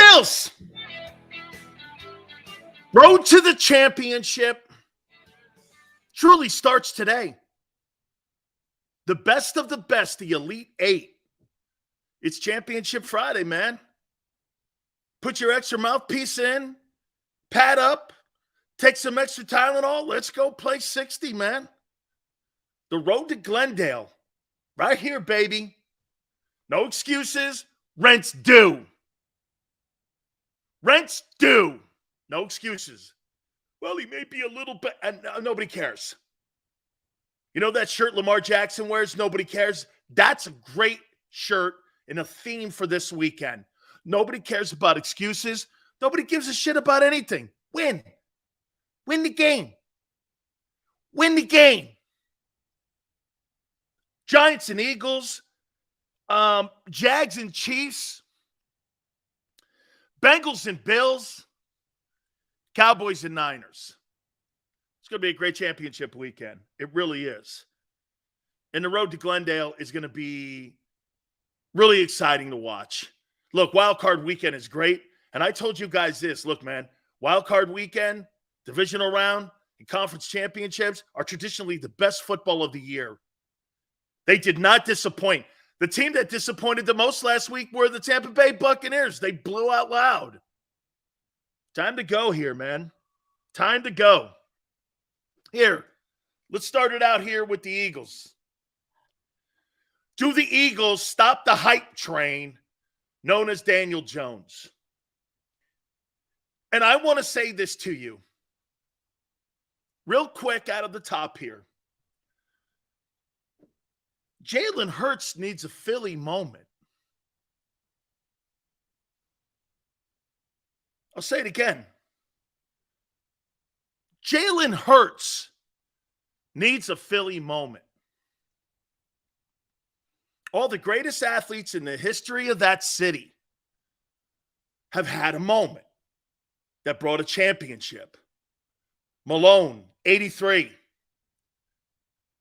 Bills. Road to the championship truly starts today. The best of the best, the Elite Eight. It's Championship Friday, man. Put your extra mouthpiece in, pad up, take some extra Tylenol. Let's go play 60, man. The road to Glendale. Right here, baby. No excuses. Rent's due. Rent's due. No excuses. Well, he may be a little bit, and nobody cares. You know that shirt Lamar Jackson wears? Nobody cares. That's a great shirt and a theme for this weekend. Nobody cares about excuses. Nobody gives a shit about anything. Win. Win the game. Win the game. Giants and Eagles. Jags and Chiefs. Bengals and Bills. Cowboys and Niners. It's going to be a great championship weekend. It really is. And the road to Glendale is going to be really exciting to watch. Look, Wild Card Weekend is great. And I told you guys this. Look, man, Wild Card Weekend, divisional round, and conference championships are traditionally the best football of the year. They did not disappoint. The team that disappointed the most last week were the Tampa Bay Buccaneers. They blew out loud. Time to go here, man. Time to go. Here, let's start it out here with the Eagles. Do the Eagles stop the hype train known as Daniel Jones? And I want to say this to you real quick out of the top here. Jalen Hurts needs a Philly moment. I'll say it again. Jalen Hurts needs a Philly moment. All the greatest athletes in the history of that city have had a moment that brought a championship. Malone, 83.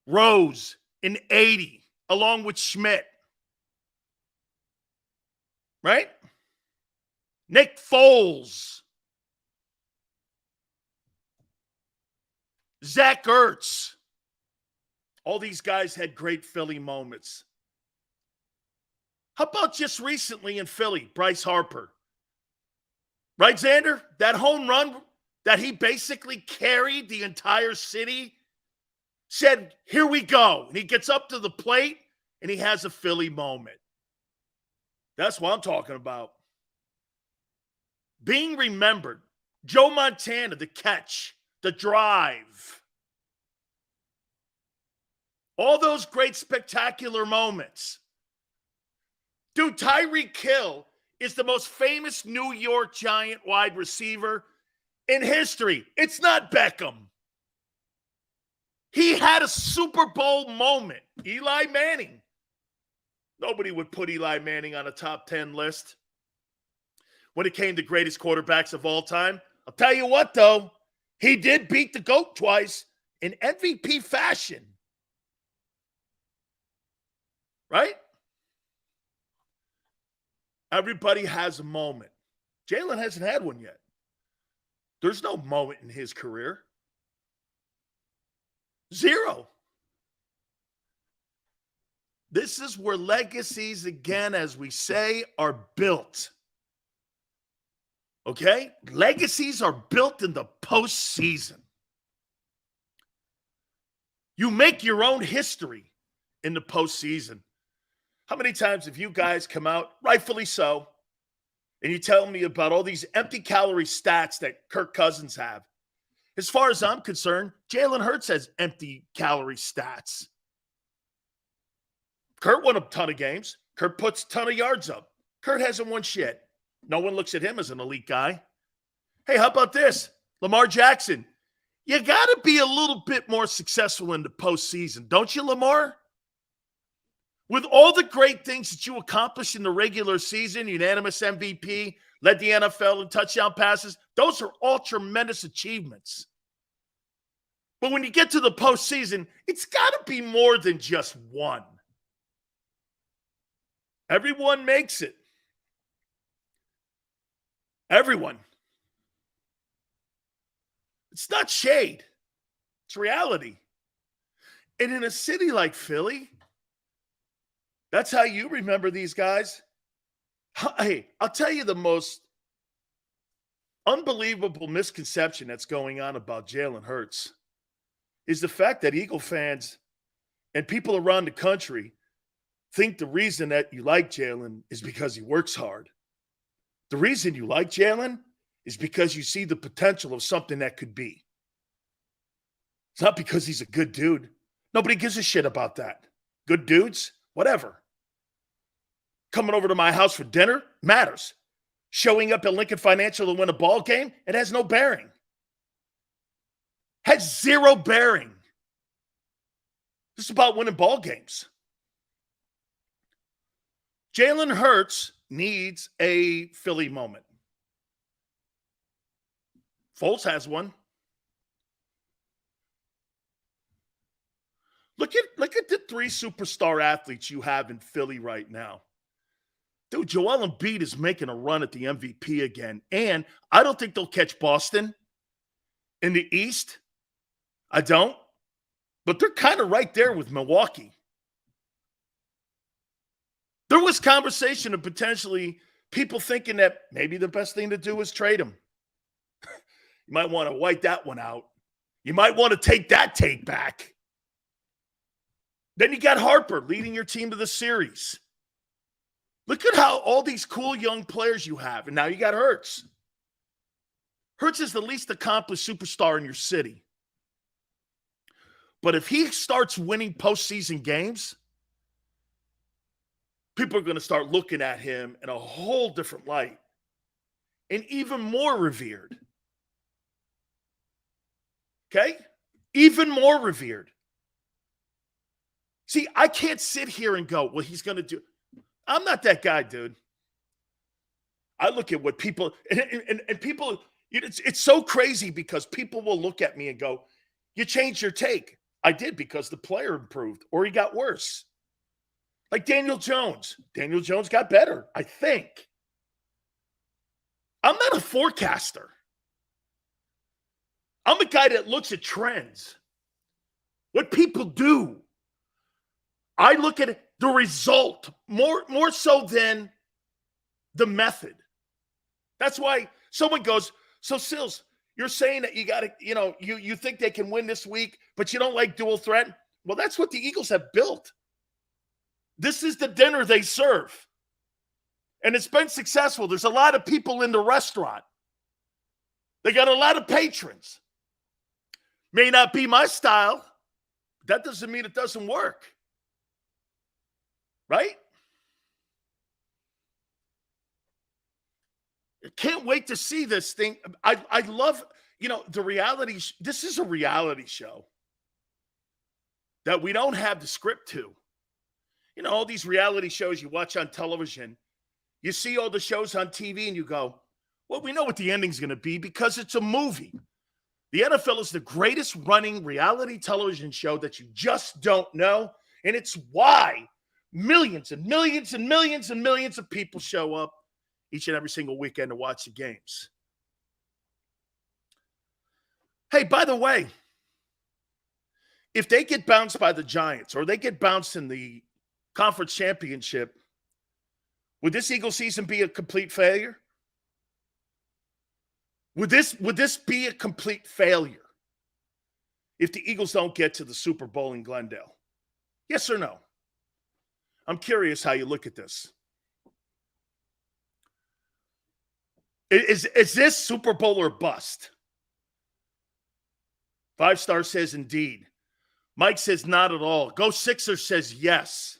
Rose in 80, along with Schmidt. Right? Nick Foles. Zach Ertz. All these guys had great Philly moments. How about just recently in Philly, Bryce Harper? Right, Xander? That home run that he basically carried the entire city, said, here we go. And he gets up to the plate, and he has a Philly moment. That's what I'm talking about. Being remembered. Joe Montana, the catch, the drive. All those great spectacular moments. Dude, Tyreek Hill is the most famous New York Giant wide receiver in history. It's not Beckham. He had a Super Bowl moment. Eli Manning. Nobody would put Eli Manning on a top 10 list when it came to greatest quarterbacks of all time. I'll tell you what, though. He did beat the GOAT twice in MVP fashion. Right? Everybody has a moment. Jalen hasn't had one yet. There's no moment in his career. Zero. This is where legacies, again, as we say, are built. Okay? Legacies are built in the postseason. You make your own history in the postseason. How many times have you guys come out, rightfully so, and you tell me about all these empty calorie stats that Kirk Cousins have? As far as I'm concerned, Jalen Hurts has empty calorie stats. Kurt won a ton of games. Kurt puts a ton of yards up. Kurt hasn't won shit. No one looks at him as an elite guy. Hey, how about this? Lamar Jackson. You got to be a little bit more successful in the postseason, don't you, Lamar? With all the great things that you accomplished in the regular season, unanimous MVP, led the NFL in touchdown passes, those are all tremendous achievements. But when you get to the postseason, it's got to be more than just one. Everyone makes it. Everyone. It's not shade. It's reality. And in a city like Philly, that's how you remember these guys. Hey, I'll tell you the most unbelievable misconception that's going on about Jalen Hurts is the fact that Eagle fans and people around the country think the reason that you like Jalen is because he works hard. The reason you like Jalen is because you see the potential of something that could be. It's not because he's a good dude. Nobody gives a shit about that. Good dudes, whatever. Coming over to my house for dinner matters. Showing up at Lincoln Financial to win a ball game, it has no bearing. Has zero bearing. This is about winning ball games. Jalen Hurts needs a Philly moment. Foles has one. Look at the three superstar athletes you have in Philly right now. Dude, Joel Embiid is making a run at the MVP again. And I don't think they'll catch Boston in the East. I don't. But they're kind of right there with Milwaukee. There was conversation of potentially people thinking that maybe the best thing to do is trade him. You might want to wipe that one out. You might want to take that take back. Then you got Harper leading your team to the series. Look at how all these cool young players you have. And now you got Hurts. Hurts is the least accomplished superstar in your city. But if he starts winning postseason games, people are going to start looking at him in a whole different light and even more revered. Okay? Even more revered. See, I can't sit here and go, well, he's going to do. I'm not that guy, dude. I look at what people, and people, it's so crazy because people will look at me and go, you changed your take. I did because the player improved or he got worse. Like Daniel Jones. Daniel Jones got better, I think. I'm not a forecaster. I'm a guy that looks at trends. What people do. I look at the result more so than the method. That's why someone goes, so Sills, you're saying that you got to, you think they can win this week, but you don't like dual threat? Well, that's what the Eagles have built. This is the dinner they serve. And it's been successful. There's a lot of people in the restaurant. They got a lot of patrons. May not be my style. That doesn't mean it doesn't work. Right? I can't wait to see this thing. I love, the reality. This is a reality show that we don't have the script to. All these reality shows you watch on television, you see all the shows on TV and you go, well, we know what the ending's going to be because it's a movie. The NFL is the greatest running reality television show that you just don't know. And it's why millions and millions and millions and millions of people show up each and every single weekend to watch the games. Hey, by the way, if they get bounced by the Giants or they get bounced in the conference championship, would this Eagle season be a complete failure? Would this be a complete failure if the Eagles don't get to the Super Bowl in Glendale? Yes or no? I'm curious how you look at this. Is this Super Bowl or bust? 5-star says indeed. Mike says not at all. Go Sixers says yes.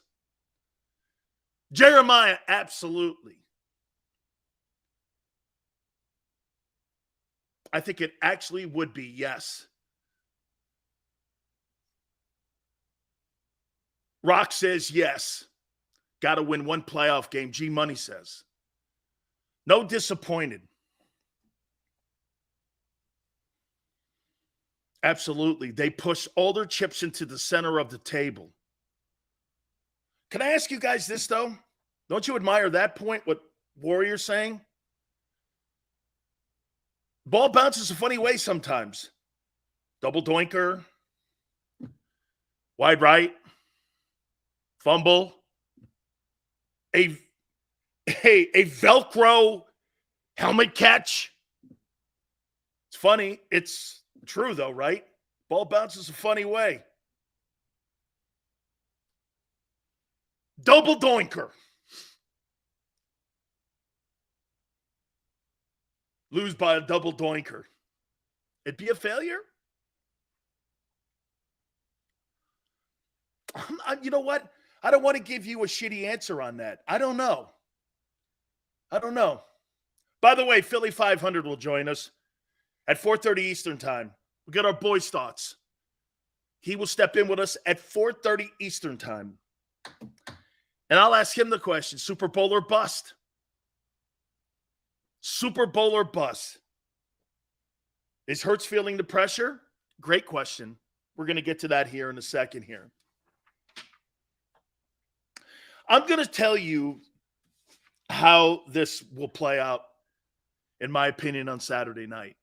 Jeremiah, absolutely. I think it actually would be yes. Rock says yes. Got to win one playoff game, G Money says. No disappointed. Absolutely. They push all their chips into the center of the table. Can I ask you guys this, though? Don't you admire that point, what Warrior's saying? Ball bounces a funny way sometimes. Double doinker, wide right, fumble, a Velcro helmet catch. It's funny. It's true, though, right? Ball bounces a funny way. Double doinker. Lose by a double doinker. It'd be a failure? You know what? I don't want to give you a shitty answer on that. I don't know. By the way, Philly 500 will join us at 4:30 Eastern time. We'll get our boys' thoughts. He will step in with us at 4:30 Eastern time. And I'll ask him the question, Super Bowl or bust? Super Bowl or bust? Is Hurts feeling the pressure? Great question. We're going to get to that here in a second here. I'm going to tell you how this will play out, in my opinion, on Saturday night.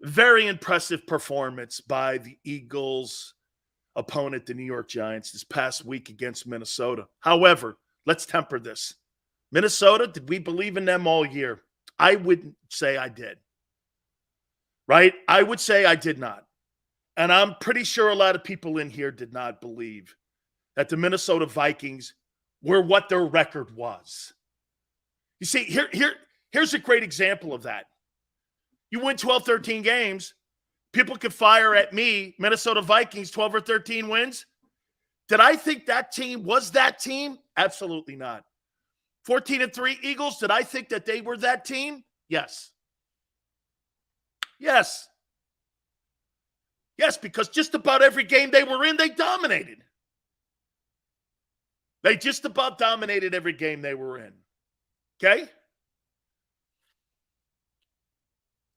Very impressive performance by the Eagles' opponent, the New York Giants, this past week against Minnesota. However, let's temper this. Minnesota, did we believe in them all year? I wouldn't say I did. Right? I would say I did not. And I'm pretty sure a lot of people in here did not believe that the Minnesota Vikings were what their record was. You see, here's a great example of that. You win 12, 13 games, people could fire at me, Minnesota Vikings, 12 or 13 wins. Did I think that team was that team? Absolutely not. 14-3 Eagles, did I think that they were that team? Yes. Yes, because just about every game they were in, they dominated. They just about dominated every game they were in. Okay?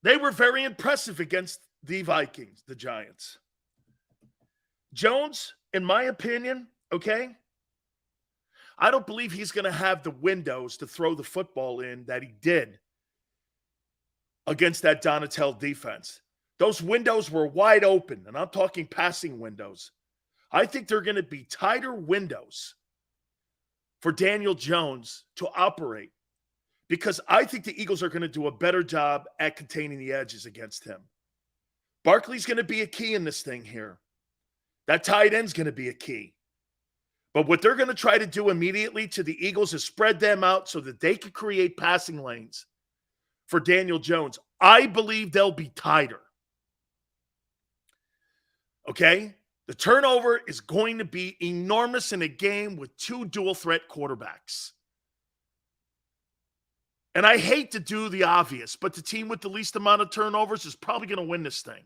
They were very impressive against the Vikings, the Giants. Jones, in my opinion, okay, I don't believe he's going to have the windows to throw the football in that he did against that Donatell defense. Those windows were wide open, and I'm talking passing windows. I think they're going to be tighter windows for Daniel Jones to operate because I think the Eagles are going to do a better job at containing the edges against him. Barkley's going to be a key in this thing here. That tight end's going to be a key. But what they're going to try to do immediately to the Eagles is spread them out so that they can create passing lanes for Daniel Jones. I believe they'll be tighter. Okay? The turnover is going to be enormous in a game with two dual-threat quarterbacks. And I hate to do the obvious, but the team with the least amount of turnovers is probably going to win this thing.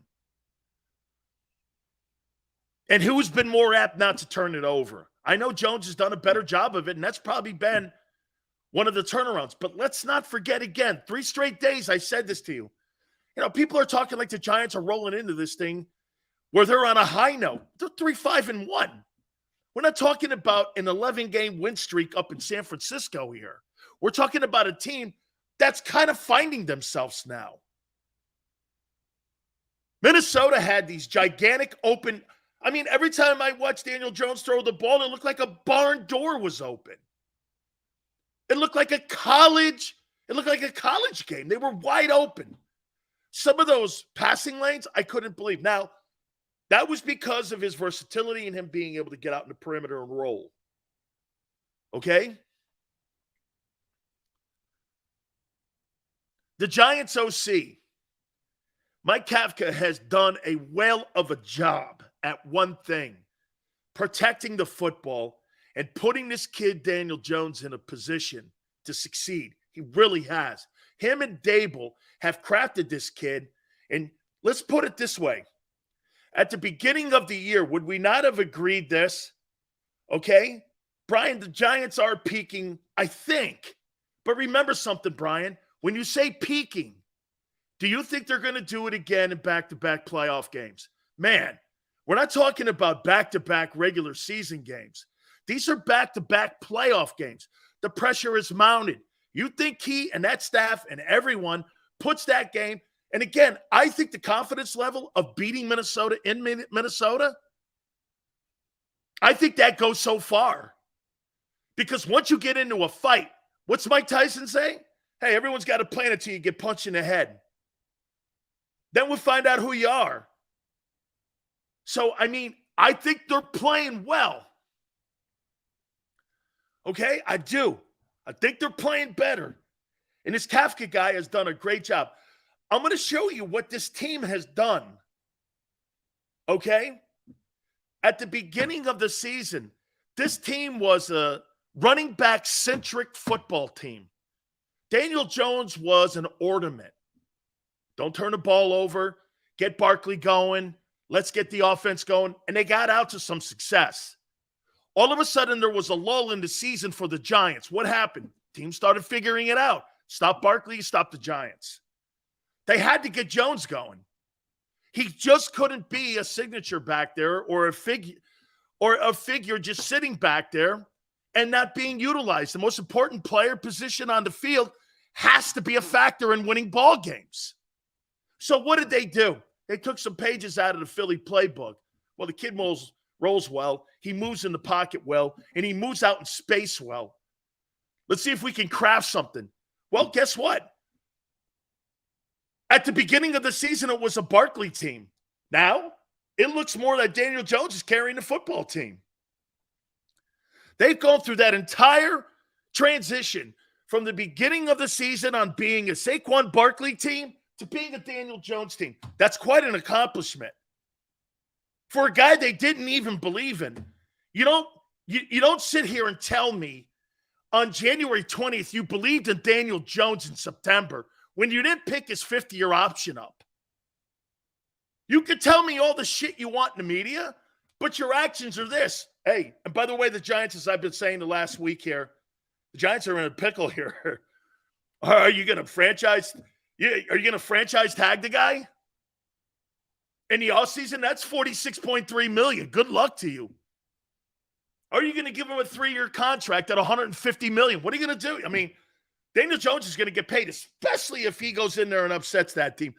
And who's been more apt not to turn it over? I know Jones has done a better job of it, and that's probably been one of the turnarounds. But let's not forget again, 3 straight days I said this to you. You know, people are talking like the Giants are rolling into this thing where they're on a high note. They're 3-5-1. We're not talking about an 11-game win streak up in San Francisco here. We're talking about a team that's kind of finding themselves now. Minnesota had these gigantic open. I mean, every time I watched Daniel Jones throw the ball, it looked like a barn door was open. It looked like a college game. They were wide open. Some of those passing lanes, I couldn't believe. Now, that was because of his versatility and him being able to get out in the perimeter and roll. Okay? The Giants OC, Mike Kafka, has done a whale of a job at one thing, protecting the football and putting this kid, Daniel Jones, in a position to succeed. He really has. Him and Dable have crafted this kid. And let's put it this way. At the beginning of the year, would we not have agreed this? Okay? Brian, the Giants are peaking, I think. But remember something, Brian. When you say peaking, do you think they're going to do it again in back-to-back playoff games? Man, we're not talking about back-to-back regular season games. These are back-to-back playoff games. The pressure is mounted. You think he and that staff and everyone puts that game. And again, I think the confidence level of beating Minnesota in Minnesota, I think that goes so far. Because once you get into a fight, what's Mike Tyson say? Hey, everyone's got a plan until you get punched in the head. Then we'll find out who you are. So, I mean, I think they're playing well. Okay? I do. I think they're playing better. And this Kafka guy has done a great job. I'm going to show you what this team has done. Okay? At the beginning of the season, this team was a running back-centric football team. Daniel Jones was an ornament. Don't turn the ball over. Get Barkley going. Let's get the offense going. And they got out to some success. All of a sudden, there was a lull in the season for the Giants. What happened? Team started figuring it out. Stop Barkley, stop the Giants. They had to get Jones going. He just couldn't be a signature back there or a figure just sitting back there and not being utilized. The most important player position on the field has to be a factor in winning ball games. So what did they do? They took some pages out of the Philly playbook. Well, the kid rolls well. He moves in the pocket well, and he moves out in space well. Let's see if we can craft something. Well, guess what? At the beginning of the season, it was a Barkley team. Now, it looks more like Daniel Jones is carrying the football team. They've gone through that entire transition from the beginning of the season on being a Saquon Barkley team to being a Daniel Jones team. That's quite an accomplishment. For a guy they didn't even believe in. You don't sit here and tell me on January 20th you believed in Daniel Jones in September when you didn't pick his 50-year option up. You could tell me all the shit you want in the media, but your actions are this. Hey, and by the way, the Giants, as I've been saying the last week here, the Giants are in a pickle here. Are you going to franchise tag the guy? In the offseason, that's $46.3 million. Good luck to you. Are you going to give him a 3-year contract at $150 million? What are you going to do? I mean, Daniel Jones is going to get paid, especially if he goes in there and upsets that team.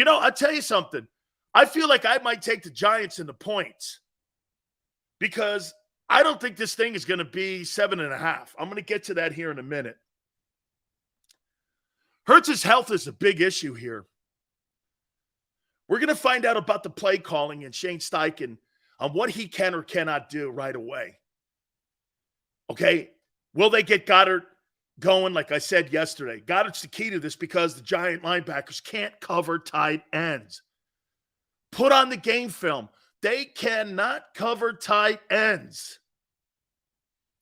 I'll tell you something. I feel like I might take the Giants in the points because I don't think this thing is going to be 7.5. I'm going to get to that here in a minute. Hurts' health is a big issue here. We're going to find out about the play calling and Shane Steichen on what he can or cannot do right away. Okay? Will they get Goddard going? Like I said yesterday, Goddard's the key to this because the Giant linebackers can't cover tight ends. Put on the game film. They cannot cover tight ends.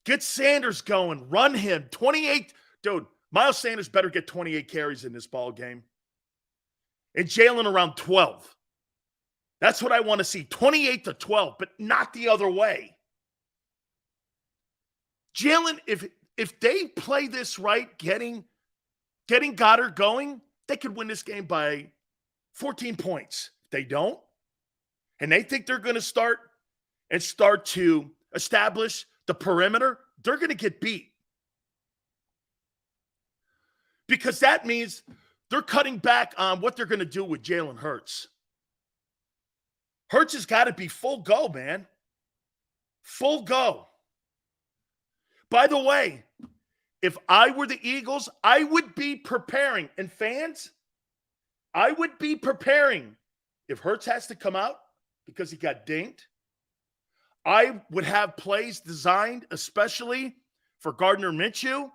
Get Sanders going. Run him. 28. Dude, Miles Sanders better get 28 carries in this ball game. And Jalen around 12. That's what I want to see. 28 to 12, but not the other way. Jalen, if they play this right, getting Goddard going, they could win this game by 14 points. If they don't, and they think they're going to start to establish the perimeter, they're going to get beat. Because that means they're cutting back on what they're going to do with Jalen Hurts. Hurts has got to be full go, man. Full go. By the way, if I were the Eagles, I would be preparing. And fans, I would be preparing. If Hurts has to come out because he got dinged, I would have plays designed especially for Gardner Minshew.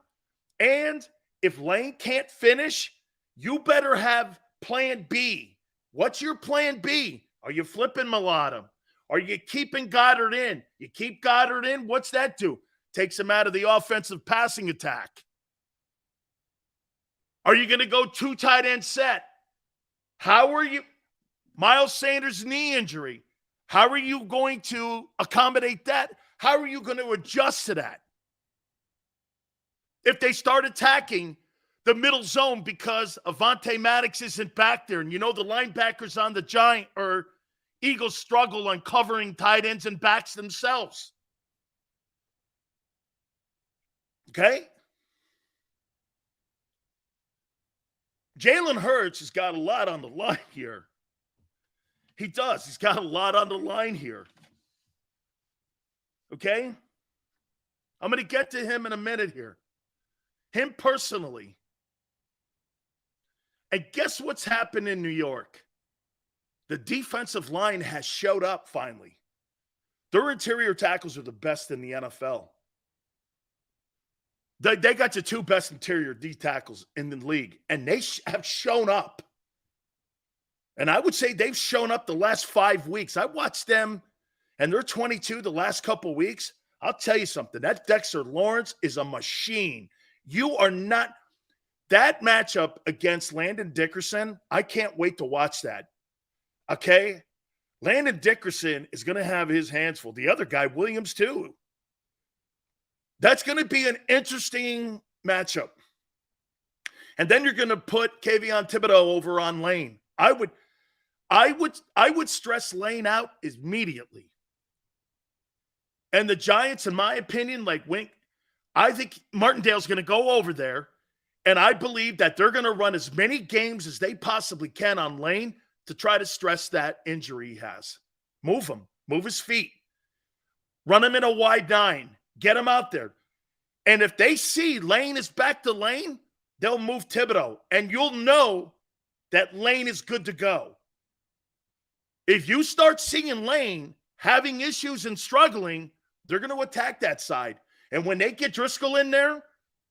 And if Lane can't finish, you better have plan B. What's your plan B? Are you flipping Mulata? Are you keeping Goddard in? You keep Goddard in, what's that do? Takes him out of the offensive passing attack. Are you going to go 2 tight end set? How are you? Miles Sanders' knee injury. How are you going to accommodate that? How are you going to adjust to that? If they start attacking the middle zone because Avonte Maddox isn't back there, and the linebackers on the Giant or Eagles struggle on covering tight ends and backs themselves. Okay? Jalen Hurts has got a lot on the line here. He does. He's got a lot on the line here. Okay? I'm going to get to him in a minute here. Him personally. And guess what's happened in New York? The defensive line has showed up finally. Their interior tackles are the best in the NFL. They got the two best interior D tackles in the league, and they have shown up. And I would say they've shown up the last 5 weeks. I watched them, and they're 22 the last couple weeks. I'll tell you something. That Dexter Lawrence is a machine. You are not – that matchup against Landon Dickerson, I can't wait to watch that. Okay? Landon Dickerson is going to have his hands full. The other guy, Williams, too. That's going to be an interesting matchup. And then you're going to put Kayvon Thibodeau over on Lane. I would stress Lane out immediately. And the Giants, in my opinion, like Wink, I think Martindale's going to go over there, and I believe that they're going to run as many games as they possibly can on Lane to try to stress that injury he has. Move him. Move his feet. Run him in a wide 9. Get him out there. And if they see Lane is back to Lane, they'll move Thibodeau. And you'll know that Lane is good to go. If you start seeing Lane having issues and struggling, they're going to attack that side. And when they get Driscoll in there,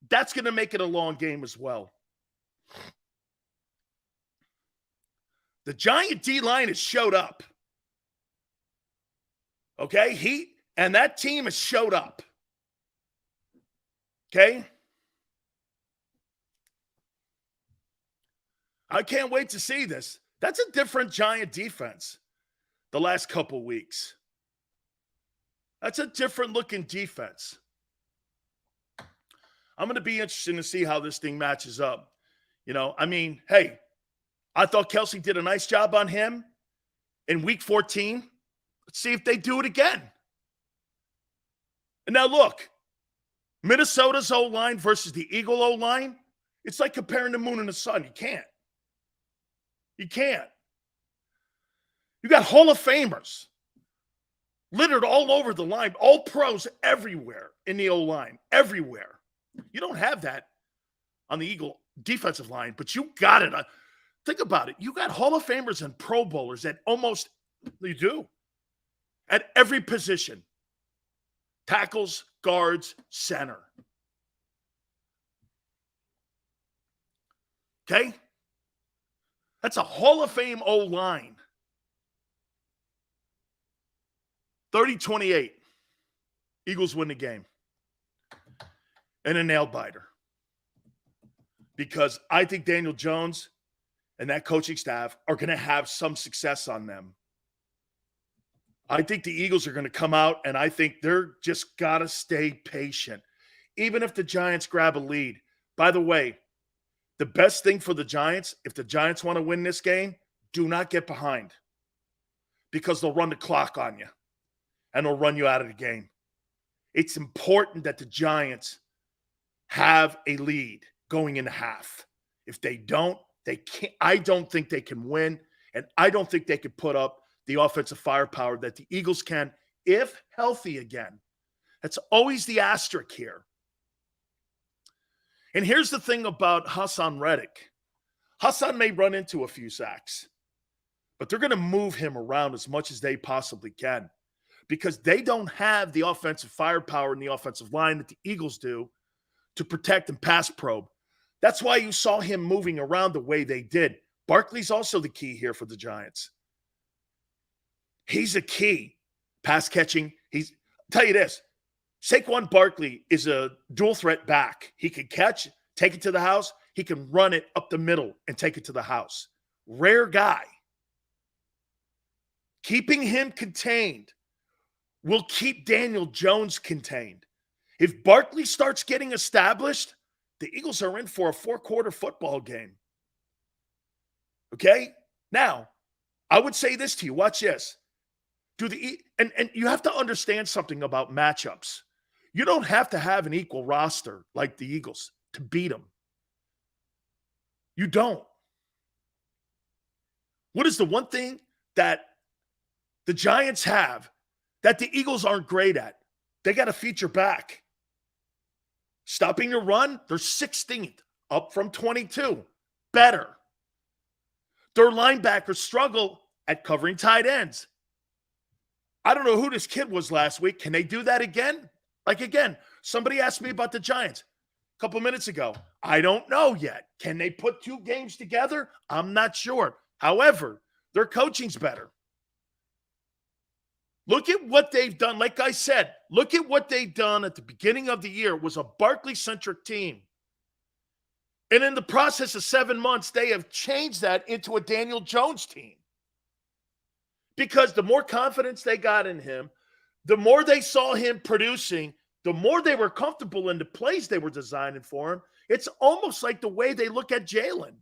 that's going to make it a long game as well. The Giant D-line has showed up. Okay? And that team has showed up. Okay? I can't wait to see this. That's a different Giant defense the last couple weeks. That's a different looking defense. I'm going to be interested to see how this thing matches up. You know, I mean, hey, I thought Kelsey did a nice job on him in week 14. Let's see if they do it again. And now look, Minnesota's O-line versus the Eagle O-line, it's like comparing the moon and the sun. You can't. You can't. You got Hall of Famers littered all over the line, all pros everywhere in the O-line, everywhere. You don't have that on the Eagle defensive line, but you got it. Think about it. You got Hall of Famers and Pro Bowlers at almost, you do, at every position. Tackles, guards, center. Okay? That's a Hall of Fame O-line. 30-28. Eagles win the game. And a nail biter. Because I think Daniel Jones and that coaching staff are going to have some success on them. I think the Eagles are going to come out, and I think they're just got to stay patient. Even if the Giants grab a lead. By the way, the best thing for the Giants, if the Giants want to win this game, do not get behind. Because they'll run the clock on you. And they'll run you out of the game. It's important that the Giants have a lead going into half. If they don't, they can't. I don't think they can win, and I don't think they can put up the offensive firepower that the Eagles can if healthy again. That's always the asterisk here. And here's the thing about Hassan Reddick. Hassan may run into a few sacks, but they're going to move him around as much as they possibly can because they don't have the offensive firepower in the offensive line that the Eagles do to protect and pass probe. That's why you saw him moving around the way they did. Barkley's also the key here for the Giants. He's a key. Pass catching. I'll tell you this. Saquon Barkley is a dual threat back. He can catch, take it to the house. He can run it up the middle and take it to the house. Rare guy. Keeping him contained will keep Daniel Jones contained. If Barkley starts getting established, the Eagles are in for a 4-quarter football game. Okay? Now, I would say this to you. Watch this. And you have to understand something about matchups. You don't have to have an equal roster like the Eagles to beat them. You don't. What is the one thing that the Giants have that the Eagles aren't great at? They got to feature back. Stopping your run, they're 16th, up from 22. Better. Their linebackers struggle at covering tight ends. I don't know who this kid was last week. Can they do that again? Again, somebody asked me about the Giants a couple minutes ago. I don't know yet. Can they put 2 games together? I'm not sure. However, their coaching's better. Look at what they've done. Like I said, look at what they've done at the beginning of the year. It was a Barkley-centric team. And in the process of 7 months, they have changed that into a Daniel Jones team. Because the more confidence they got in him, the more they saw him producing, the more they were comfortable in the plays they were designing for him. It's almost like the way they look at Jalen.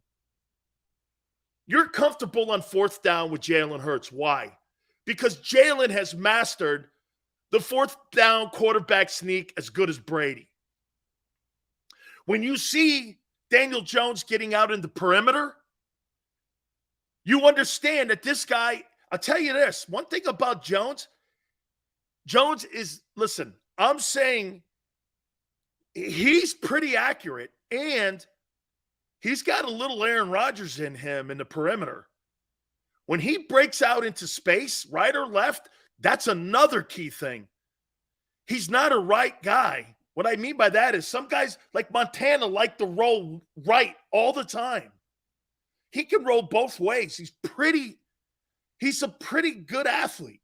You're comfortable on 4th down with Jalen Hurts. Why? Because Jalen has mastered the 4th down quarterback sneak as good as Brady. When you see Daniel Jones getting out in the perimeter, you understand that this guy, I'll tell you this, one thing about Jones is, listen, I'm saying he's pretty accurate, and he's got a little Aaron Rodgers in him in the perimeter. When he breaks out into space, right or left, that's another key thing. He's not a right guy. What I mean by that is some guys like Montana like to roll right all the time. He can roll both ways. He's a pretty good athlete.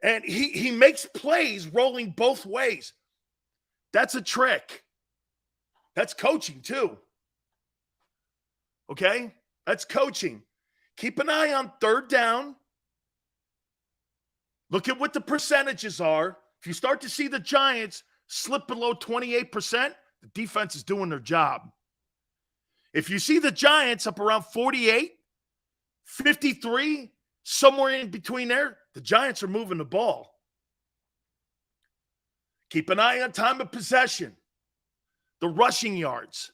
And he makes plays rolling both ways. That's a trick. That's coaching too. Okay? That's coaching. Keep an eye on 3rd down. Look at what the percentages are. If you start to see the Giants slip below 28%, the defense is doing their job. If you see the Giants up around 48, 53, somewhere in between there, the Giants are moving the ball. Keep an eye on time of possession. The rushing yards.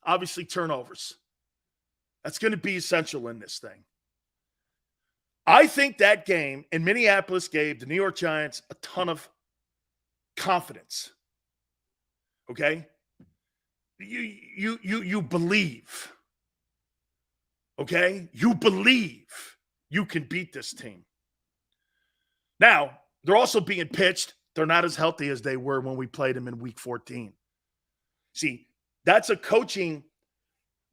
Obviously, turnovers. That's going to be essential in this thing. I think that game in Minneapolis gave the New York Giants a ton of confidence. Okay? You believe. Okay? You believe you can beat this team. Now, they're also being pitched. They're not as healthy as they were when we played them in week 14. See, that's a coaching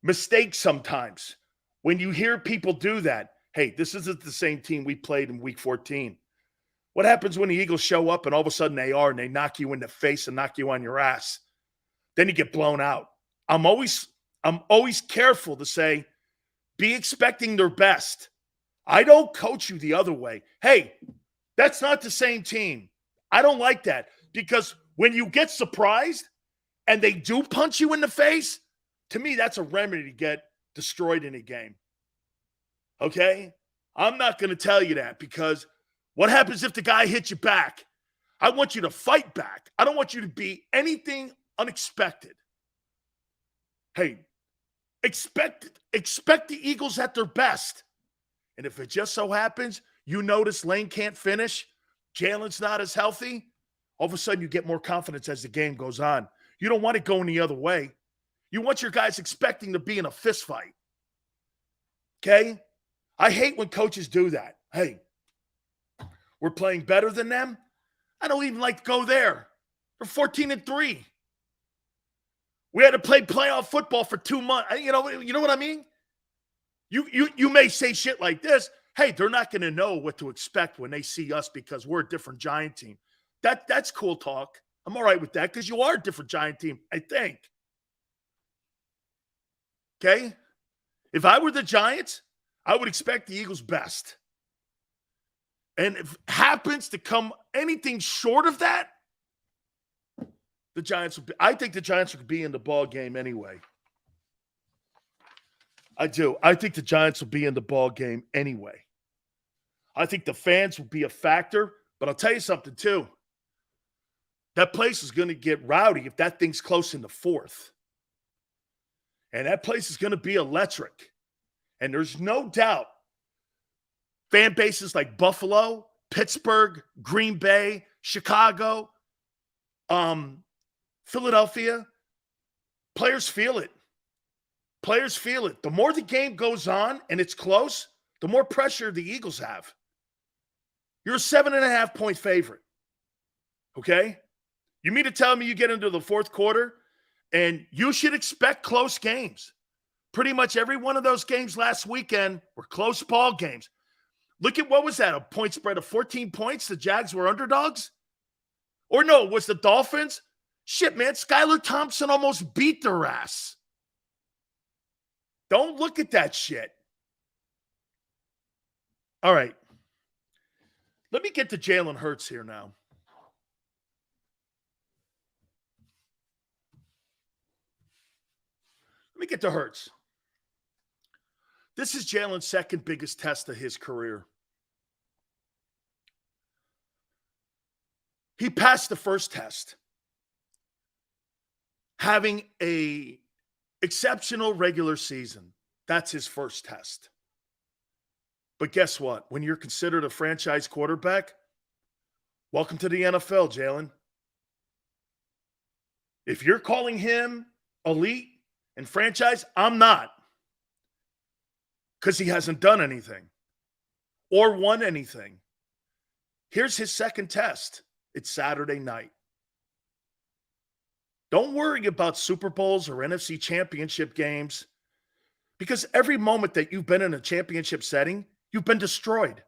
mistake sometimes. When you hear people do that, hey, this isn't the same team we played in week 14. What happens when the Eagles show up and all of a sudden they are and they knock you in the face and knock you on your ass? Then you get blown out. I'm always careful to say, be expecting their best. I don't coach you the other way. Hey, that's not the same team. I don't like that because when you get surprised and they do punch you in the face, to me, that's a remedy to get destroyed in a game. Okay? I'm not going to tell you that because what happens if the guy hits you back? I want you to fight back. I don't want you to be anything unexpected. Hey, expect the Eagles at their best. And if it just so happens, you notice Lane can't finish, Jalen's not as healthy, all of a sudden you get more confidence as the game goes on. You don't want it going the other way. You want your guys expecting to be in a fist fight. Okay? I hate when coaches do that. Hey, we're playing better than them. I don't even like to go there. They're 14-3. We had to play playoff football for 2 months. You know what I mean? You may say shit like this. Hey, they're not going to know what to expect when they see us because we're a different Giant team. That's cool talk. I'm all right with that because you are a different Giant team, I think. Okay? If I were the Giants, I would expect the Eagles' best. And if it happens to come anything short of that, I think the Giants would be in the ball game anyway. I do. I think the Giants will be in the ball game anyway. I think the fans will be a factor, but I'll tell you something too. That place is going to get rowdy if that thing's close in the 4th. And that place is going to be electric. And there's no doubt fan bases like Buffalo, Pittsburgh, Green Bay, Chicago, Philadelphia, players feel it. Players feel it. The more the game goes on and it's close, the more pressure the Eagles have. You're a 7.5-point favorite. Okay? You mean to tell me you get into the fourth quarter and you should expect close games? Pretty much every one of those games last weekend were close ball games. Look at what was that? A point spread of 14 points? The Jags were underdogs? Or no, was the Dolphins? Shit, man, Skylar Thompson almost beat their ass. Don't look at that shit. All right. Let me get to Jalen Hurts here now. Let me get to Hurts. This is Jalen's second biggest test of his career. He passed the first test, having an exceptional regular season. That's his first test. But guess what? When you're considered a franchise quarterback, welcome to the NFL, Jalen. If you're calling him elite and franchise, I'm not. Because he hasn't done anything or won anything. Here's his second test. It's Saturday night. Don't worry about Super Bowls or NFC championship games, because every moment that you've been in a championship setting, you've been destroyed.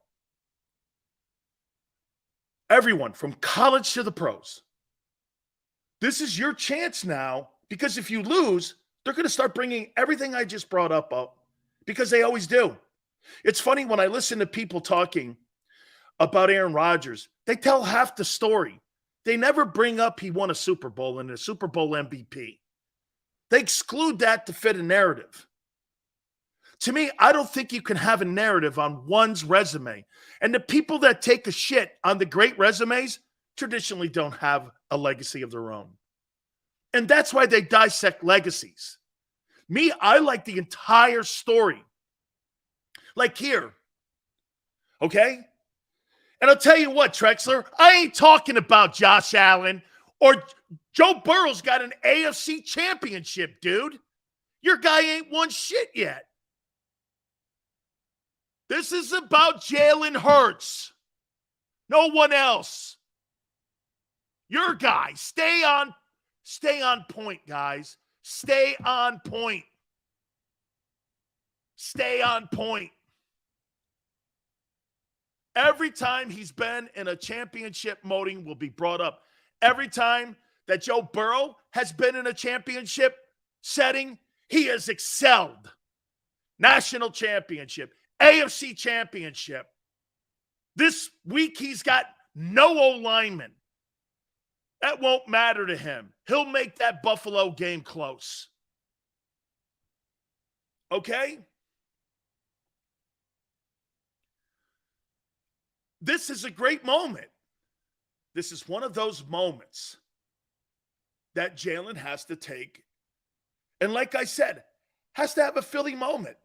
Everyone, from college to the pros. This is your chance now, because if you lose, they're going to start bringing everything I just brought up, because they always do. It's funny when I listen to people talking about Aaron Rodgers, they tell half the story. They never bring up he won a Super Bowl and a Super Bowl MVP. They exclude that to fit a narrative. To me, I don't think you can have a narrative on one's resume. And the people that take a shit on the great resumes traditionally don't have a legacy of their own. And that's why they dissect legacies. Me, I like the entire story. Like here. Okay? And I'll tell you what, Trexler, I ain't talking about Josh Allen or Joe Burrow's got an AFC championship, dude. Your guy ain't won shit yet. This is about Jalen Hurts. No one else. Your guy. Stay on point, guys. Stay on point. Stay on point. Every time he's been in a championship molding will be brought up. Every time that Joe Burrow has been in a championship setting, he has excelled. National championship, AFC championship. This week he's got no O-lineman. That won't matter to him. He'll make that Buffalo game close. Okay? This is a great moment. This is one of those moments that Jalen has to take. And like I said, has to have a Philly moment.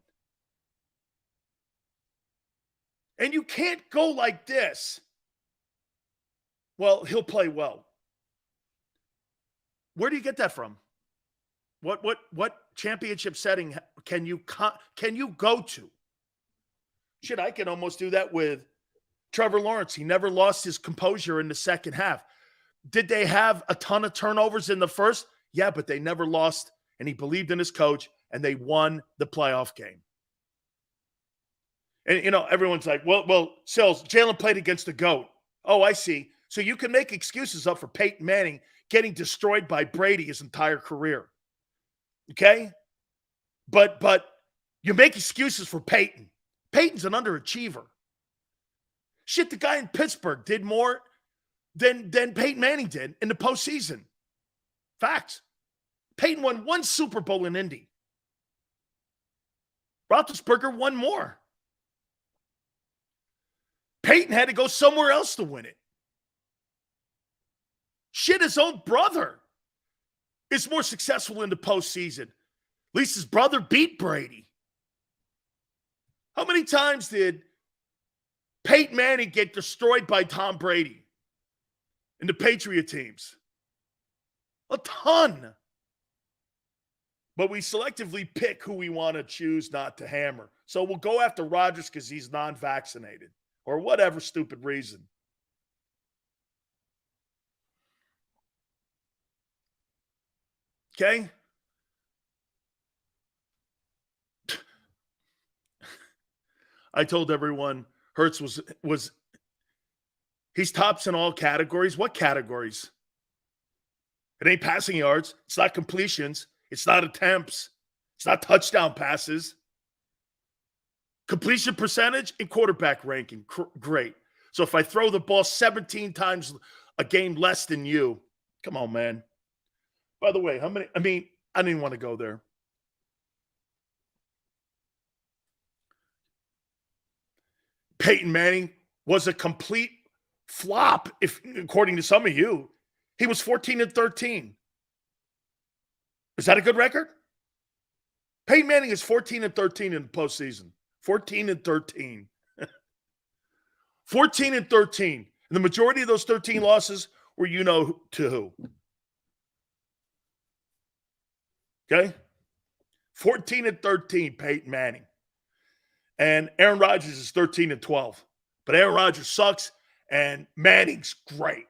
And you can't go like this. Well, he'll play well. Where do you get that from? What championship setting can you go to? Shit, I can almost do that with Trevor Lawrence. He never lost his composure in the second half. Did they have a ton of turnovers in the first? Yeah, but they never lost, and he believed in his coach, and they won the playoff game. And, you know, everyone's like, well, Sills, Jalen played against the GOAT. Oh, I see. So you can make excuses up for Peyton Manning getting destroyed by Brady his entire career. Okay? But you make excuses for Peyton. Peyton's an underachiever. Shit, the guy in Pittsburgh did more than Peyton Manning did in the postseason. Facts. Peyton won one Super Bowl in Indy. Roethlisberger won more. Peyton had to go somewhere else to win it. Shit, his own brother is more successful in the postseason. At least his brother beat Brady. How many times did Peyton Manning get destroyed by Tom Brady in the Patriot teams? A ton. But we selectively pick who we want to choose not to hammer. So we'll go after Rodgers because he's non-vaccinated or whatever stupid reason. Okay? I told everyone Hurts was he's tops in all categories. What categories? It ain't passing yards. It's not completions. It's not attempts. It's not touchdown passes. Completion percentage and quarterback ranking. Great. So if I throw the ball 17 times a game less than you, come on, man. By the way, how many? I mean, I didn't want to go there. Peyton Manning was a complete flop, if according to some of you. He was 14-13. Is that a good record? Peyton Manning is 14-13 in the postseason. 14-13. 14-13. And the majority of those 13 losses were to who. Okay? 14-13, Peyton Manning. And Aaron Rodgers is 13-12. But Aaron Rodgers sucks, and Manning's great.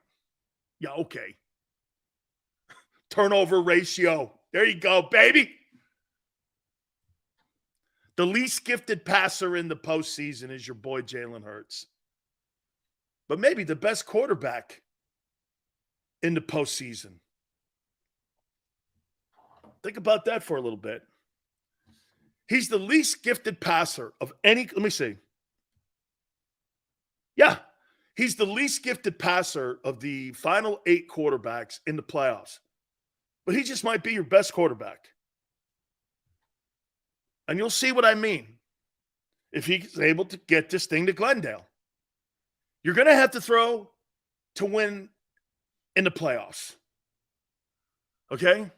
Yeah, okay. Turnover ratio. There you go, baby. The least gifted passer in the postseason is your boy Jalen Hurts. But maybe the best quarterback in the postseason. Think about that for a little bit. He's the least gifted passer of any, let me see. Yeah, he's the least gifted passer of the final 8 quarterbacks in the playoffs. But he just might be your best quarterback. And you'll see what I mean if he's able to get this thing to Glendale. You're going to have to throw to win in the playoffs. Okay?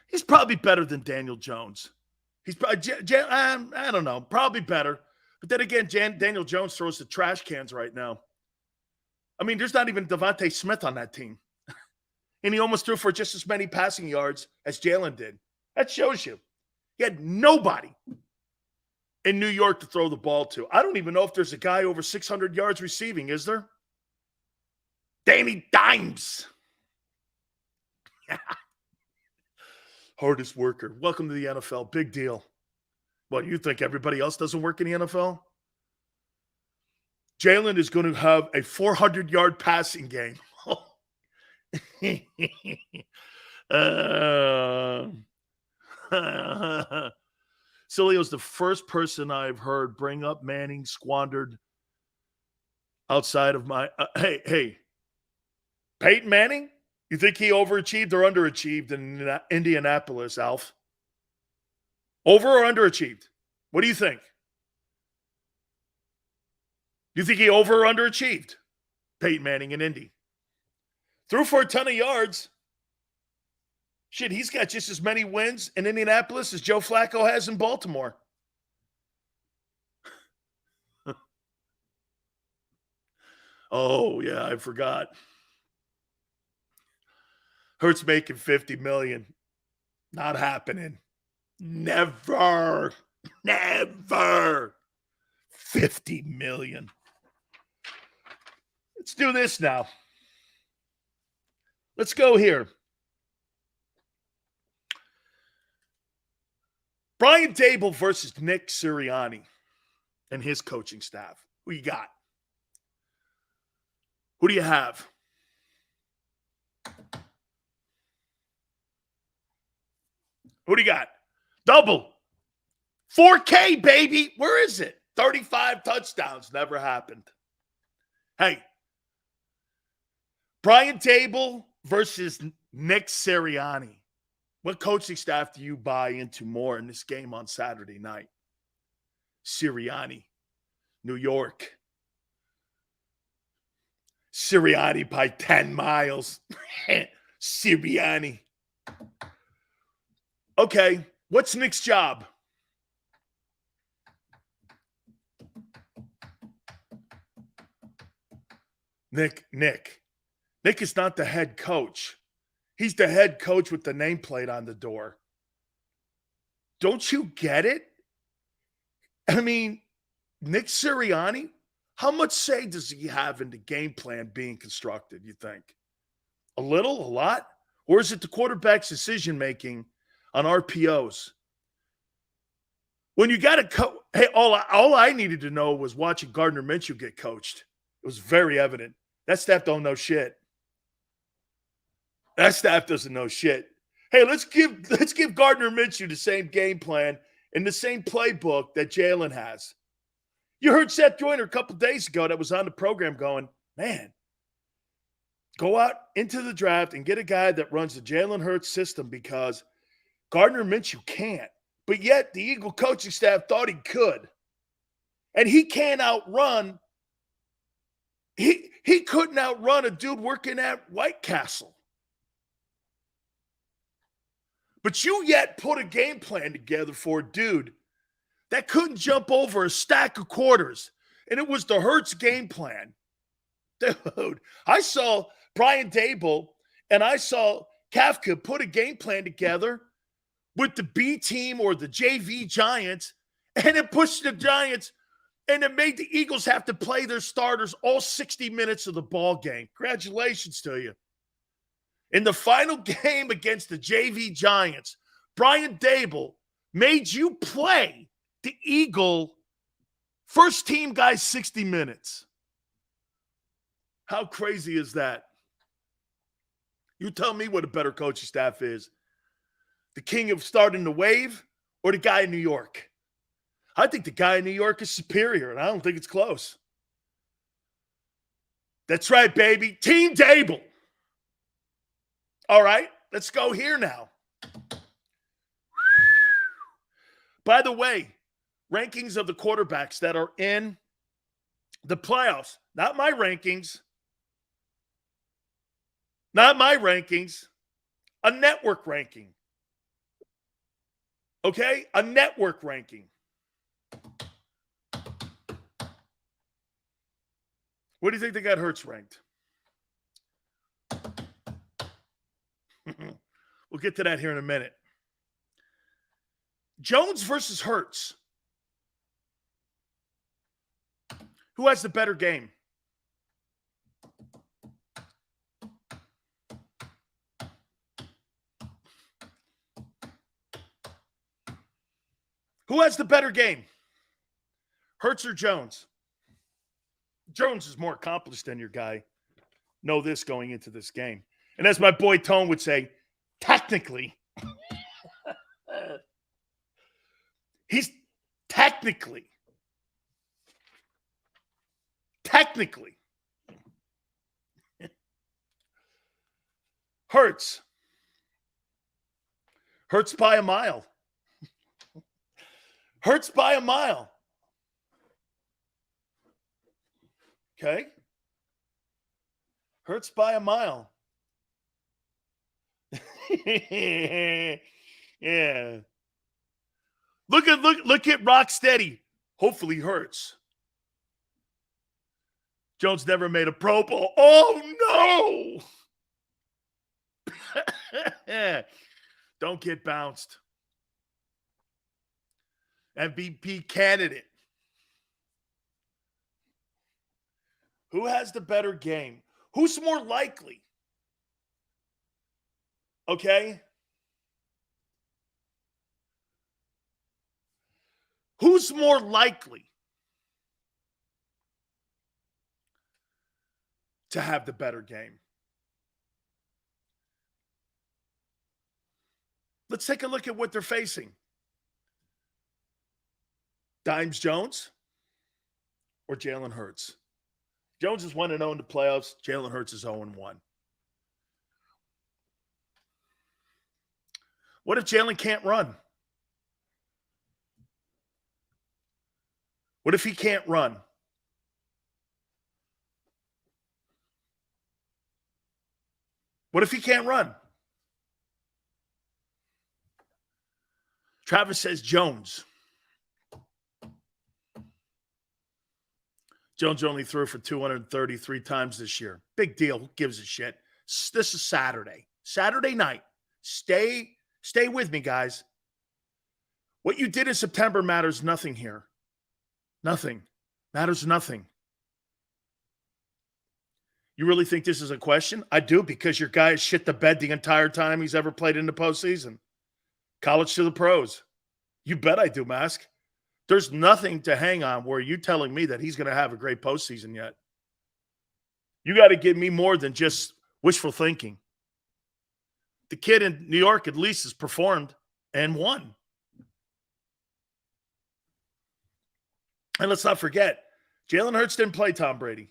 He's probably better than Daniel Jones. He's probably, I don't know, probably better. But then again, Daniel Jones throws the trash cans right now. I mean, there's not even Devontae Smith on that team. And he almost threw for just as many passing yards as Jalen did. That shows you. He had nobody in New York to throw the ball to. I don't even know if there's a guy over 600 yards receiving, is there? Danny Dimes. Hardest worker. Welcome to the NFL. Big deal. What, you think everybody else doesn't work in the NFL? Jalen is going to have a 400-yard passing game. Sileo's the first person I've heard bring up Manning squandered outside of my hey, Peyton Manning? You think he overachieved or underachieved in Indianapolis, Alf? Over or underachieved? What do you think? Do you think he over or underachieved? Peyton Manning in Indy. Threw for a ton of yards. Shit, he's got just as many wins in Indianapolis as Joe Flacco has in Baltimore. Oh, yeah, I forgot. Hurts making $50 million. Not happening. Never. Never. $50 million. Let's do this now. Let's go here. Brian Dable versus Nick Sirianni and his coaching staff. Who you got? Who do you have? Who do you got? Double. 4K, baby. Where is it? 35 touchdowns. Never happened. Hey. Brian Dable versus Nick Sirianni. What coaching staff do you buy into more in this game on Saturday night? Sirianni, New York. Sirianni by 10 miles. Sirianni. Okay, what's Nick's job? Nick is not the head coach. He's the head coach with the nameplate on the door. Don't you get it? I mean, Nick Sirianni, how much say does he have in the game plan being constructed, you think? A little? A lot? Or is it the quarterback's decision-making on RPOs? When you got to hey, all I needed to know was watching Gardner Minshew get coached. It was very evident. That staff don't know shit. That staff doesn't know shit. Hey, let's give Gardner Minshew the same game plan and the same playbook that Jalen has. You heard Seth Joyner a couple days ago that was on the program going, man, go out into the draft and get a guy that runs the Jalen Hurts system because Gardner Minshew can't. But yet the Eagle coaching staff thought he could. And he can't outrun. He couldn't outrun a dude working at White Castle. But you yet put a game plan together for a dude that couldn't jump over a stack of quarters. And it was the Hurts game plan. Dude, I saw Brian Dable and I saw Kafka put a game plan together with the B team or the JV Giants, and it pushed the Giants, and it made the Eagles have to play their starters all 60 minutes of the ball game. Congratulations to you. In the final game against the JV Giants, Brian Dable made you play the Eagle first team guys 60 minutes. How crazy is that? You tell me what a better coaching staff is. The king of starting the wave or the guy in New York? I think the guy in New York is superior, and I don't think it's close. That's right, baby. Team Dable. All right, let's go here now. By the way, rankings of the quarterbacks that are in the playoffs. Not my rankings. Not my rankings. A network ranking. Okay? A network ranking. What do you think they got Hurts ranked? We'll get to that here in a minute. Jones versus Hurts. Who has the better game? Who has the better game? Hurts or Jones? Jones is more accomplished than your guy. Know this going into this game. And as my boy Tone would say, technically, he's technically, Hurts by a mile. Hurts by a mile. Okay? Hurts by a mile. Yeah. Look at Rocksteady. Hopefully Hurts. Jones never made a Pro Bowl. Oh no. Don't get bounced. MVP candidate. Who has the better game? Who's more likely? Okay? Who's more likely to have the better game? Let's take a look at what they're facing. Dimes Jones or Jalen Hurts? Jones is 1-0 in the playoffs. Jalen Hurts is 0-1. What if Jalen can't run? What if he can't run? What if he can't run? Travis says Jones. Jones only threw for 233 times this year. Big deal. Who gives a shit? This is Saturday. Saturday night. Stay with me, guys. What you did in September matters nothing here. Nothing. Matters nothing. You really think this is a question? I do, because your guy has shit the bed the entire time he's ever played in the postseason. College to the pros. You bet I do, Mask. There's nothing to hang on where you're telling me that he's going to have a great postseason yet. You got to give me more than just wishful thinking. The kid in New York at least has performed and won. And let's not forget, Jalen Hurts didn't play Tom Brady.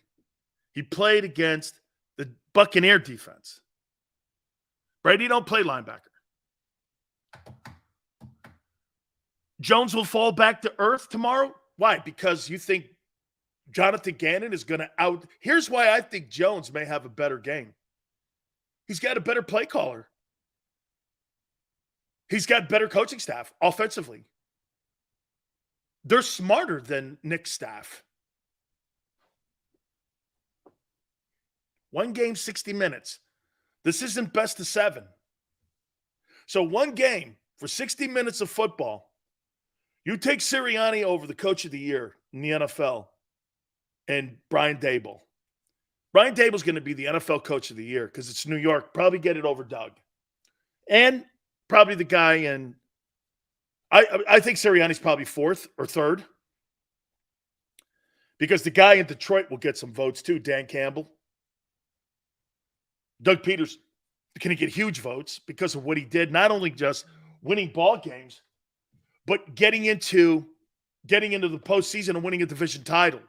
He played against the Buccaneer defense. Brady don't play linebacker. Jones will fall back to earth tomorrow? Why? Because you think Jonathan Gannon is going to out. Here's why I think Jones may have a better game. He's got a better play caller. He's got better coaching staff offensively. They're smarter than Nick's staff. One game, 60 minutes. This isn't best of 7. So one game for 60 minutes of football. You take Sirianni over the coach of the year in the NFL and Brian Daboll. Brian Dable's going to be the NFL coach of the year because it's New York. Probably get it over Doug. And probably the guy in I think Sirianni's probably 4th or 3rd. Because the guy in Detroit will get some votes too, Dan Campbell. Doug Peters can get huge votes because of what he did, not only just winning ball games, but getting into the postseason and winning a division title.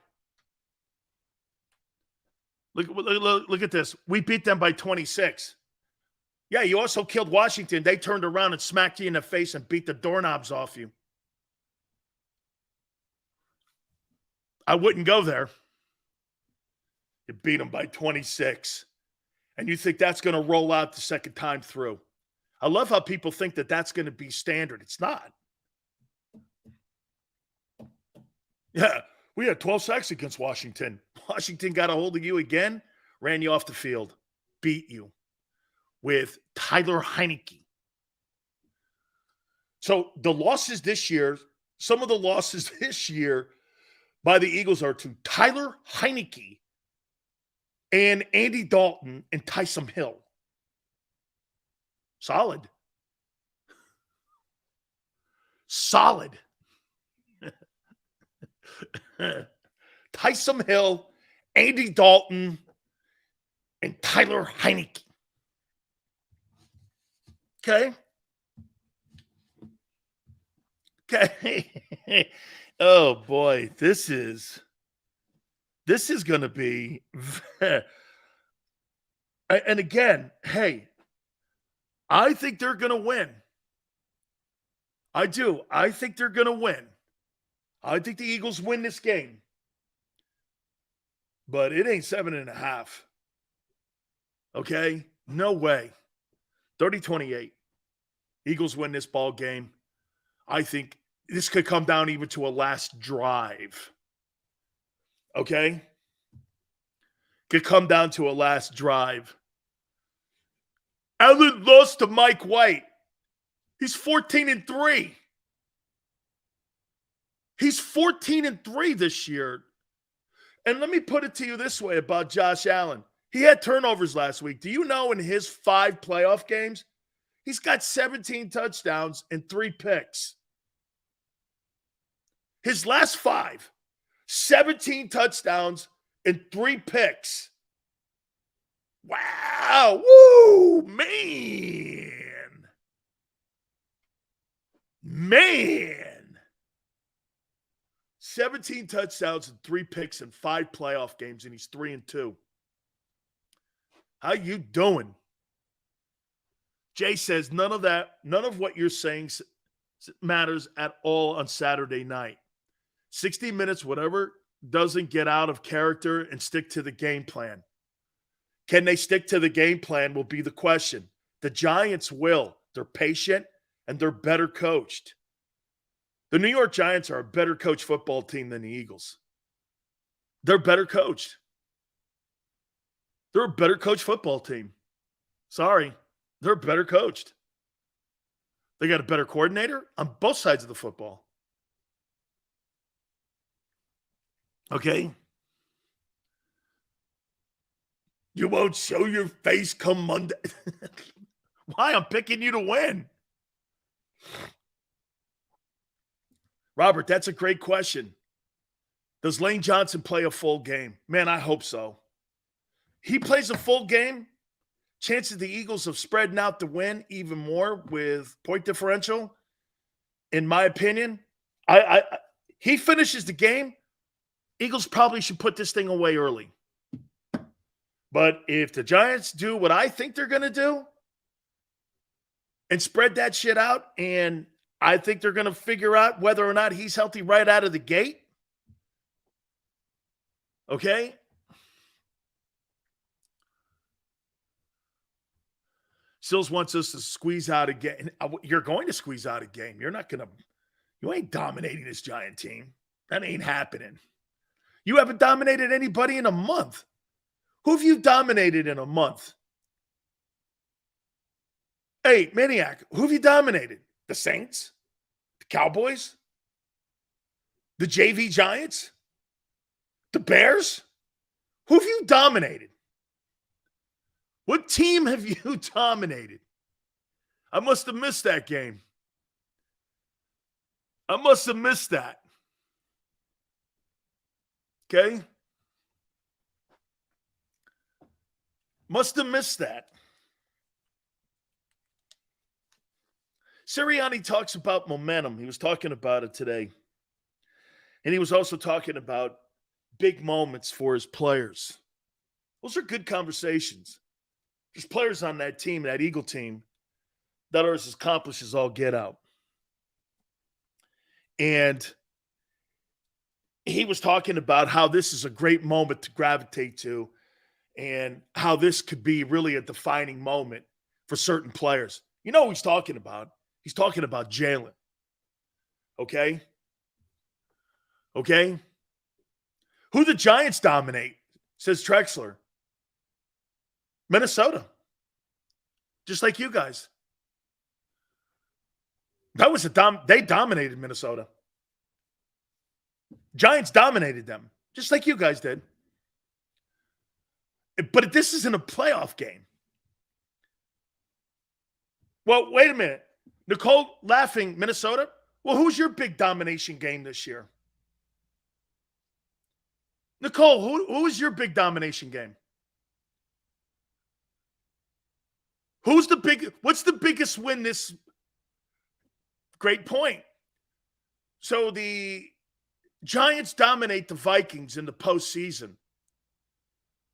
Look at this. We beat them by 26. Yeah, you also killed Washington. They turned around and smacked you in the face and beat the doorknobs off you. I wouldn't go there. You beat them by 26. And you think that's going to roll out the second time through. I love how people think that that's going to be standard. It's not. Yeah, we had 12 sacks against Washington. Washington got a hold of you again, ran you off the field, beat you with Tyler Heineke. So the losses this year, some of the losses this year by the Eagles are to Tyler Heineke and Andy Dalton and Taysom Hill. Solid. Solid. Taysom Hill, Andy Dalton, and Tyler Heineke. Okay? Okay. Oh, boy. This is going to be and again, hey, I think they're going to win. I do. I think they're going to win. I think the Eagles win this game. But it ain't 7.5. Okay? No way. 30-28. Eagles win this ball game. I think this could come down even to a last drive. Okay? Could come down to a last drive. Allen lost to Mike White. He's 14-3. He's 14-3 this year. And let me put it to you this way about Josh Allen. He had turnovers last week. Do you know in his 5 playoff games, he's got 17 touchdowns and 3 picks. His last 5, 17 touchdowns and 3 picks. Wow. Woo, man. Man. 17 touchdowns and 3 picks in 5 playoff games, and he's 3-2. How you doing? Jay says none of what you're saying matters at all on Saturday night. 60 minutes, whatever doesn't get out of character and stick to the game plan. Can they stick to the game plan will be the question. The Giants will. They're patient and they're better coached. The New York Giants are a better coached football team than the Eagles. They're better coached. They're a better coached football team. Sorry. They're better coached. They got a better coordinator on both sides of the football. Okay? You won't show your face come Monday. Why? I'm picking you to win. Robert, that's a great question. Does Lane Johnson play a full game? Man, I hope so. He plays a full game. Chances the Eagles of spreading out the win even more with point differential, in my opinion. He finishes the game. Eagles probably should put this thing away early. But if the Giants do what I think they're going to do and spread that shit out, and I think they're going to figure out whether or not he's healthy right out of the gate, okay? Sills wants us to squeeze out a game. You're going to squeeze out a game. You ain't dominating this Giant team. That ain't happening. You haven't dominated anybody in a month. Who have you dominated in a month? Hey, Maniac, who have you dominated? The Saints? The Cowboys? The JV Giants? The Bears? Who have you dominated? What team have you dominated? I must have missed that game. I must have missed that. Okay? Must have missed that. Sirianni talks about momentum. He was talking about it today. And he was also talking about big moments for his players. Those are good conversations. There's players on that team, that Eagle team, that are as accomplished as all get out. And he was talking about how this is a great moment to gravitate to and how this could be really a defining moment for certain players. You know who he's talking about? He's talking about Jalen. Okay? Okay? Who the Giants dominate, says Trexler. Minnesota. Just like you guys. That was they dominated Minnesota. Giants dominated them, just like you guys did. But this isn't a playoff game. Well, wait a minute. Nicole laughing, Minnesota? Well, who's your big domination game this year? Nicole, who is your big domination game? What's the biggest win this? Great point. So the Giants dominate the Vikings in the postseason.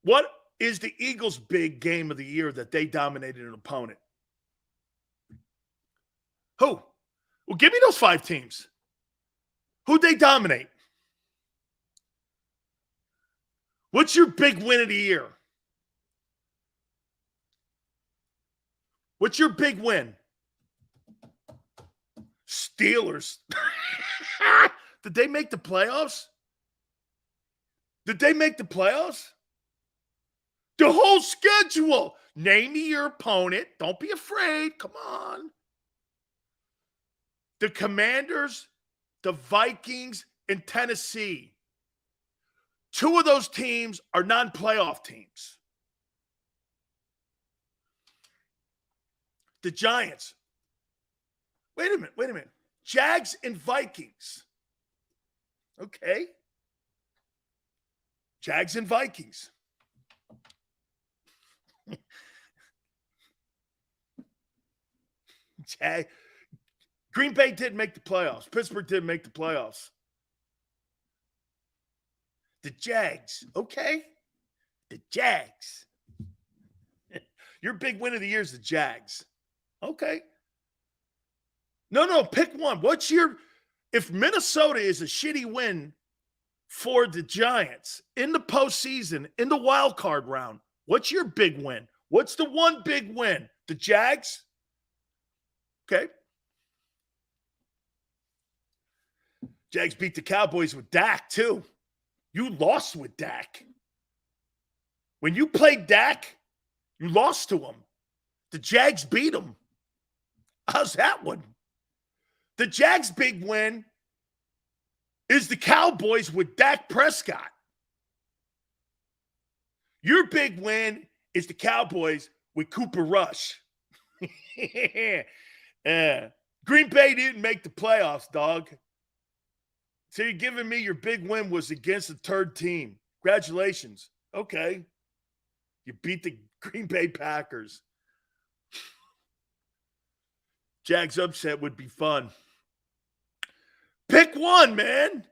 What is the Eagles' big game of the year that they dominated an opponent? Who? Well, give me those 5 teams. Who'd they dominate? What's your big win of the year? What's your big win? Steelers. Did they make the playoffs? Did they make the playoffs? The whole schedule. Name me your opponent. Don't be afraid. Come on. The Commanders, the Vikings, and Tennessee. 2 of those teams are non-playoff teams. The Giants. Wait a minute. Jags and Vikings. Okay. Jags and Vikings. Green Bay did make the playoffs. Pittsburgh did make the playoffs. The Jags. Okay. The Jags. Your big win of the year is the Jags. Okay. No, pick one. If Minnesota is a shitty win for the Giants in the postseason, in the wild card round, what's your big win? What's the one big win? The Jags? Okay. Jags beat the Cowboys with Dak, too. You lost with Dak. When you played Dak, you lost to him. The Jags beat him. How's that one? The Jags' big win is the Cowboys with Dak Prescott. Your big win is the Cowboys with Cooper Rush. Green Bay didn't make the playoffs, dog. So you're giving me your big win was against the third team. Congratulations. Okay. You beat the Green Bay Packers. Jags upset would be fun. Pick one, man.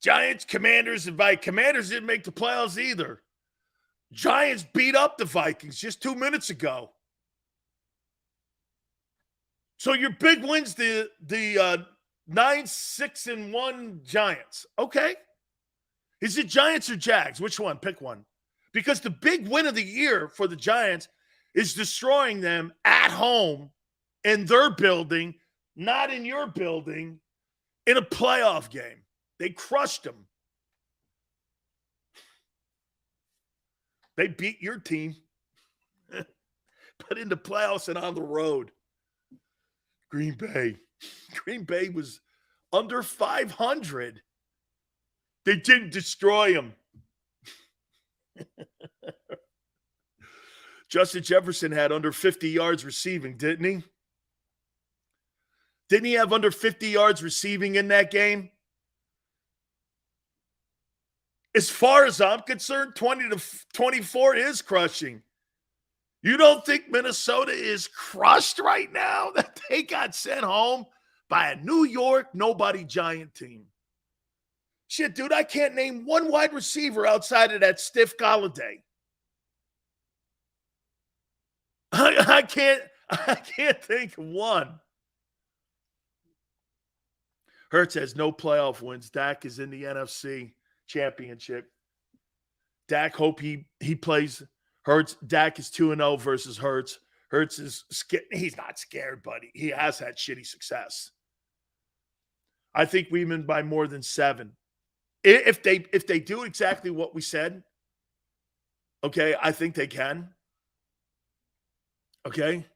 Giants, Commanders, and Vikings. Commanders didn't make the playoffs either. Giants beat up the Vikings just 2 minutes ago. So your big win's the 9-6-1 Giants. Okay. Is it Giants or Jags? Which one? Pick one. Because the big win of the year for the Giants is destroying them at home in their building, not in your building, in a playoff game. They crushed them. They beat your team, but in the playoffs and on the road. Green Bay was under 500. They didn't destroy them. Justin Jefferson had under 50 yards receiving, didn't he? Didn't he have under 50 yards receiving in that game? As far as I'm concerned, 20-24 is crushing. You don't think Minnesota is crushed right now that they got sent home by a New York nobody Giant team? Shit, dude, I can't name one wide receiver outside of that stiff Galladay. I can't think of one. Hurts has no playoff wins. Dak is in the NFC Championship. Dak hope he plays Hurts. Dak is 2-0 versus Hurts. Hurts is scared. He's not scared, but he has had shitty success. I think we win by more than 7. If they do exactly what we said, okay, I think they can. Okay?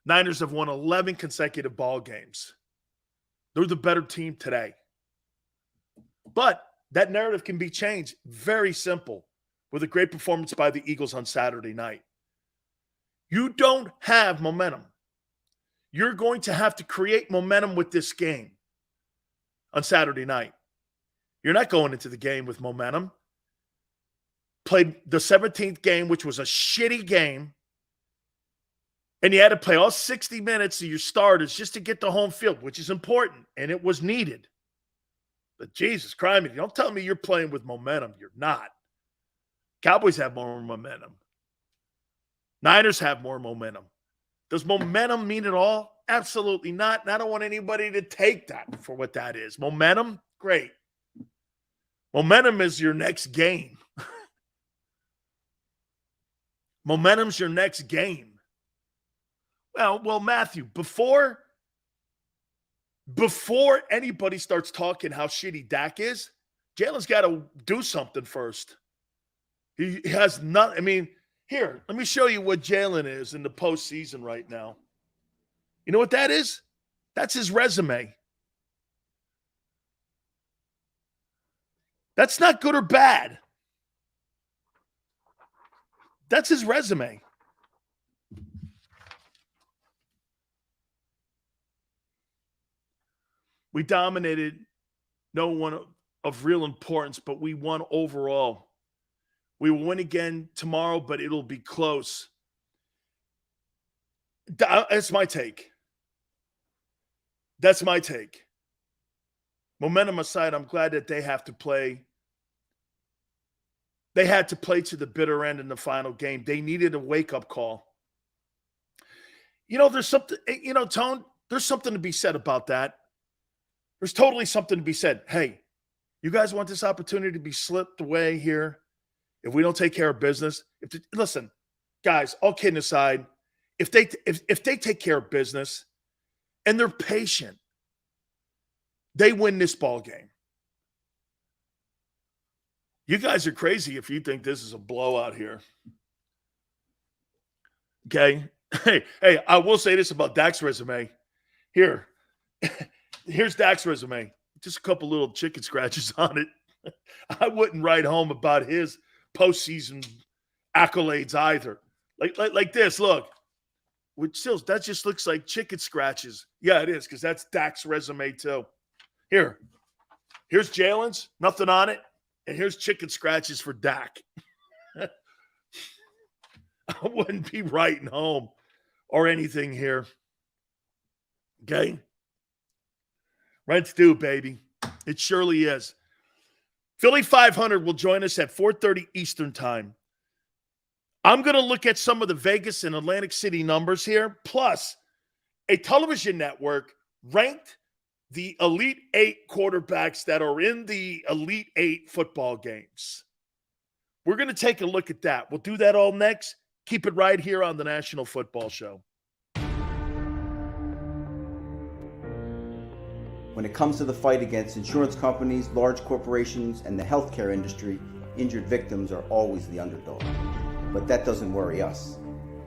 Niners have won 11 consecutive ball games. They're the better team today. But that narrative can be changed. Very simple. With a great performance by the Eagles on Saturday night. You don't have momentum. You're going to have to create momentum with this game on Saturday night. You're not going into the game with momentum. Played the 17th game, which was a shitty game. And you had to play all 60 minutes of your starters just to get the home field, which is important. And it was needed. But Jesus Christ, don't tell me you're playing with momentum. You're not. Cowboys have more momentum. Niners have more momentum. Does momentum mean it all? Absolutely not. And I don't want anybody to take that for what that is. Momentum? Great. Momentum is your next game. Momentum's your next game. Well, Matthew, before anybody starts talking how shitty Dak is, Jalen's got to do something first. He has not. I mean, here, let me show you what Jalen is in the postseason right now. You know what that is? That's his resume. That's not good or bad. That's his resume. We dominated no one of real importance, but we won overall. We will win again tomorrow, but it'll be close. That's my take. That's my take. Momentum aside, I'm glad that they have to play. They had to play to the bitter end in the final game. They needed a wake-up call. There's something, Tone, there's something to be said about that. There's totally something to be said. Hey, you guys want this opportunity to be slipped away here? If we don't take care of business, listen, guys, all kidding aside, if they take care of business and they're patient, they win this ball game. You guys are crazy if you think this is a blowout here. Okay? Hey, I will say this about Dak's resume. Here's Dak's resume. Just a couple little chicken scratches on it. I wouldn't write home about his postseason accolades either. Like this, look. Which still, that just looks like chicken scratches. Yeah, it is, because that's Dak's resume too. Here's Jalen's, nothing on it. And here's chicken scratches for Dak. I wouldn't be writing home or anything here. Okay? Rent's due, baby. It surely is. Philly 500 will join us at 4:30 Eastern time. I'm going to look at some of the Vegas and Atlantic City numbers here, plus a television network ranked the Elite Eight quarterbacks that are in the Elite Eight football games. We're going to take a look at that. We'll do that all next. Keep it right here on the National Football Show. When it comes to the fight against insurance companies, large corporations, and the healthcare industry, injured victims are always the underdog. But that doesn't worry us.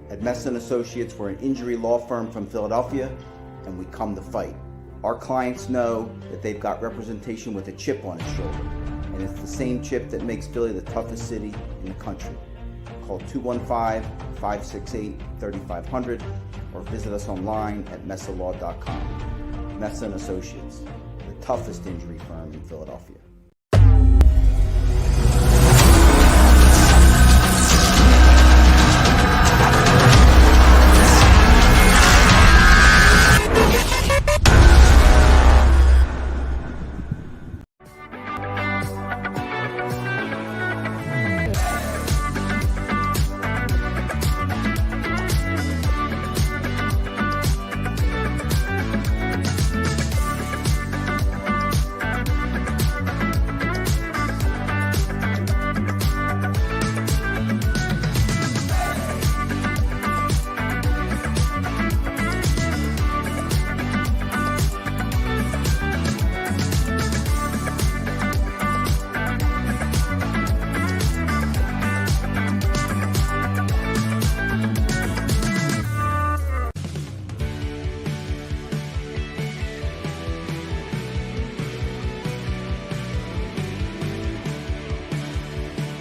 At Messa & Associates, we're an injury law firm from Philadelphia, and we come to fight. Our clients know that they've got representation with a chip on its shoulder, and it's the same chip that makes Philly the toughest city in the country. Call 215-568-3500 or visit us online at messalaw.com. Messa & Associates, the toughest injury firm in Philadelphia.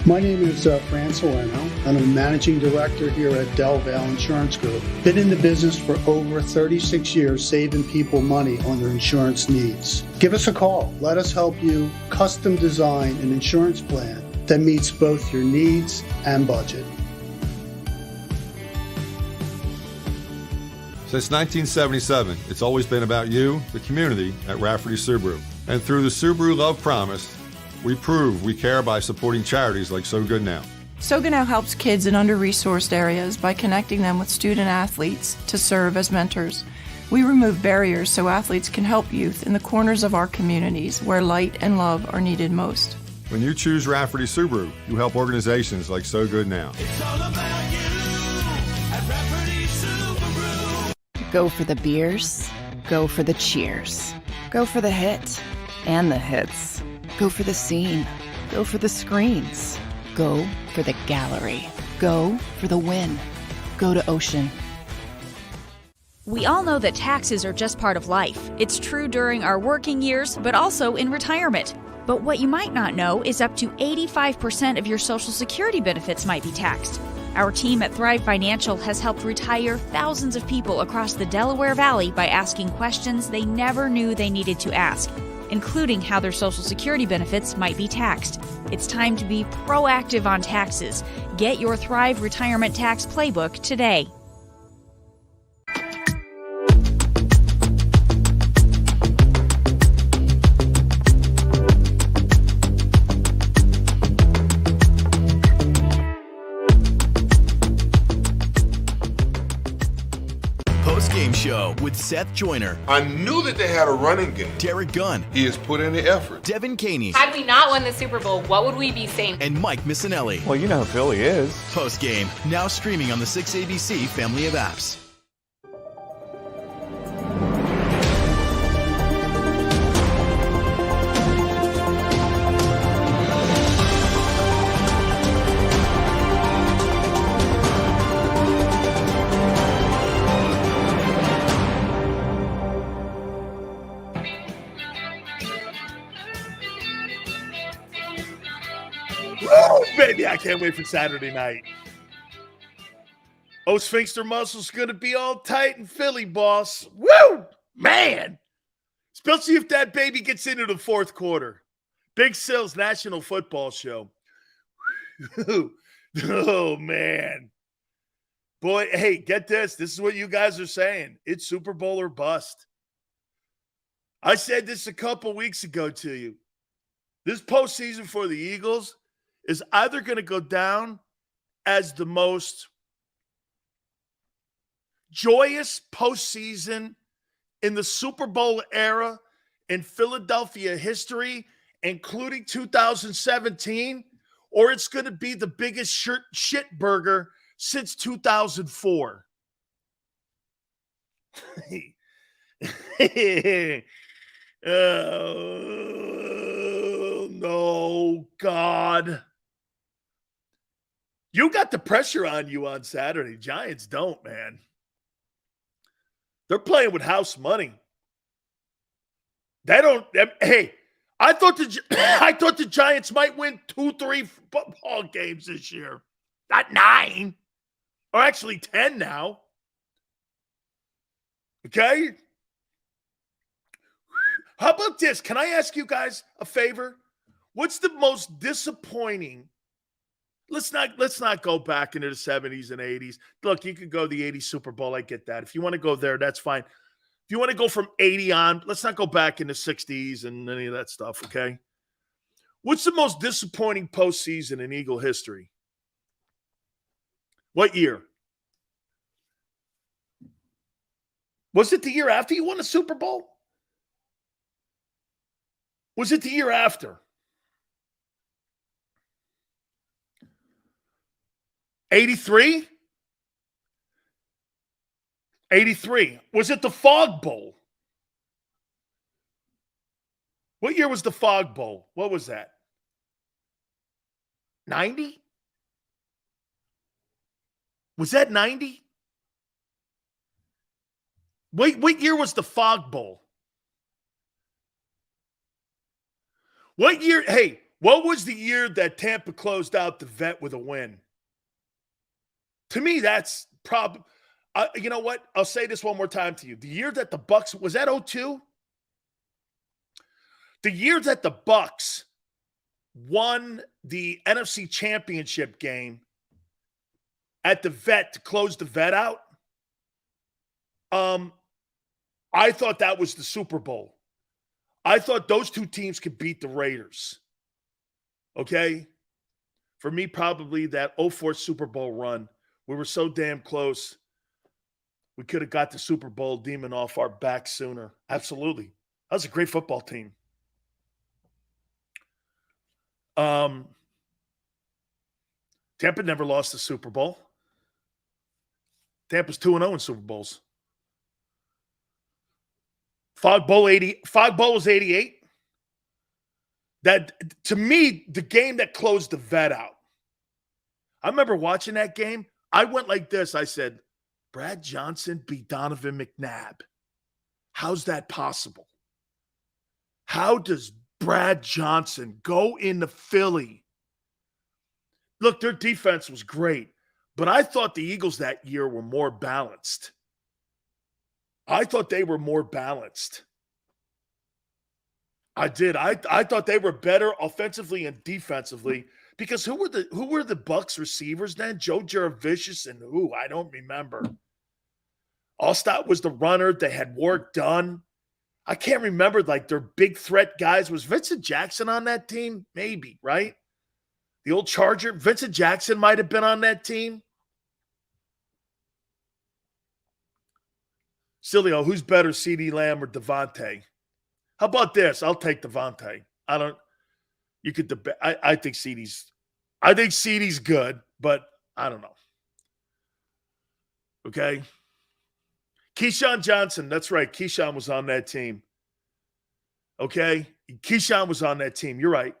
My name is Fran Salerno, and I'm Managing Director here at Del Valle Insurance Group. Been in the business for over 36 years, saving people money on their insurance needs. Give us a call. Let us help you custom design an insurance plan that meets both your needs and budget. Since 1977, it's always been about you, the community, at Rafferty Subaru. And through the Subaru Love Promise, we prove we care by supporting charities like So Good Now. So Good Now helps kids in under-resourced areas by connecting them with student athletes to serve as mentors. We remove barriers so athletes can help youth in the corners of our communities where light and love are needed most. When you choose Rafferty Subaru, you help organizations like So Good Now. It's all about you at Rafferty Subaru. Go for the beers, go for the cheers, go for the hit and the hits. Go for the scene. Go for the screens. Go for the gallery. Go for the win. Go to Ocean. We all know that taxes are just part of life. It's true during our working years, but also in retirement. But what you might not know is up to 85% of your Social Security benefits might be taxed. Our team at Thrive Financial has helped retire thousands of people across the Delaware Valley by asking questions they never knew they needed to ask, including how their Social Security benefits might be taxed. It's time to be proactive on taxes. Get your Thrive Retirement Tax Playbook today. Game show with Seth Joyner. I knew that they had a running game. Derek Gunn. He has put in the effort. Devin Caney. Had we not won the Super Bowl, what would we be saying? And Mike Missinelli. Well, you know who Philly is. Post game, now streaming on the 6ABC family of apps. Baby, I can't wait for Saturday night. Oh, sphincter muscles going to be all tight in Philly, boss. Woo! Man! Especially if that baby gets into the fourth quarter. Big Sil's National Football Show. Oh, man. Boy, hey, get this. This is what you guys are saying. It's Super Bowl or bust. I said this a couple weeks ago to you. This postseason for the Eagles is either going to go down as the most joyous postseason in the Super Bowl era in Philadelphia history, including 2017, or it's going to be the biggest shit burger since 2004. Oh, no, God. You got the pressure on you on Saturday. Giants don't, man. They're playing with house money. They don't. Hey, I thought the Giants might win 2-3 football games this year. Not 9. Or actually 10 now. Okay? How about this? Can I ask you guys a favor? What's the most disappointing? Let's not go back into the 70s and 80s. Look, you could go the 80s Super Bowl. I get that. If you want to go there, that's fine. If you want to go from 80 on, let's not go back in the 60s and any of that stuff, okay? What's the most disappointing postseason in Eagle history? What year? Was it the year after you won the Super Bowl? Was it the year after? 83? 83. Was it the Fog Bowl? What year was the Fog Bowl? What was that? 90? Was that 90? What year was the Fog Bowl? What year? Hey, what was the year that Tampa closed out the Vet with a win? To me, that's probably, you know what? I'll say this one more time to you. The year that the Bucks, was that 02? The year that the Bucks won the NFC Championship game at the Vet to close the Vet out, I thought that was the Super Bowl. I thought those two teams could beat the Raiders. Okay? For me, probably that 04 Super Bowl run. We were so damn close. We could have got the Super Bowl demon off our back sooner. Absolutely. That was a great football team. Tampa never lost the Super Bowl. Tampa's 2-0 in Super Bowls. Fog Bowl was 88. That, to me, the game that closed the Vet out. I remember watching that game. I went like this. I said, Brad Johnson beat Donovan McNabb. How's that possible? How does Brad Johnson go into Philly? Look, their defense was great, but I thought the Eagles that year were more balanced. I thought they were more balanced. I did. I thought they were better offensively and defensively. Because who were the Bucks receivers then? Joe Jurevicius and who? I don't remember. Allstott was the runner. They had Warwick Dunn. I can't remember, like, their big threat guys. Was Vincent Jackson on that team? Maybe, right? The old Charger. Vincent Jackson might have been on that team. Sileo, who's better, CeeDee Lamb or Devontae? How about this? I'll take Devontae. You could debate. I think CeeDee's good, but I don't know. Okay. Keyshawn Johnson. That's right. Keyshawn was on that team. Okay. Keyshawn was on that team. You're right.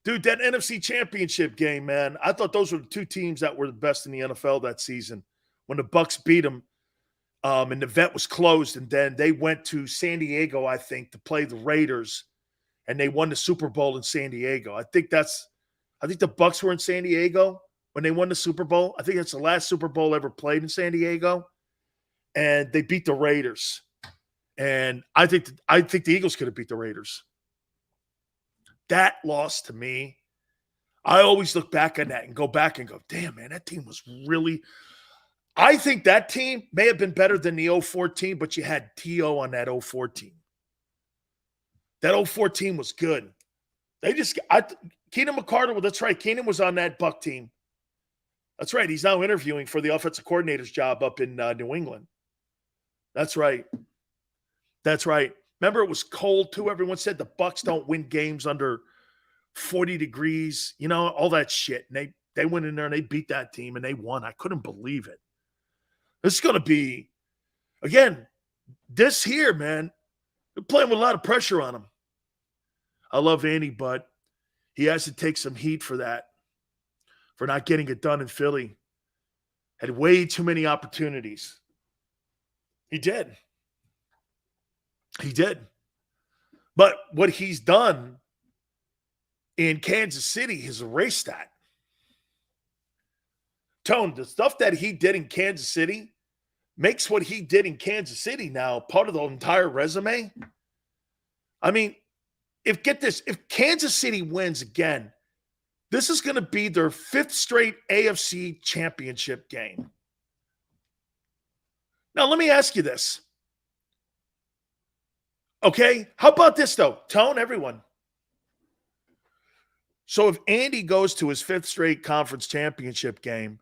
Dude, that NFC Championship game, man, I thought those were the two teams that were the best in the NFL that season. When the Bucks beat them, and the Vet was closed, and then they went to San Diego, I think, to play the Raiders. And they won the Super Bowl in San Diego. I think that's I think the Bucs were in San Diego when they won the Super Bowl. I think that's the last Super Bowl ever played in San Diego. And they beat the Raiders. And I think the Eagles could have beat the Raiders. That loss to me, I always look back on that and go back and go, damn, man, that team was really – I think that team may have been better than the 04 team, but you had T.O. on that 04 team. That 04 team was good. They just – Keenan McCardle, well, that's right. Keenan was on that Buck team. That's right. He's now interviewing for the offensive coordinator's job up in New England. That's right. That's right. Remember, it was cold, too. Everyone said the Bucs don't win games under 40 degrees, you know, all that shit. And they went in there and they beat that team and they won. I couldn't believe it. This is going to be, again, this here, man, they're playing with a lot of pressure on him. I love Andy, but he has to take some heat for that, for not getting it done in Philly. Had way too many opportunities. He did. He did. But what he's done in Kansas City has erased that. Tone, the stuff that he did in Kansas City makes what he did in Kansas City now part of the entire resume. I mean, if Kansas City wins again, this is going to be their 5th straight AFC championship game. Now, let me ask you this. Okay, how about this, though? Tone, everyone. So if Andy goes to his 5th straight conference championship game,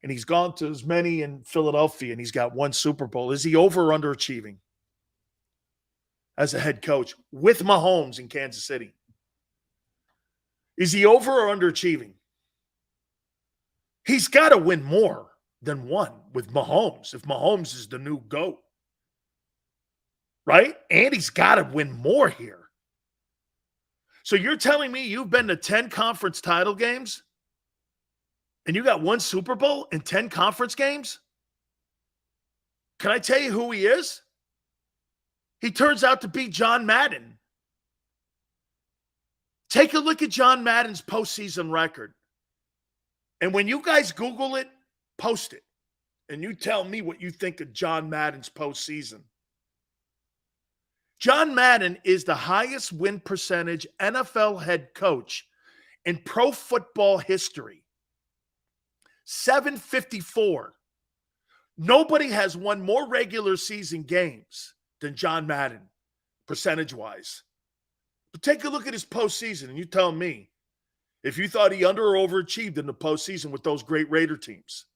and he's gone to as many in Philadelphia, and he's got 1 Super Bowl, is he over or underachieving as a head coach with Mahomes in Kansas City? Is he over or underachieving? He's got to win more than 1 with Mahomes if Mahomes is the new GOAT. Right? Andy's got to win more here. So you're telling me you've been to 10 conference title games and you got 1 Super Bowl in 10 conference games? Can I tell you who he is? He turns out to be John Madden. Take a look at John Madden's postseason record. And when you guys Google it, post it. And you tell me what you think of John Madden's postseason. John Madden is the highest win percentage NFL head coach in pro football history. 754. Nobody has won more regular season games than John Madden, percentage-wise. But take a look at his postseason, and you tell me if you thought he under or overachieved in the postseason with those great Raider teams.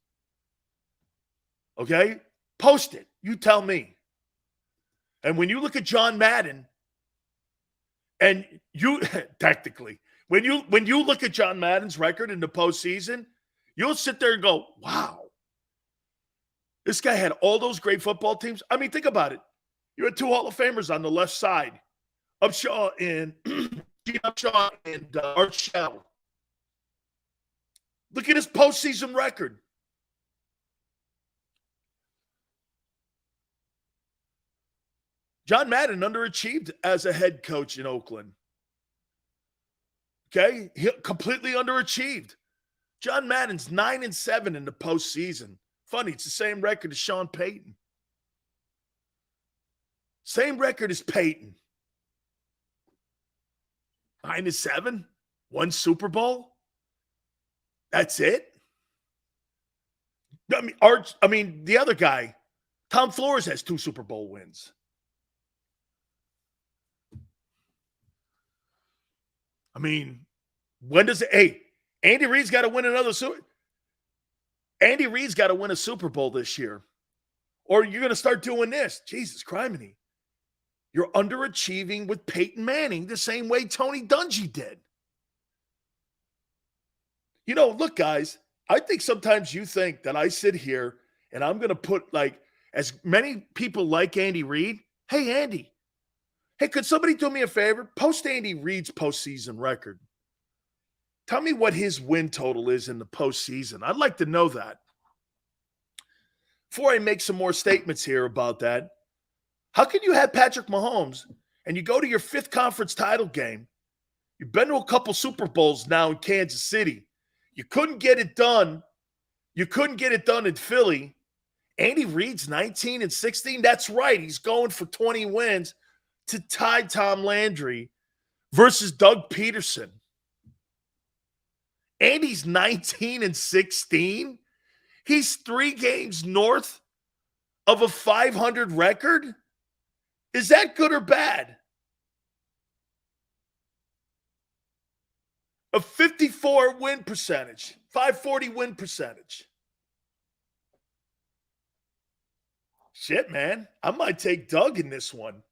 Okay? Post it. You tell me. And when you look at John Madden, and you tactically, when you look at John Madden's record in the postseason, you'll sit there and go, wow. This guy had all those great football teams. I mean, think about it. You had 2 Hall of Famers on the left side. Upshaw and Gene Upshaw and Art Shell. Look at his postseason record. John Madden underachieved as a head coach in Oakland. Okay? He completely underachieved. John Madden's 9-7 in the postseason. Funny, it's the same record as Sean Payton. Same record as Peyton. 9-7, 1 Super Bowl. That's it. I mean, the other guy, Tom Flores, has 2 Super Bowl wins. I mean, when does it? Hey, Andy Reid's got to win another Super. Andy Reid's got to win a Super Bowl this year, or you're going to start doing this. Jesus criminy. You're underachieving with Peyton Manning the same way Tony Dungy did. You know, look, guys, I think sometimes you think that I sit here and I'm going to put like as many people like Andy Reid. Hey, Andy. Hey, could somebody do me a favor? Post Andy Reid's postseason record. Tell me what his win total is in the postseason. I'd like to know that. Before I make some more statements here about that, how can you have Patrick Mahomes and you go to your 5th conference title game You've been to a couple Super Bowls now in Kansas City. You couldn't get it done. You couldn't get it done in Philly. Andy Reid's 19-16. That's right. He's going for 20 wins to tie Tom Landry versus Doug Peterson. Andy's 19-16. He's 3 games north of a 500 record. Is that good or bad? A 54 win percentage, 540 win percentage. Shit, man. I might take Doug in this one.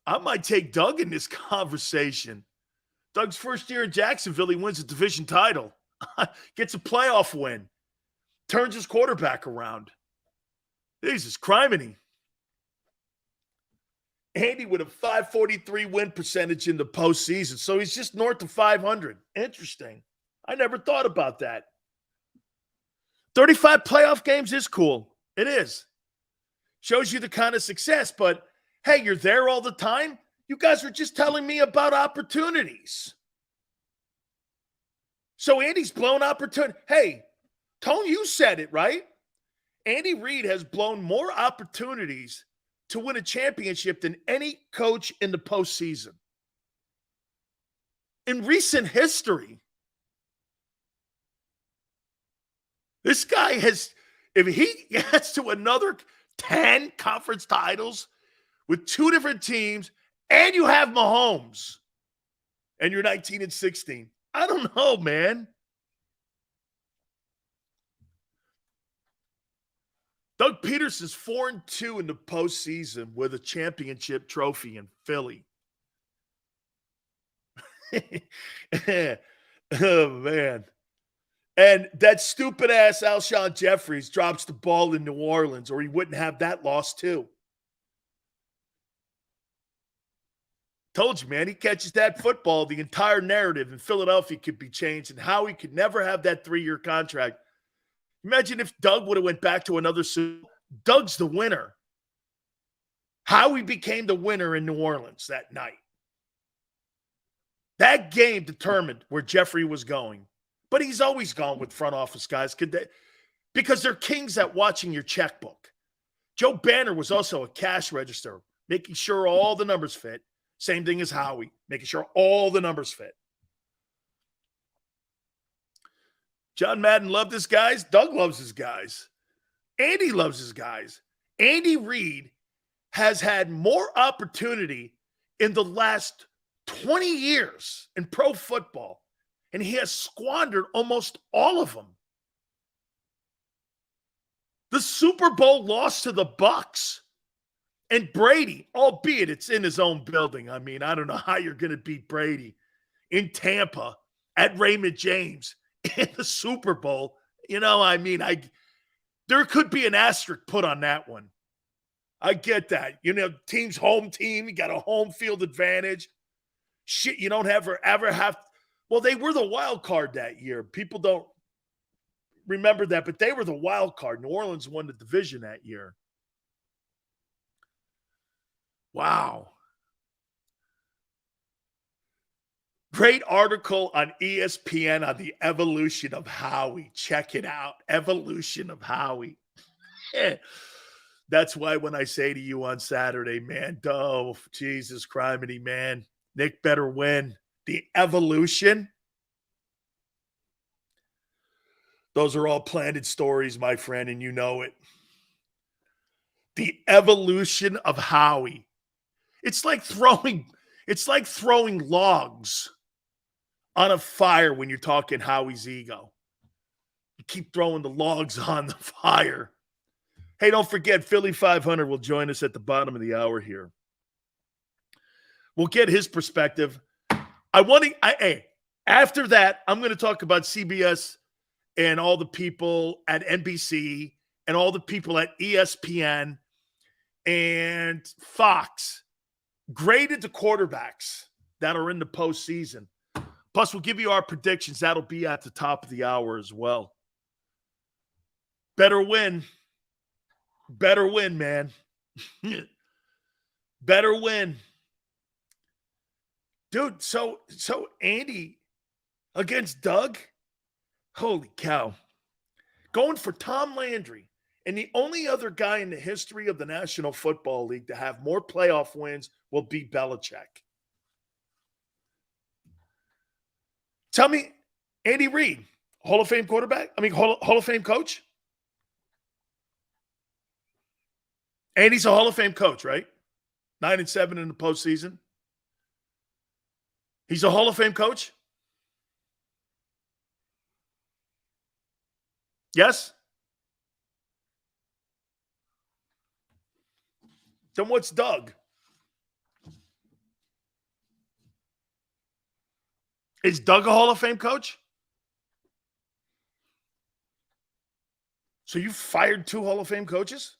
I might take Doug in this conversation. Doug's first year in Jacksonville, he wins a division title. Gets a playoff win. Turns his quarterback around. Jesus, criminy. Andy with a 543 win percentage in the postseason. So he's just north of 500. Interesting. I never thought about that. 35 playoff games is cool. It is. Shows you the kind of success. But, hey, you're there all the time? You guys were just telling me about opportunities. So Andy's blown opportunity. Hey, Tone, you said it, right? Andy Reid has blown more opportunities to win a championship than any coach in the postseason. In recent history, this guy has, if he gets to another 10 conference titles with 2 different teams, and you have Mahomes, and you're 19-16, I don't know, man. Doug Peterson's 4-2 in the postseason with a championship trophy in Philly. Oh, man. And that stupid ass Alshon Jeffries drops the ball in New Orleans, or he wouldn't have that loss too. Told you, man, he catches that football, the entire narrative in Philadelphia could be changed, and Howie could never have that 3-year contract. Imagine if Doug would have went back to another Super Bowl. Doug's the winner. Howie became the winner in New Orleans that night. That game determined where Jeffrey was going. But he's always gone with front office guys because they're kings at watching your checkbook. Joe Banner was also a cash register, making sure all the numbers fit. Same thing as Howie, making sure all the numbers fit. John Madden loved his guys. Doug loves his guys. Andy loves his guys. Andy Reid has had more opportunity in the last 20 years in pro football, and he has squandered almost all of them. The Super Bowl loss to the Bucs and Brady, albeit it's in his own building. I mean, I don't know how you're going to beat Brady in Tampa at Raymond James in the Super Bowl. You know, I mean, there could be an asterisk put on that one. I get that. You know, team's home team. You got a home field advantage. Shit, you don't ever have. Well, they were the wild card that year. People don't remember that, but they were the wild card. New Orleans won the division that year. Wow. Great article on ESPN on the evolution of Howie. Check it out. Evolution of Howie. That's why when I say to you on Saturday, man, oh, Jesus criminy, man, Nick better win. The evolution. Those are all planted stories, my friend, and you know it. The evolution of Howie. It's like throwing logs on a fire when you're talking Howie's ego. You keep throwing the logs on the fire. Hey, don't forget, Philly 500 will join us at the bottom of the hour here. We'll get his perspective. After that, I'm going to talk about CBS and all the people at NBC and all the people at ESPN and Fox graded the quarterbacks that are in the postseason. Plus, we'll give you our predictions. That'll be at the top of the hour as well. Better win. Better win, man. Better win. Dude, so Andy against Doug? Holy cow. Going for Tom Landry. And the only other guy in the history of the National Football League to have more playoff wins will be Belichick. Tell me, Andy Reid, Hall of Fame quarterback? Hall of Fame coach? Andy's a Hall of Fame coach, right? 9-7 in the postseason. He's a Hall of Fame coach? Yes? Then what's Doug? Is Doug a Hall of Fame coach? So you fired 2 Hall of Fame coaches?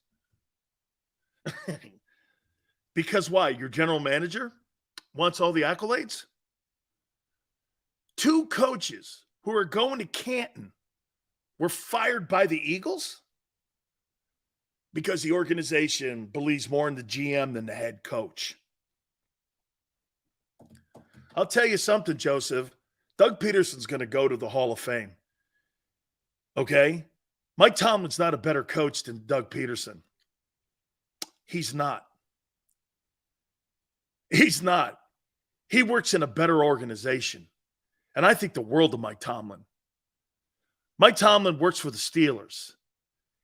Because why? Your general manager wants all the accolades? 2 coaches who are going to Canton were fired by the Eagles because the organization believes more in the GM than the head coach. I'll tell you something, Joseph. Doug Peterson's going to go to the Hall of Fame. Okay? Mike Tomlin's not a better coach than Doug Peterson. He's not. He's not. He works in a better organization. And I think the world of Mike Tomlin. Mike Tomlin works for the Steelers.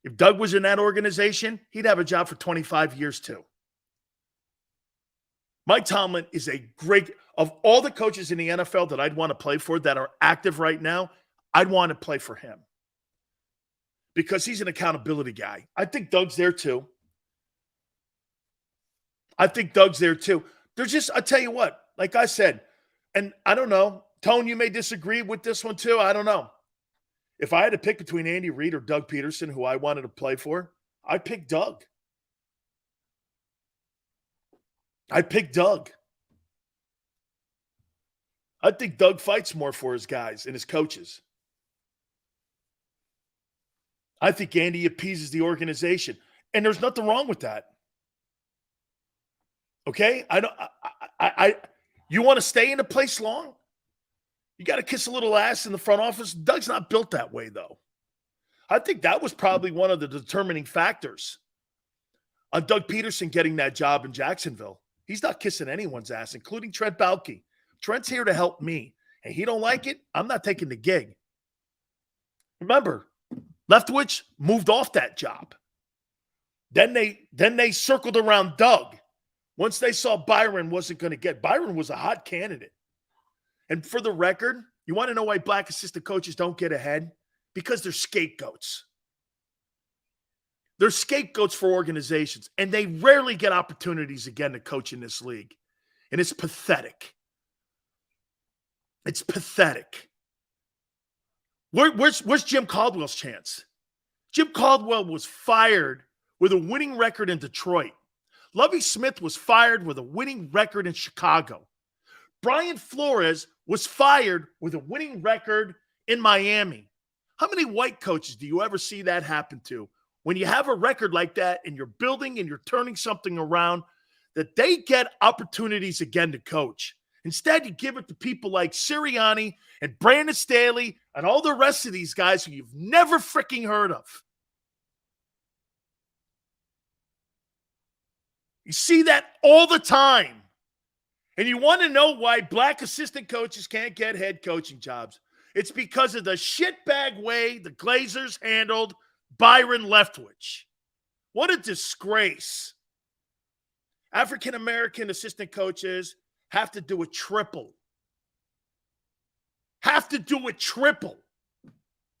If Doug was in that organization, he'd have a job for 25 years too. Mike Tomlin is a great, of all the coaches in the NFL that I'd want to play for that are active right now, I'd want to play for him. Because he's an accountability guy. I think Doug's there too. They're just, I'll tell you what, like I said, and I don't know, Tone, you may disagree with this one too. I don't know. If I had to pick between Andy Reid or Doug Peterson, who I wanted to play for, I'd pick Doug. I think Doug fights more for his guys and his coaches. I think Andy appeases the organization. And there's nothing wrong with that. Okay? You want to stay in a place long? You got to kiss a little ass in the front office. Doug's not built that way, though. I think that was probably one of the determining factors on Doug Peterson getting that job in Jacksonville. He's not kissing anyone's ass, including Trent Baalke. Trent's here to help me. And he don't like it, I'm not taking the gig. Remember, Leftwich moved off that job. Then they circled around Doug. Once they saw Byron wasn't going to get, Byron was a hot candidate. And for the record, you want to know why black assistant coaches don't get ahead? Because they're scapegoats. They're scapegoats for organizations, and they rarely get opportunities again to coach in this league. And it's pathetic. It's pathetic. Where's Jim Caldwell's chance? Jim Caldwell was fired with a winning record in Detroit. Lovie Smith was fired with a winning record in Chicago. Brian Flores was fired with a winning record in Miami. How many white coaches do you ever see that happen to? When you have a record like that and you're building and you're turning something around, that they get opportunities again to coach. Instead, you give it to people like Sirianni and Brandon Staley and all the rest of these guys who you've never freaking heard of. You see that all the time. And you want to know why black assistant coaches can't get head coaching jobs. It's because of the shitbag way the Glazers handled Byron Leftwich. What a disgrace. African-American assistant coaches have to do a triple. To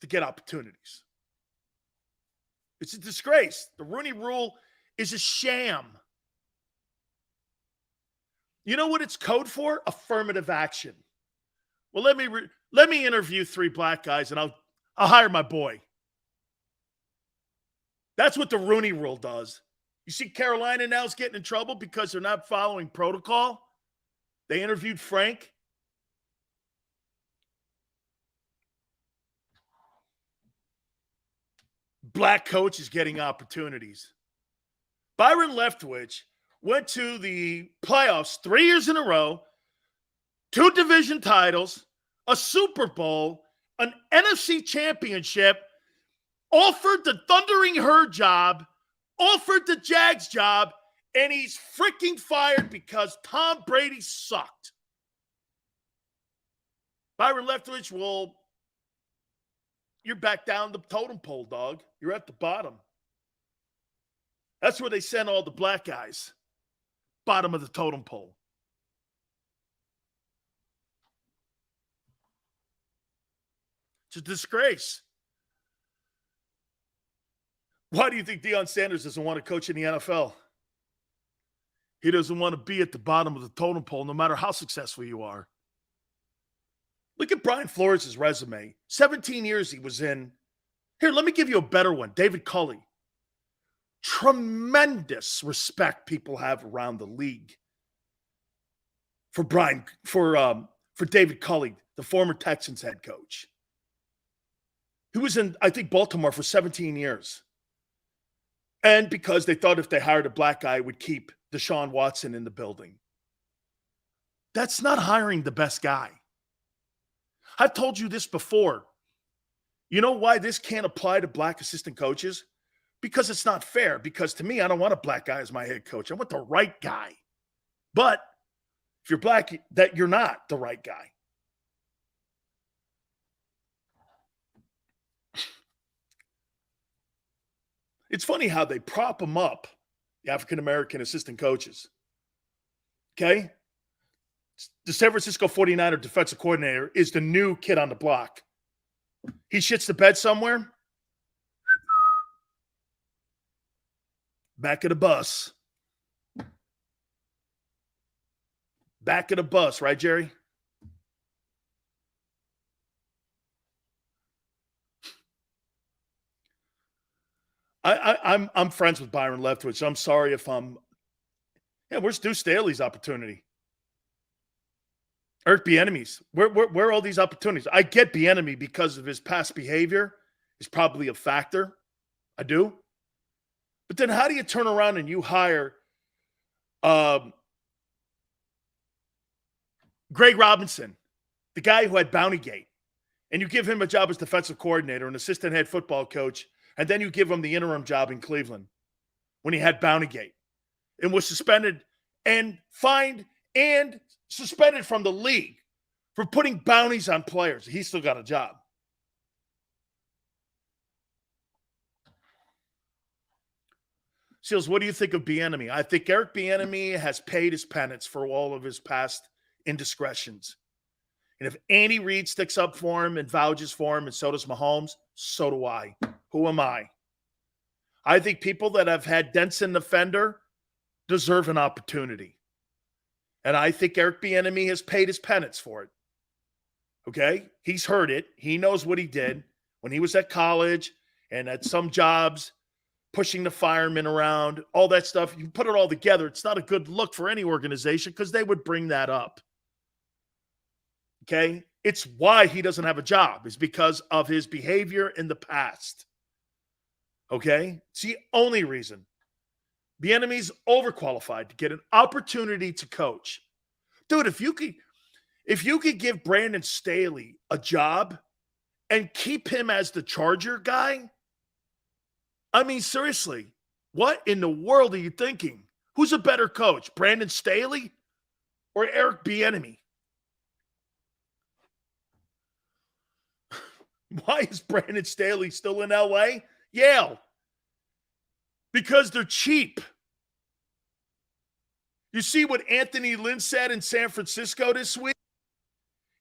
get opportunities. It's a disgrace. The Rooney Rule is a sham. You know what it's code for? Affirmative action. Well, let me interview 3 black guys and I'll hire my boy. That's what the Rooney Rule does. You see Carolina now is getting in trouble because they're not following protocol. They interviewed Frank. Black coach is getting opportunities. Byron Leftwich went to the playoffs 3 years in a row, 2 division titles, a Super Bowl, an NFC championship, offered the Thundering Herd job, offered the Jags job, and he's freaking fired because Tom Brady sucked. Byron Leftwich, well, you're back down the totem pole, dog. You're at the bottom. That's where they send all the black guys. Bottom of the totem pole. It's a disgrace. Why do you think Deion Sanders doesn't want to coach in the NFL? He doesn't want to be at the bottom of the totem pole no matter how successful you are. Look at Brian Flores' resume. 17 years he was in. Here, let me give you a better one. David Culley. Tremendous respect people have around the league for David Culley, the former Texans head coach. He was in, I think, Baltimore for 17 years. And because they thought if they hired a black guy, it would keep Deshaun Watson in the building. That's not hiring the best guy. I've told you this before. You know why this can't apply to black assistant coaches? Because it's not fair. Because to me, I don't want a black guy as my head coach. I want the right guy. But if you're black, that you're not the right guy. It's funny how they prop them up, the African-American assistant coaches. Okay? The San Francisco 49er defensive coordinator is the new kid on the block. He shits the bed somewhere. Back of the bus. Back of the bus, right, Jerry? I'm friends with Byron Leftwich. I'm sorry if I'm. Yeah, where's Deuce Staley's opportunity? Eric Bieniemy's. Where are all these opportunities? I get Bieniemy because of his past behavior is probably a factor. I do. But then how do you turn around and you hire Greg Robinson, the guy who had Bountygate, and you give him a job as defensive coordinator and assistant head football coach, and then you give him the interim job in Cleveland when he had Bountygate and was suspended and fined and suspended from the league for putting bounties on players. He still got a job. Seals, what do you think of Bieniemy? I think Eric Bieniemy has paid his penance for all of his past indiscretions. And if Andy Reid sticks up for him and vouches for him, and so does Mahomes, so do I. Who am I? I think people that have had dents in the fender deserve an opportunity. And I think Eric Bieniemy has paid his penance for it. Okay? He's heard it. He knows what he did when he was at college and at some jobs, pushing the firemen around, all that stuff. You put it all together, it's not a good look for any organization because they would bring that up. Okay? It's why he doesn't have a job, is because of his behavior in the past. Okay? It's the only reason. Bieniemy's overqualified to get an opportunity to coach. Dude, if you could give Brandon Staley a job and keep him as the Charger guy, I mean, seriously, what in the world are you thinking? Who's a better coach, Brandon Staley or Eric Bieniemy? Why is Brandon Staley still in L.A.? Yale. Because they're cheap. You see what Anthony Lynn said in San Francisco this week?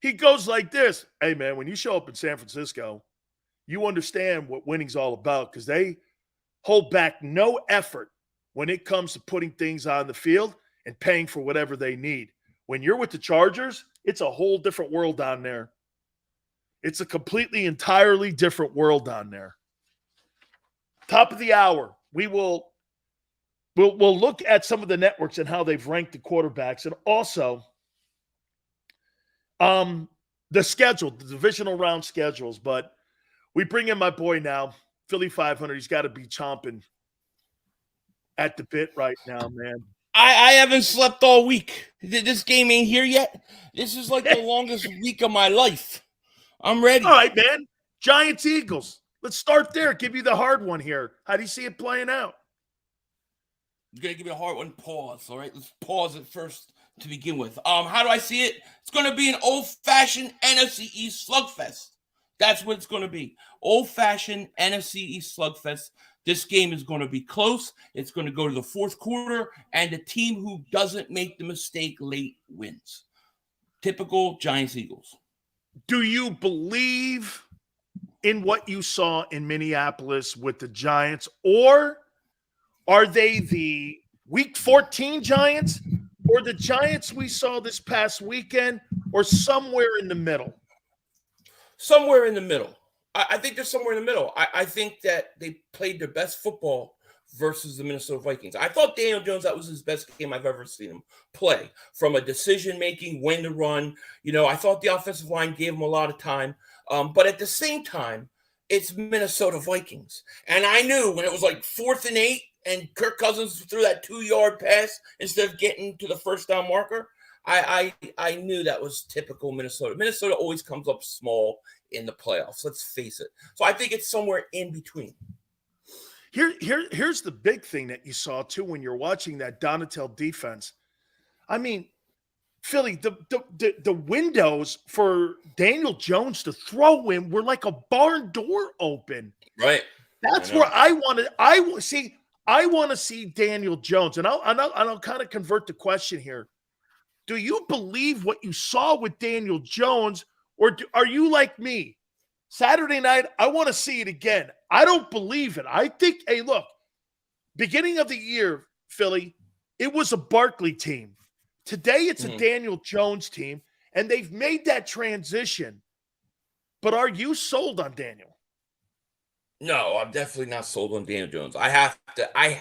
He goes like this. Hey, man, when you show up in San Francisco, you understand what winning's all about because they hold back no effort when it comes to putting things on the field and paying for whatever they need. When you're with the Chargers, it's a whole different world down there. It's a completely, entirely different world down there. Top of the hour, we'll look at some of the networks and how they've ranked the quarterbacks, and also the schedule, the divisional round schedules. But we bring in my boy now, Philly 500. He's got to be chomping at the bit right now, man. I haven't slept all week. This game ain't here yet. This is like the longest week of my life. I'm ready. All right, man. Giants, Eagles. Let's start there. Give you the hard one here. How do you see it playing out? I'm going to give you a hard one. Pause, all right? Let's pause it first to begin with. How do I see it? It's going to be an old-fashioned NFC East slugfest. That's what it's going to be. Old-fashioned NFC East slugfest. This game is going to be close. It's going to go to the fourth quarter, and the team who doesn't make the mistake late wins. Typical Giants-Eagles. Do you believe in what you saw in Minneapolis with the Giants, or are they the Week 14 Giants, or the Giants we saw this past weekend, or somewhere in the middle? Somewhere in the middle. I think they're somewhere in the middle. I think that they played their best football versus the Minnesota Vikings. I thought Daniel Jones, that was his best game I've ever seen him play. From a decision-making, when to run. I thought the offensive line gave him a lot of time. But at the same time, it's Minnesota Vikings. And I knew when it was like 4th and 8 and Kirk Cousins threw that 2-yard pass instead of getting to the first down marker, I knew that was typical Minnesota. Minnesota always comes up small in the playoffs. Let's face it. So I think it's somewhere in between. Here's the big thing that you saw, too, when you're watching that Donatel defense. I mean, Philly, the windows for Daniel Jones to throw in were like a barn door open. Right. That's where I want to see Daniel Jones. And I'll kind of convert the question here. Do you believe what you saw with Daniel Jones, or are you like me? Saturday night, I want to see it again. I don't believe it. I think, hey, look, beginning of the year, Philly, it was a Barkley team. Today, it's a Daniel Jones team, and they've made that transition. But are you sold on Daniel? No, I'm definitely not sold on Daniel Jones. I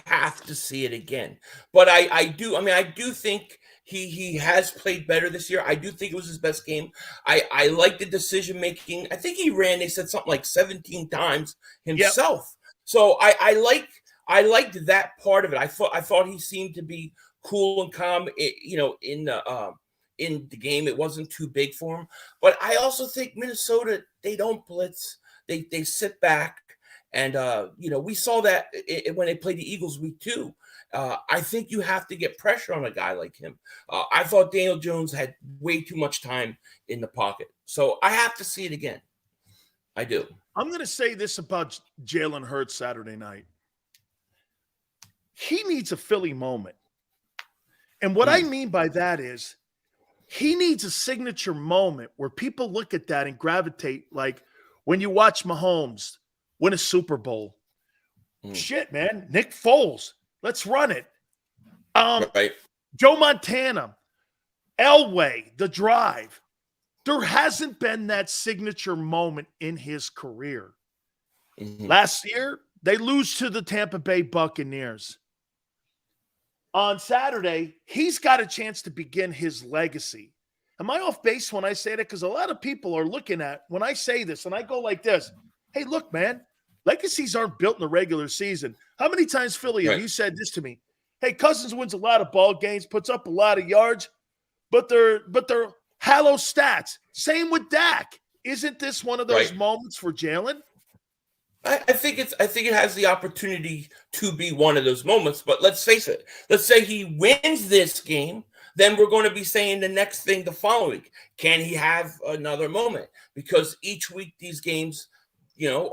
have to see it again. But I do think he has played better this year. I do think it was his best game. I like the decision making. I think they said something like 17 times himself. Yep. So I liked that part of it. I thought he seemed to be cool and calm, in the game. It wasn't too big for him. But I also think Minnesota, they don't blitz. They sit back. And, we saw that when they played the Eagles week 2. I think you have to get pressure on a guy like him. I thought Daniel Jones had way too much time in the pocket. So I have to see it again. I do. I'm going to say this about Jalen Hurts Saturday night. He needs a Philly moment. And what I mean by that is he needs a signature moment where people look at that and gravitate, like when you watch Mahomes win a Super Bowl. Shit, man. Nick Foles. Let's run it. Right. Joe Montana, Elway, the drive. There hasn't been that signature moment in his career. Last year, they lose to the Tampa Bay Buccaneers. On Saturday, he's got a chance to begin his legacy. Am I off base when I say that? Because a lot of people are looking at when I say this, and I go like this. Hey, look, man, legacies aren't built in the regular season. How many times, Philly, have you said this to me? Hey, Cousins wins a lot of ball games, puts up a lot of yards, but they're hollow stats. Same with Dak. Isn't this one of those moments for Jalen? I think it has the opportunity to be one of those moments, but let's face it. Let's say he wins this game, then we're going to be saying the next thing the following week. Can he have another moment? Because each week these games,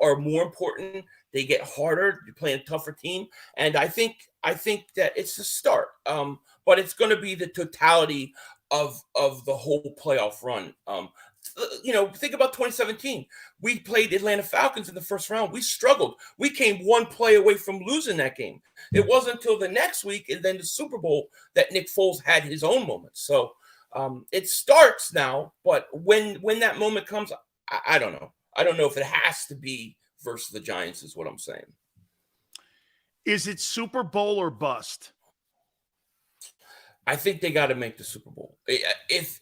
are more important. They get harder. You're playing a tougher team, and I think that it's the start. But it's going to be the totality of the whole playoff run. Think about 2017. We played Atlanta Falcons in the first round. We struggled. We came one play away from losing that game. It wasn't until the next week and then the Super Bowl that Nick Foles had his own moment. So it starts now, but when that moment comes, I don't know. I don't know if it has to be versus the Giants is what I'm saying. Is it Super Bowl or bust? I think they got to make the Super Bowl. If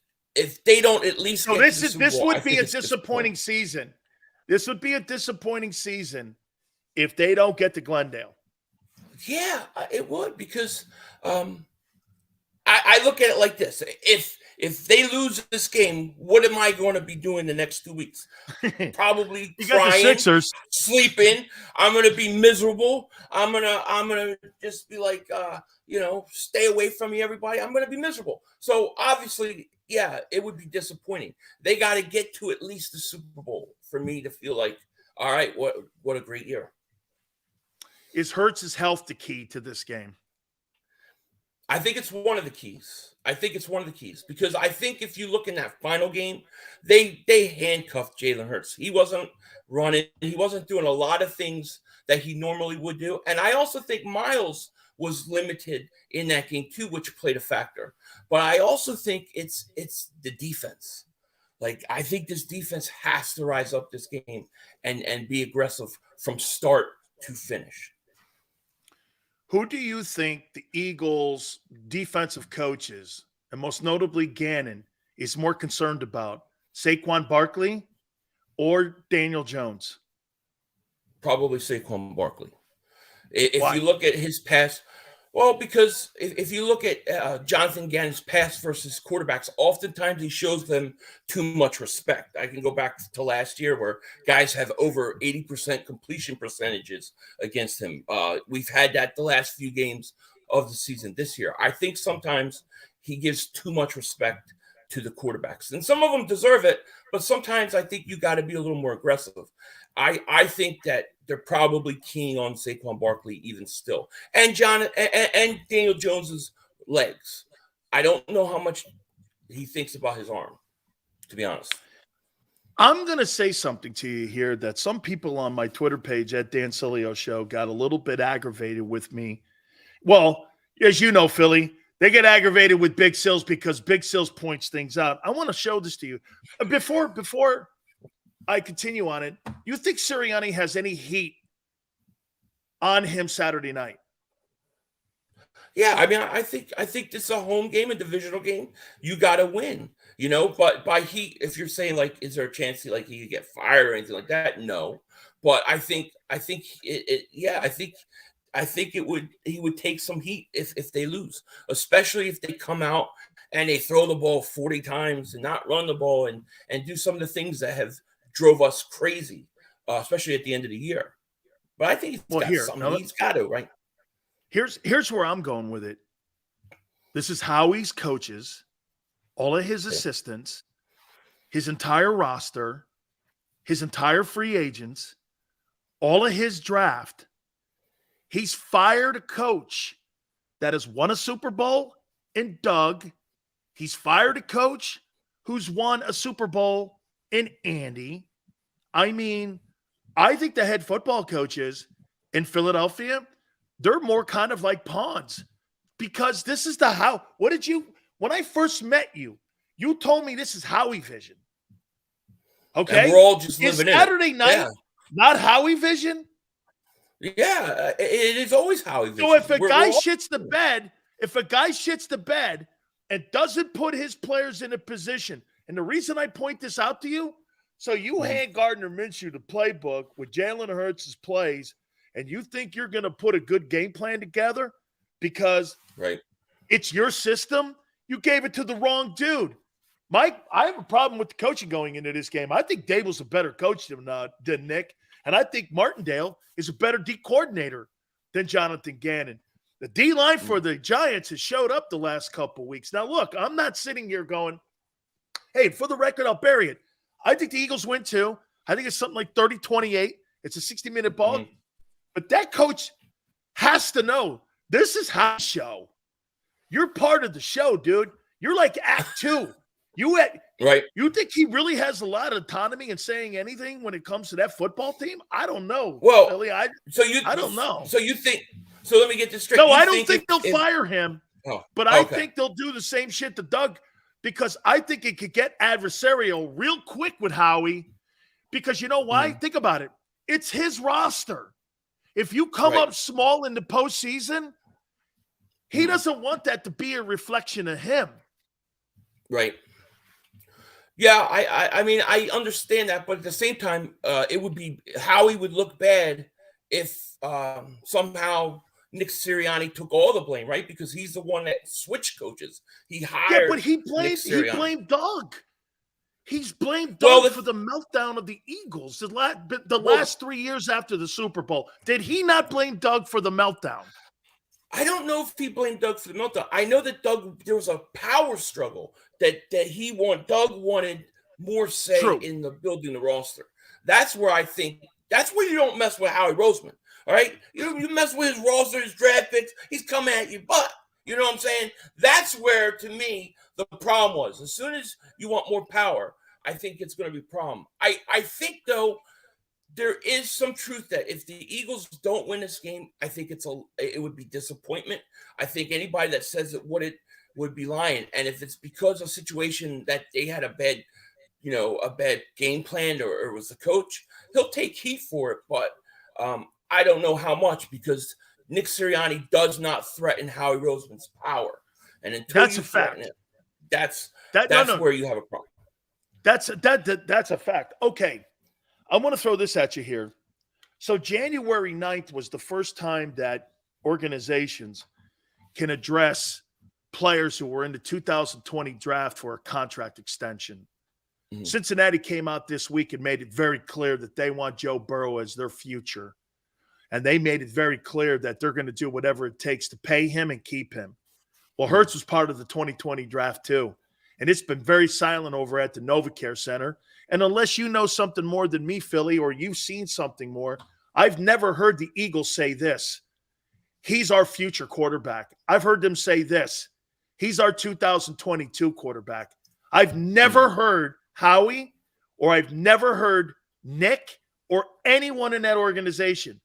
they don't at least so this would be a disappointing season. This would be a disappointing season if they don't get to Glendale. Yeah, it would, because I look at it like this: if they lose this game, what am I going to be doing the next 2 weeks? Probably You got the crying, Sixers. sleeping. I'm going to be miserable. I'm gonna just be like, stay away from me, everybody. I'm going to be miserable. So obviously, yeah, it would be disappointing. They got to get to at least the Super Bowl for me to feel like, all right, what a great year. Is Hurts' health the key to this game? I think it's one of the keys. Because I think if you look in that final game, they handcuffed Jalen Hurts. He wasn't running. He wasn't doing a lot of things that he normally would do. And I also think Miles was limited in that game too, which played a factor. But I also think it's the defense. Like, I think this defense has to rise up this game and be aggressive from start to finish. Who do you think the Eagles' defensive coaches, and most notably Gannon, is more concerned about? Saquon Barkley or Daniel Jones? Probably Saquon Barkley. If Why? you look at his pass, well, because if you look at Jonathan Gannon's pass versus quarterbacks, oftentimes he shows them too much respect. I can go back to last year where guys have over 80% completion percentages against him. We've had that the last few games of the season this year. I think sometimes he gives too much respect to the quarterbacks. And some of them deserve it, but sometimes I think you got to be a little more aggressive. I think that they're probably keying on Saquon Barkley even still. And and Daniel Jones's legs. I don't know how much he thinks about his arm, to be honest. I'm going to say something to you here that some people on my Twitter page at Dan Sileo Show got a little bit aggravated with me. Well, as you know, Philly, they get aggravated with Big Sills because Big Sills points things out. I want to show this to you. Before I continue on it, you think Sirianni has any heat on him Saturday night? Yeah, I mean, I think this is a home game, a divisional game. You got to win, But by heat, if you're saying like, is there a chance he could get fired or anything like that? No, but I think he would take some heat if they lose, especially if they come out and they throw the ball 40 times and not run the ball and do some of the things that have drove us crazy, especially at the end of the year. But I think he's got to, right? Here's where I'm going with it. This is Howie's coaches, all of his assistants, his entire roster, his entire free agents, all of his draft. He's fired a coach that has won a Super Bowl in Doug. He's fired a coach who's won a Super Bowl in Andy. I mean, I think the head football coaches in Philadelphia, they're more kind of like pawns because this is when I first met you, you told me this is Howie vision. Okay. And we're all just living in it. Saturday night, not Howie vision. Yeah, it is always Howie vision. So if a guy shits the bed and doesn't put his players in a position, and the reason I point this out to you, so you hand Gardner Minshew the playbook with Jalen Hurts' plays, and you think you're going to put a good game plan together because it's your system, you gave it to the wrong dude. Mike, I have a problem with the coaching going into this game. I think Dable's a better coach than Nick, and I think Martindale is a better D coordinator than Jonathan Gannon. The D-line for the Giants has showed up the last couple weeks. Now, look, I'm not sitting here going, hey, for the record, I'll bury it. I think the Eagles win too. I think it's something like 30-28. It's a 60-minute ball. Mm-hmm. But that coach has to know this is Howie's show. You're part of the show, dude. You're like Act 2. You think he really has a lot of autonomy in saying anything when it comes to that football team? I don't know. Well, Billy, I don't know. So you think? So let me get this straight. No, I don't think they'll fire him. But I think they'll do the same shit to Doug because I think it could get adversarial real quick with Howie. Because you know why? Think about it. It's his roster. If you come up small in the postseason, he doesn't want that to be a reflection of him. Right. Yeah, I mean, I understand that, but at the same time, it would be Howie would look bad if somehow Nick Sirianni took all the blame, right? Because he's the one that switched coaches. He hired. Yeah, but he blamed Doug. He's blamed Well, Doug for the meltdown of the Eagles the last 3 years after the Super Bowl. Did he not blame Doug for the meltdown? I don't know if he blamed Doug for the meltdown. I know that there was a power struggle that Doug wanted more say in the building the roster. That's where I think you don't mess with Howie Roseman. All right. You mess with his roster, his draft picks, he's coming at your butt. You know what I'm saying? That's where, to me, the problem was. As soon as you want more power, I think it's going to be a problem. I think, though, there is some truth that if the Eagles don't win this game, I think it would be disappointment. I think anybody that says it would be lying. And if it's because of a situation that they had a bad game plan or it was the coach, he'll take heat for it. But I don't know how much, because Nick Sirianni does not threaten Howie Roseman's power. And until that's a fact. That's where you have a problem. That's a fact. Okay. I want to throw this at you here. So January 9th was the first time that organizations can address players who were in the 2020 draft for a contract extension. Mm-hmm. Cincinnati came out this week and made it very clear that they want Joe Burrow as their future. And they made it very clear that they're going to do whatever it takes to pay him and keep him. Well, Hurts was part of the 2020 draft too. And it's been very silent over at the NovaCare Center. And unless you know something more than me, Philly, or you've seen something more, I've never heard the Eagles say this: he's our future quarterback. I've heard them say this: he's our 2022 quarterback. I've never heard Howie, or I've never heard Nick or anyone in that organization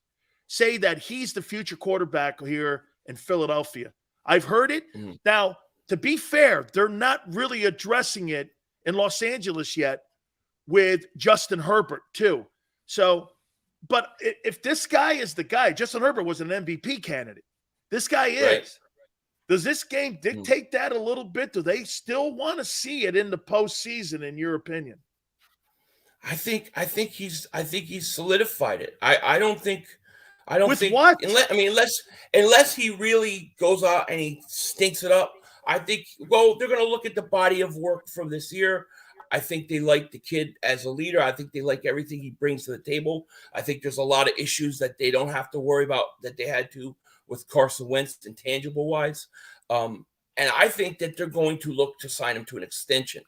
say that he's the future quarterback here in Philadelphia. I've heard it. Mm-hmm. Now, to be fair, they're not really addressing it in Los Angeles yet with Justin Herbert too. So, but if this guy is the guy, Justin Herbert was an MVP candidate. This guy is. Right. Does this game dictate that a little bit? Do they still want to see it in the postseason, in your opinion? I think he's solidified it. I don't think what? Unless he really goes out and he stinks it up. I think, well, they're going to look at the body of work from this year. I think they like the kid as a leader. I think they like everything he brings to the table. I think there's a lot of issues that they don't have to worry about that they had to with Carson Wentz intangible wise. And I think that they're going to look to sign him to an extension.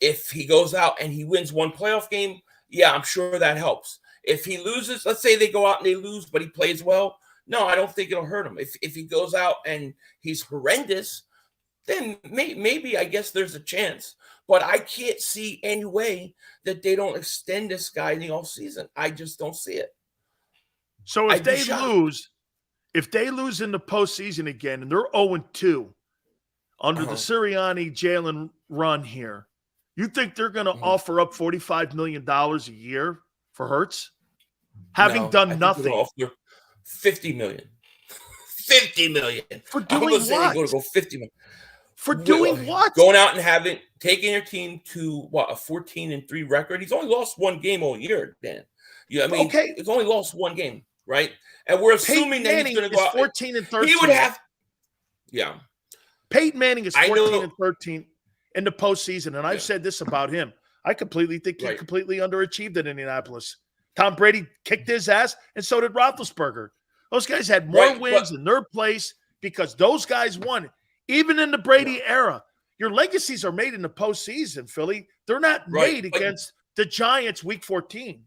If he goes out and he wins one playoff game, yeah, I'm sure that helps. If he loses, let's say they go out and they lose, but he plays well, no, I don't think it'll hurt him. If he goes out and he's horrendous, then maybe I guess there's a chance. But I can't see any way that they don't extend this guy in the offseason. I just don't see it. So if they lose in the postseason again and they're 0-2 under the Sirianni Jalen run here, you think they're going to offer up $45 million a year for Hurts? Having done nothing. $50 million. $50 million. For doing what? They're going to go $50 million. For doing what? Going out and taking your team to a 14-3 record. He's only lost one game all year, Dan. He's only lost one game, right? And we're assuming that he's going to go out 14-13. He would have. Yeah. Peyton Manning is 14-13 in the postseason, and I've said this about him. I completely think he completely underachieved at Indianapolis. Tom Brady kicked his ass, and so did Roethlisberger. Those guys had more wins in their place because those guys won. Even in the Brady era, your legacies are made in the postseason, Philly. They're not made against the Giants week 14.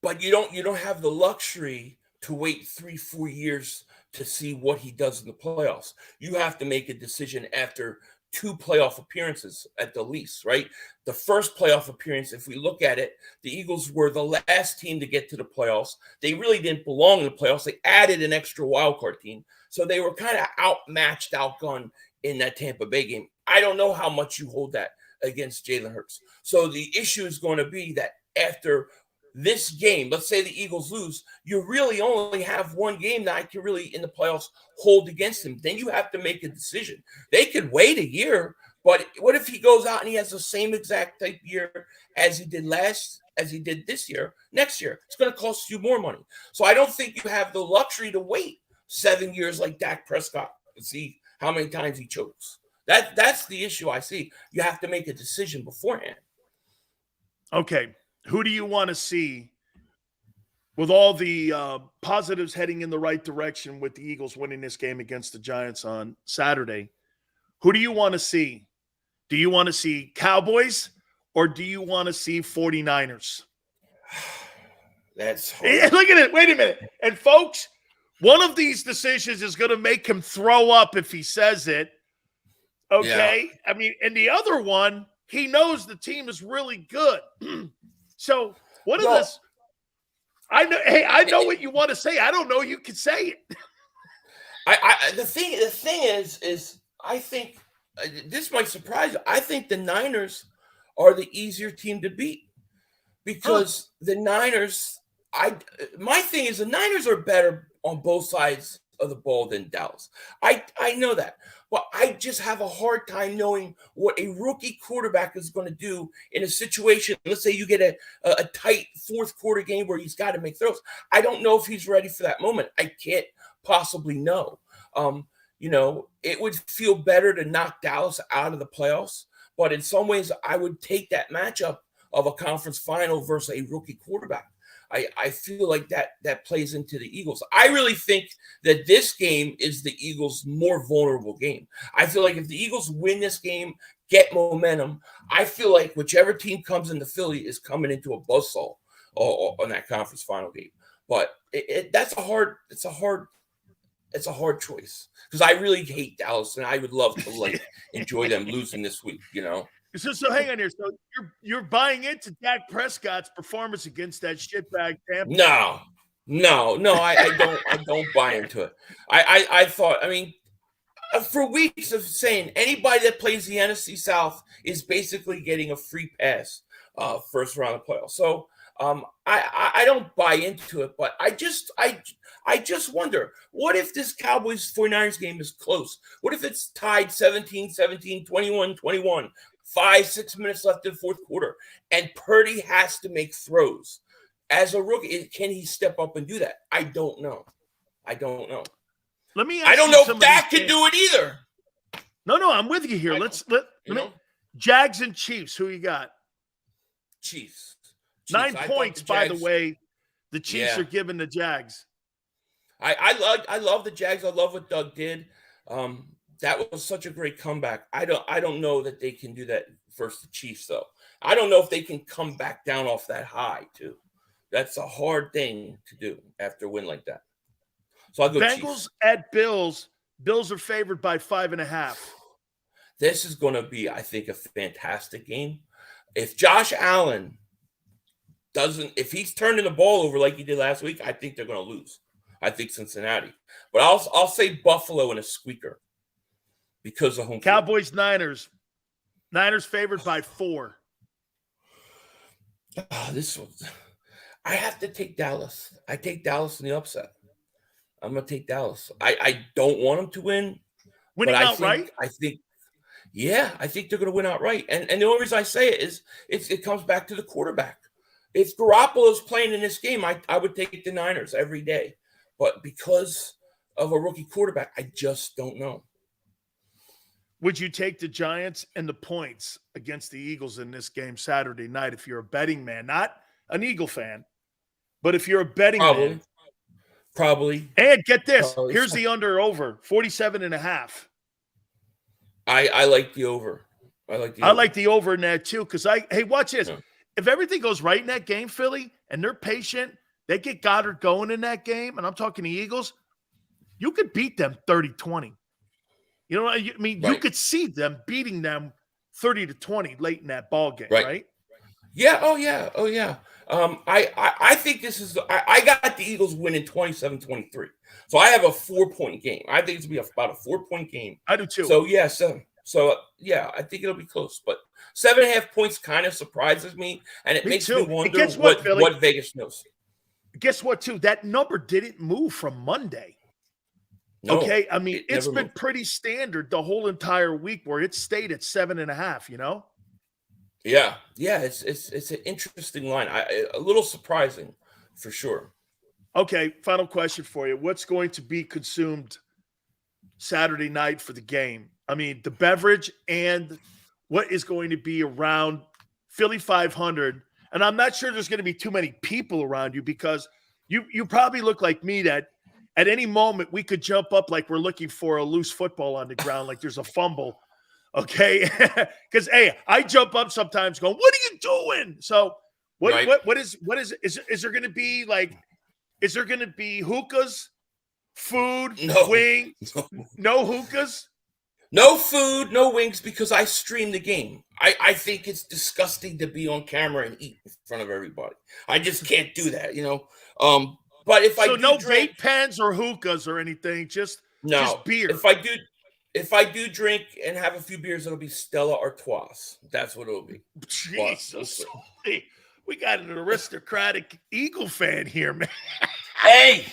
But you don't have the luxury to wait 3-4 years to see what he does in the playoffs. You have to make a decision after 2 playoff appearances at the least, right? The first playoff appearance, if we look at it, the Eagles were the last team to get to the playoffs. They really didn't belong in the playoffs. They added an extra wildcard team. So they were kind of outmatched, outgunned in that Tampa Bay game. I don't know how much you hold that against Jalen Hurts. So the issue is going to be that after this game, let's say the Eagles lose, you really only have one game that I can really in the playoffs hold against him. Then you have to make a decision. They could wait a year, but what if he goes out and he has the same exact type year as he did this year, next year? It's going to cost you more money. So I don't think you have the luxury to wait. 7 years like Dak Prescott and see how many times he chokes. That's the issue I see. You have to make a decision beforehand. Okay, who do you want to see with all the positives heading in the right direction with the Eagles winning this game against the Giants on Saturday? Who do you want to see? Do you want to see Cowboys or do you want to see 49ers? That's hard. Look at it. Wait a minute. And folks, one of these decisions is going to make him throw up if he says it. Okay. Yeah. I mean, and the other one, he knows the team is really good. So what is this? I know. Hey, I know what you want to say. I don't know. You can say it. The thing is, I think this might surprise you. I think the Niners are the easier team to beat because the Niners. My thing is the Niners are better on both sides of the ball than Dallas. I know that. But I just have a hard time knowing what a rookie quarterback is going to do in a situation. Let's say you get a tight fourth quarter game where he's got to make throws. I don't know if he's ready for that moment. I can't possibly know. It would feel better to knock Dallas out of the playoffs. But in some ways, I would take that matchup of a conference final versus a rookie quarterback. I feel like that plays into the Eagles. I really think that this game is the Eagles' more vulnerable game. I feel like if the Eagles win this game, get momentum, I feel like whichever team comes into Philly is coming into a buzzsaw on that conference final game. But that's a hard choice because I really hate Dallas and I would love to enjoy them losing this week. So hang on here. So you're buying into Dak Prescott's performance against that shitbag Tampa? No, I don't buy into it. I thought, for weeks of saying anybody that plays the NFC South is basically getting a free pass first round of playoffs. So I don't buy into it, but I just wonder, what if this Cowboys 49ers game is close? What if it's tied 17-17, 21-21? 5-6 minutes left in the fourth quarter, and Purdy has to make throws. As a rookie, can he step up and do that? I don't know. Let me. I don't know if Dak can do it either. No, I'm with you here. Let me. Jags and Chiefs. Who you got? Chiefs. 9 points, by the way. The Chiefs are giving the Jags. I love the Jags. I love what Doug did. That was such a great comeback. I don't know that they can do that versus the Chiefs, though. I don't know if they can come back down off that high, too. That's a hard thing to do after a win like that. So I'll go Bengals Chiefs. At Bills. Bills are favored by 5.5. This is going to be, I think, a fantastic game. If Josh Allen if he's turning the ball over like he did last week, I think they're going to lose. I think Cincinnati. But I'll say Buffalo in a squeaker. Because of home Cowboys, field. Niners favored by 4. This one, I have to take Dallas. I take Dallas in the upset. I'm going to take Dallas. I don't want them to win. Winning outright? I think they're going to win outright. And the only reason I say it is it comes back to the quarterback. If Garoppolo's playing in this game, I would take the Niners every day. But because of a rookie quarterback, I just don't know. Would you take the Giants and the points against the Eagles in this game Saturday night if you're a betting man? Not an Eagle fan, but if you're a betting man. Probably. And get this. Here's the under-over, 47.5. I like the over. I like the over in that too because hey, watch this. Yeah. If everything goes right in that game, Philly, and they're patient, they get Goddard going in that game, and I'm talking the Eagles, you could beat them 30-20. You know what I mean? Right. You could see them beating them 30-20 late in that ball game, right? Yeah. Oh yeah. I think this is. I got the Eagles winning 27-23. So I have a 4-point game. I think it's gonna be about a 4-point game. I do too. So yeah. So yeah, I think it'll be close. But 7.5 points kind of surprises me, and it makes me wonder what Vegas knows. Guess what? Too, that number didn't move from Monday. No, okay, I mean, it's been pretty standard the whole entire week where it stayed at 7.5, Yeah, it's an interesting line. A little surprising for sure. Okay, final question for you. What's going to be consumed Saturday night for the game? I mean, the beverage and what is going to be around Philly 500. And I'm not sure there's going to be too many people around you because you probably look like me that at any moment we could jump up like we're looking for a loose football on the ground, like there's a fumble. Okay. Because hey, I jump up sometimes going, what are you doing? So what is there going to be like, is there going to be hookahs, food, wing, no hookahs? No food, no wings, because I stream the game. I think it's disgusting to be on camera and eat in front of everybody. I just can't do that, you know. But if I do no drink, vape pens or hookahs or anything, just beer. If I do drink and have a few beers, it'll be Stella Artois. That's what it'll be. Jesus, we got an aristocratic Eagle fan here, man. Hey,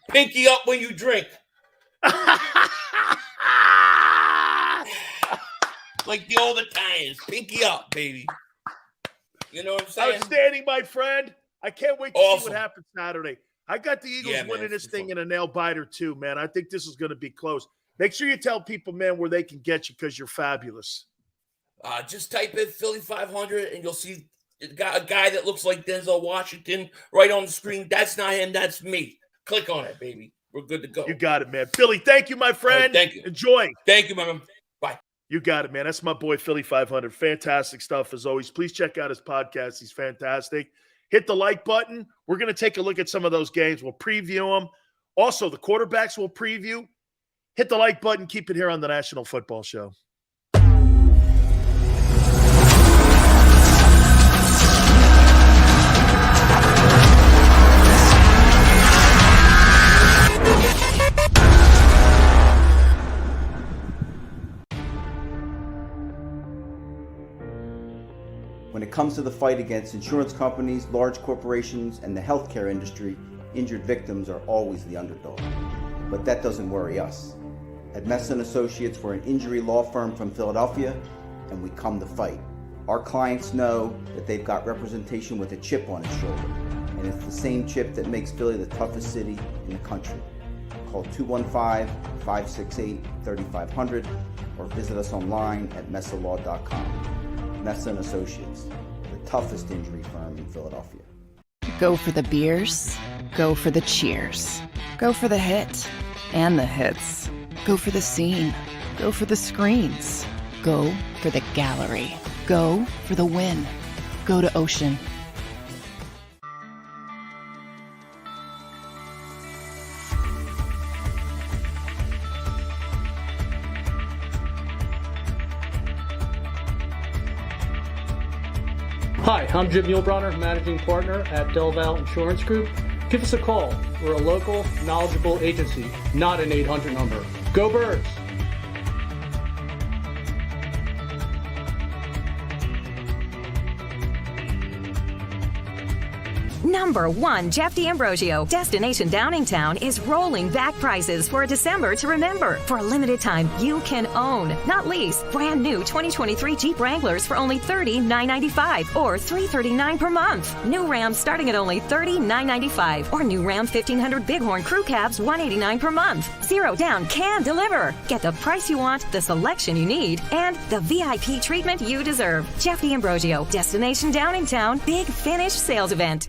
pinky up when you drink. Like the old Italians, pinky up, baby. You know what I'm saying? Outstanding, my friend. I can't wait to see what happens Saturday. I got the Eagles winning this thing in a nail biter too, man. I think this is going to be close. Make sure you tell people, man, where they can get you because you're fabulous. Just type in Philly 500 and you'll see a guy that looks like Denzel Washington right on the screen. That's not him. That's me. Click on it, baby. We're good to go. You got it, man. Philly, thank you, my friend. Right, thank you. Enjoy. Thank you, man. Bye. You got it, man. That's my boy, Philly 500. Fantastic stuff as always. Please check out his podcast. He's fantastic. Hit the like button. We're going to take a look at some of those games. We'll preview them. Also, the quarterbacks we'll preview. Hit the like button. Keep it here on the National Football Show. When it comes to the fight against insurance companies, large corporations, and the healthcare industry, injured victims are always the underdog. But that doesn't worry us. At Messon Associates, we're an injury law firm from Philadelphia, and we come to fight. Our clients know that they've got representation with a chip on its shoulder, and it's the same chip that makes Philly the toughest city in the country. Call 215-568-3500 or visit us online at messalaw.com. Messon Associates, the toughest injury firm in Philadelphia. Go for the beers, go for the cheers, go for the hit and the hits, go for the scene, go for the screens, go for the gallery, go for the win, go to Ocean. Hi, I'm Jim Muehlbronner, Managing Partner at Del Valle Insurance Group. Give us a call. We're a local, knowledgeable agency, not an 800 number. Go Birds! Number 1, Jeff D'Ambrosio. Destination Downingtown is rolling back prices for a December to remember. For a limited time, you can own, not lease, brand new 2023 Jeep Wranglers for only $30,995 or $339 per month. New Rams starting at only $30,995 or new Ram 1500 Bighorn Crew Cabs $189 per month. Zero down can deliver. Get the price you want, the selection you need, and the VIP treatment you deserve. Jeff D'Ambrosio, Destination Downingtown, Big Finish Sales Event.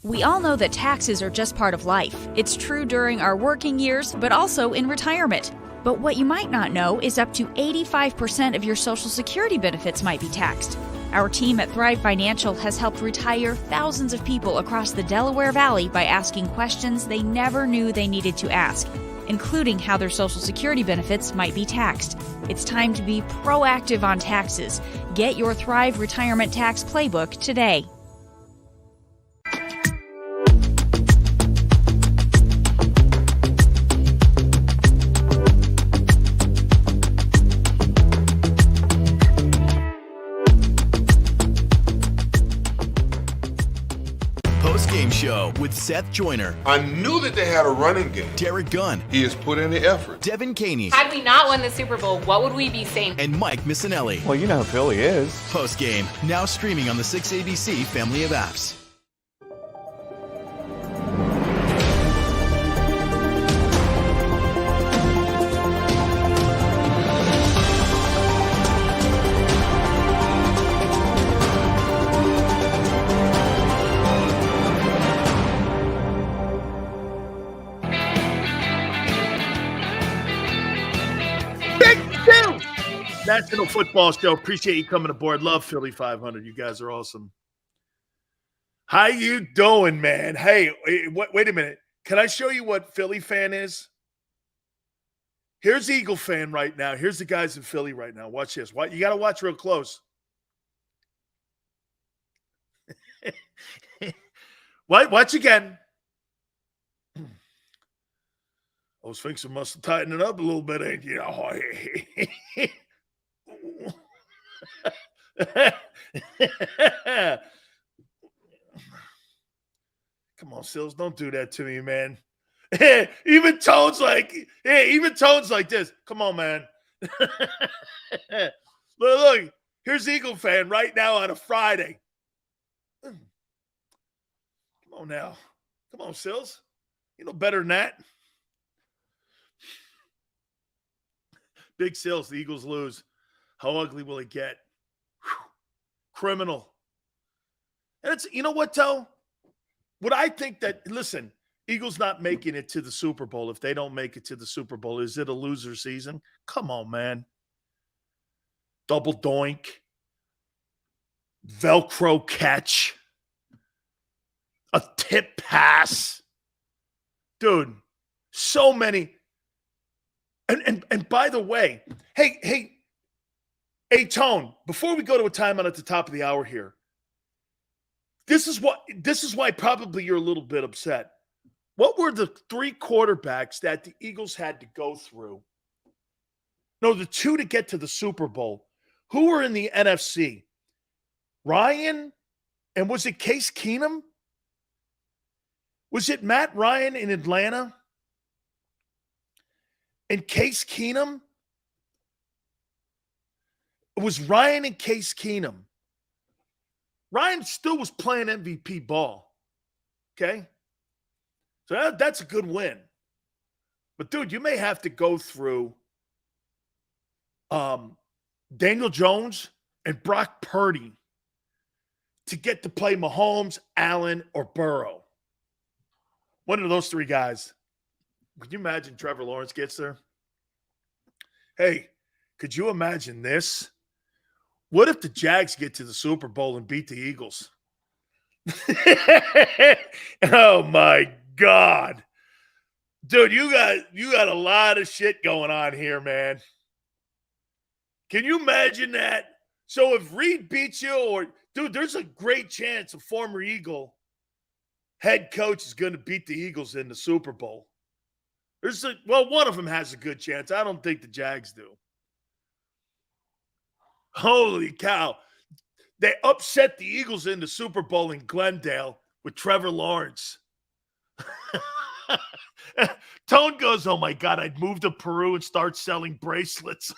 We all know that taxes are just part of life. It's true during our working years, but also in retirement. But what you might not know is up to 85% of your Social Security benefits might be taxed. Our team at Thrive Financial has helped retire thousands of people across the Delaware Valley by asking questions they never knew they needed to ask. including how their Social Security benefits might be taxed. It's time to be proactive on taxes. Get your Thrive Retirement Tax Playbook today. Post-game show with Seth Joyner. I knew that they had a running game. Derek Gunn. He has put in the effort. Devin Caney. Had we not won the Super Bowl, what would we be saying? And Mike Missinelli. Well, you know who Philly is. Post-game, now streaming on the 6ABC family of apps. National Football Show. Appreciate you coming aboard. Love Philly 500. You guys are awesome. How you doing, man? Hey, wait a minute. Can I show you what Philly fan is? Here's Eagle fan right now. Here's the guys in Philly right now. Watch this. You got to watch real close. Watch again. Those Sphinx must have tightened it up a little bit, ain't you? Come on, Sills, don't do that to me, man. even tones like this. Come on, man. look, here's Eagle fan right now on a Friday. Come on now. Come on, Sills. You know better than that. Big Sills, the Eagles lose. How ugly will it get? Whew. Criminal. And it's, you know what, though? What I think that, listen, Eagles not making it to the Super Bowl. If they don't make it to the Super Bowl, is it a loser season? Come on, man. Double doink. Velcro catch. A tip pass. Dude, so many. And by the way, hey, Tone, before we go to a timeout at the top of the hour here, this is why probably you're a little bit upset. What were the three quarterbacks that the Eagles had to go through? No, the two to get to the Super Bowl. Who were in the NFC? Ryan, and was it Case Keenum? Was it Matt Ryan in Atlanta? And Case Keenum? It was Ryan and Case Keenum. Ryan still was playing MVP ball. Okay? So that's a good win. But, dude, you may have to go through Daniel Jones and Brock Purdy to get to play Mahomes, Allen, or Burrow. One of those three guys. Could you imagine Trevor Lawrence gets there? Hey, could you imagine this? What if the Jags get to the Super Bowl and beat the Eagles? Oh, my God. Dude, you got a lot of shit going on here, man. Can you imagine that? So if Reed beats you, dude, there's a great chance a former Eagle head coach is going to beat the Eagles in the Super Bowl. One of them has a good chance. I don't think the Jags do. Holy cow. They upset the Eagles in the Super Bowl in Glendale with Trevor Lawrence. Tone goes, oh, my God, I'd move to Peru and start selling bracelets.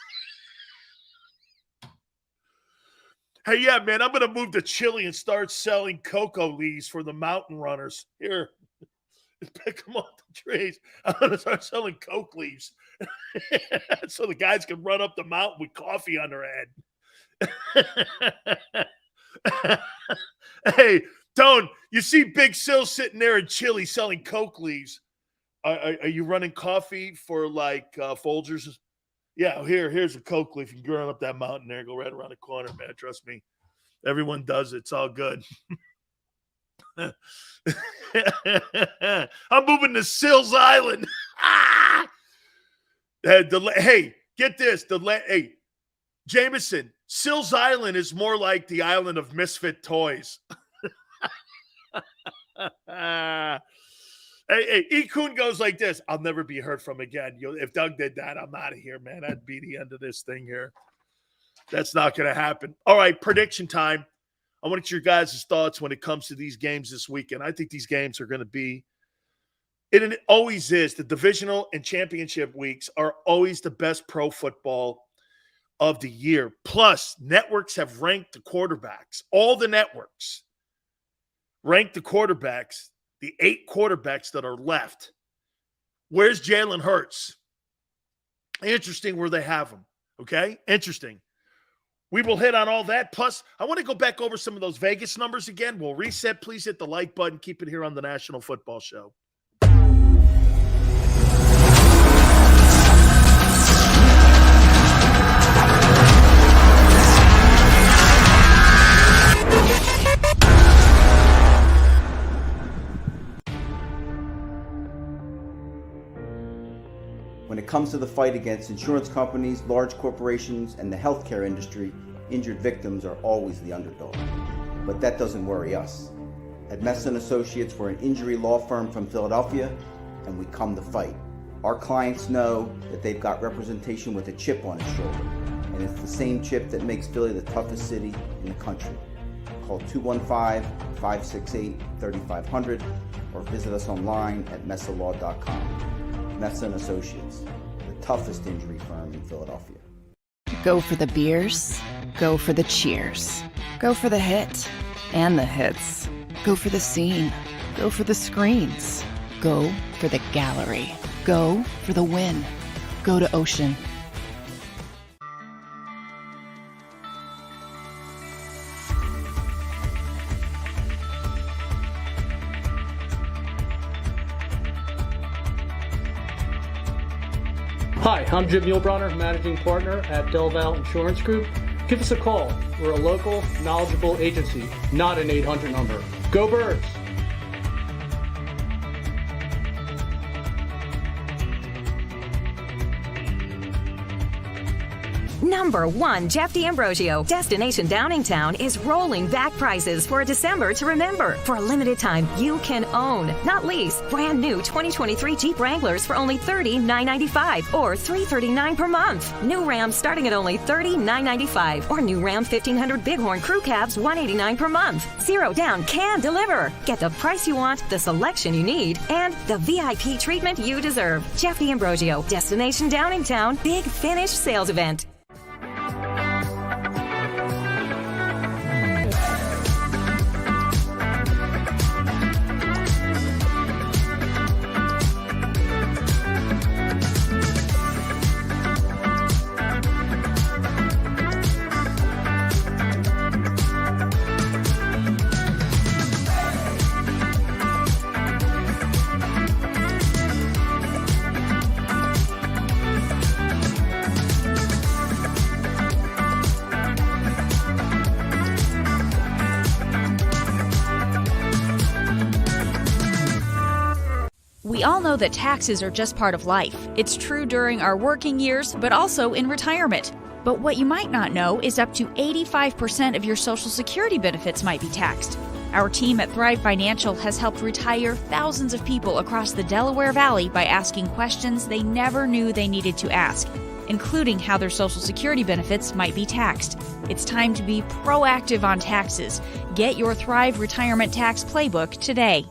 Hey, yeah, man, I'm going to move to Chile and start selling cocoa leaves for the mountain runners. Here. Pick them off the trees. I'm going to start selling coke leaves so the guys can run up the mountain with coffee on their head. Hey, Tone, you see Big Sil sitting there in Chile selling coke leaves. Are you running coffee for like Folgers? Yeah, here's a coke leaf. You can run up that mountain there, go right around the corner, man. Trust me. Everyone does it. It's all good. I'm moving to Sills Island. Hey, get this. Hey, Jameson, Sills Island is more like the island of misfit toys. Hey, E. Kuhn goes like this. I'll never be heard from again. If Doug did that, I'm out of here, man. That'd be the end of this thing here. That's not going to happen. All right, prediction time. I want your guys' thoughts when it comes to these games this weekend. I think these games are going to be, and it always is, the divisional and championship weeks are always the best pro football of the year. Plus, networks have ranked the quarterbacks. All the networks ranked the quarterbacks, the 8 quarterbacks that are left. Where's Jalen Hurts? Interesting where they have him. Okay? Interesting. We will hit on all that. Plus, I want to go back over some of those Vegas numbers again. We'll reset. Please hit the like button. Keep it here on the National Football Show. When it comes to the fight against insurance companies, large corporations, and the healthcare industry, injured victims are always the underdog. But that doesn't worry us. At Messon Associates, we're an injury law firm from Philadelphia, and we come to fight. Our clients know that they've got representation with a chip on its shoulder, and it's the same chip that makes Philly the toughest city in the country. Call 215-568-3500 or visit us online at messalaw.com. Messon Associates, the toughest injury firm in Philadelphia. Go for the beers, go for the cheers, go for the hit and the hits, go for the scene, go for the screens, go for the gallery, go for the win, go to Ocean. Hi, I'm Jim Muehlbronner, Managing Partner at Del Valle Insurance Group. Give us a call. We're a local, knowledgeable agency, not an 800 number. Go Birds! Number 1, Jeff D'Ambrosio. Destination Downingtown is rolling back prices for a December to remember. For a limited time, you can own, not lease, brand new 2023 Jeep Wranglers for only $30,995 or $339 per month. New Rams starting at only $30,995 or new Ram 1500 Bighorn Crew Cabs $189 per month. Zero down can deliver. Get the price you want, the selection you need, and the VIP treatment you deserve. Jeff D'Ambrosio, Destination Downingtown, Big Finish Sales Event. We all know that taxes are just part of life. It's true during our working years, but also in retirement. But what you might not know is up to 85% of your Social Security benefits might be taxed. Our team at Thrive Financial has helped retire thousands of people across the Delaware Valley by asking questions they never knew they needed to ask, including how their Social Security benefits might be taxed. It's time to be proactive on taxes. Get your Thrive Retirement Tax Playbook today.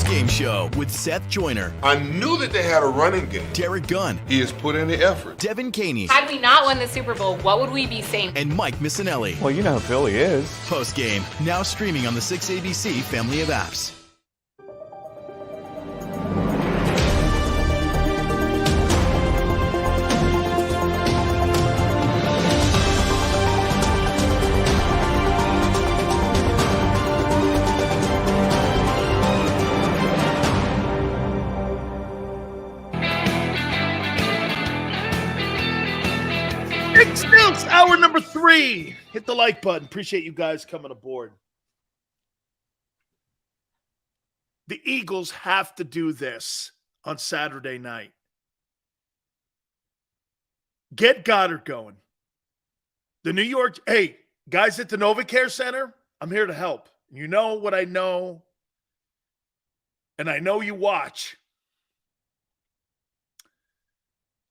Game Show with Seth Joyner. I knew that they had a running game. Derek Gunn. He has put in the effort. Devin Caney. Had we not won the Super Bowl, what would we be saying? And Mike Missinelli. Well, you know who Philly is. Post game, now streaming on the 6ABC family of apps. 3. Hit the like button. Appreciate you guys coming aboard. The Eagles have to do this on Saturday night. Get Goddard going. The New York, hey, guys at the NovaCare Center, I'm here to help. You know what I know, and I know you watch.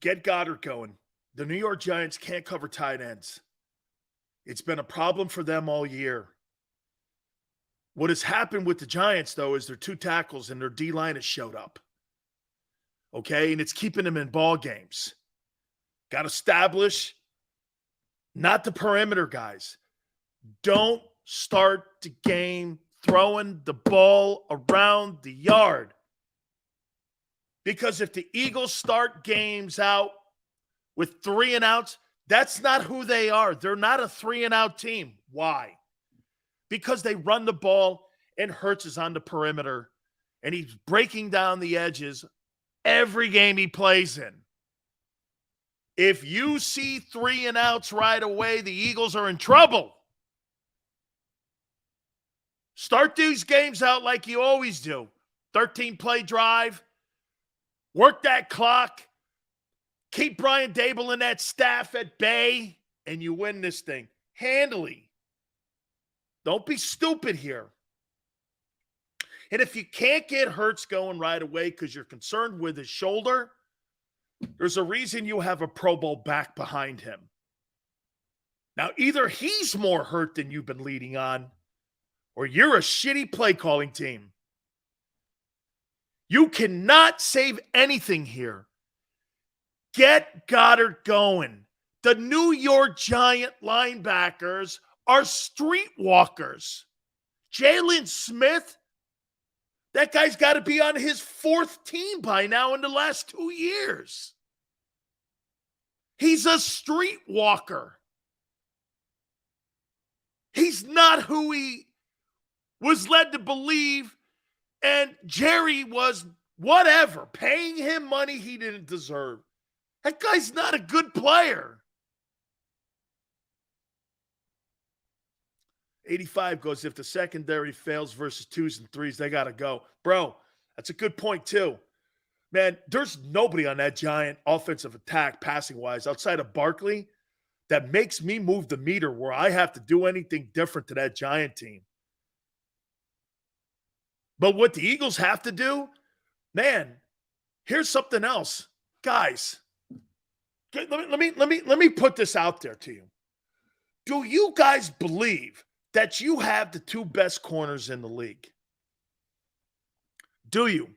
Get Goddard going. The New York Giants can't cover tight ends. It's been a problem for them all year. What has happened with the Giants, though, is their 2 tackles and their D-line has showed up. Okay? And it's keeping them in ball games. Got to establish not the perimeter guys. Don't start the game throwing the ball around the yard. Because if the Eagles start games out with 3 and outs, that's not who they are. They're not a 3 and out team. Why? Because they run the ball and Hurts is on the perimeter and he's breaking down the edges every game he plays in. If you see 3 and outs right away, the Eagles are in trouble. Start these games out like you always do. 13-play drive. Work that clock. Keep Brian Dable and that staff at bay, and you win this thing handily. Don't be stupid here. And if you can't get Hurts going right away because you're concerned with his shoulder, there's a reason you have a Pro Bowl back behind him. Now, either he's more hurt than you've been leading on, or you're a shitty play calling team. You cannot save anything here. Get Goddard going. The New York Giant linebackers are streetwalkers. Jalen Smith, that guy's got to be on his 4th team by now in the last 2 years. He's a streetwalker. He's not who he was led to believe, and Jerry was whatever, paying him money he didn't deserve. That guy's not a good player. 85 goes, if the secondary fails versus 2s and 3s, they got to go. Bro, that's a good point too. Man, there's nobody on that Giant offensive attack passing-wise outside of Barkley that makes me move the meter where I have to do anything different to that Giant team. But what the Eagles have to do, man, here's something else. Guys, let me put this out there to you. Do you guys believe that you have the 2 best corners in the league? Do you?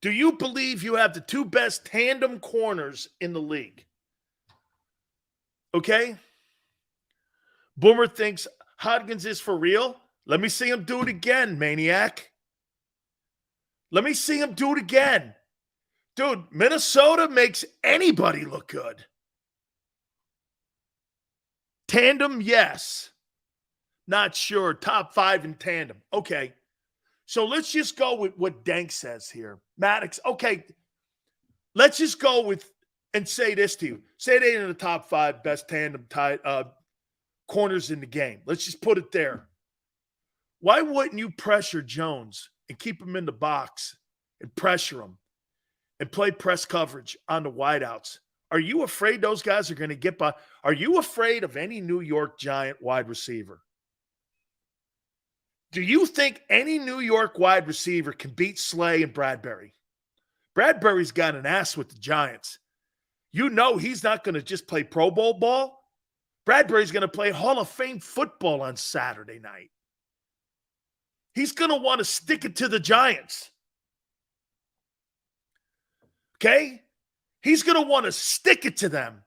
Do you believe you have the 2 best tandem corners in the league? Okay? Boomer thinks Hodgins is for real. Let me see him do it again, maniac. Let me see him do it again. Dude, Minnesota makes anybody look good. Tandem, yes. Not sure. Top 5 in tandem. Okay. So let's just go with what Dank says here. Maddox, okay. Let's just go with and say this to you. Say they in the top 5 best tandem corners in the game. Let's just put it there. Why wouldn't you pressure Jones and keep him in the box and pressure him and play press coverage on the wideouts? Are you afraid those guys are going to get by? Are you afraid of any New York Giant wide receiver? Do you think any New York wide receiver can beat Slay and Bradbury? Bradbury's got an ass with the Giants. You know he's not going to just play Pro Bowl ball. Bradbury's going to play Hall of Fame football on Saturday night. He's going to want to stick it to the Giants. Okay? He's going to want to stick it to them.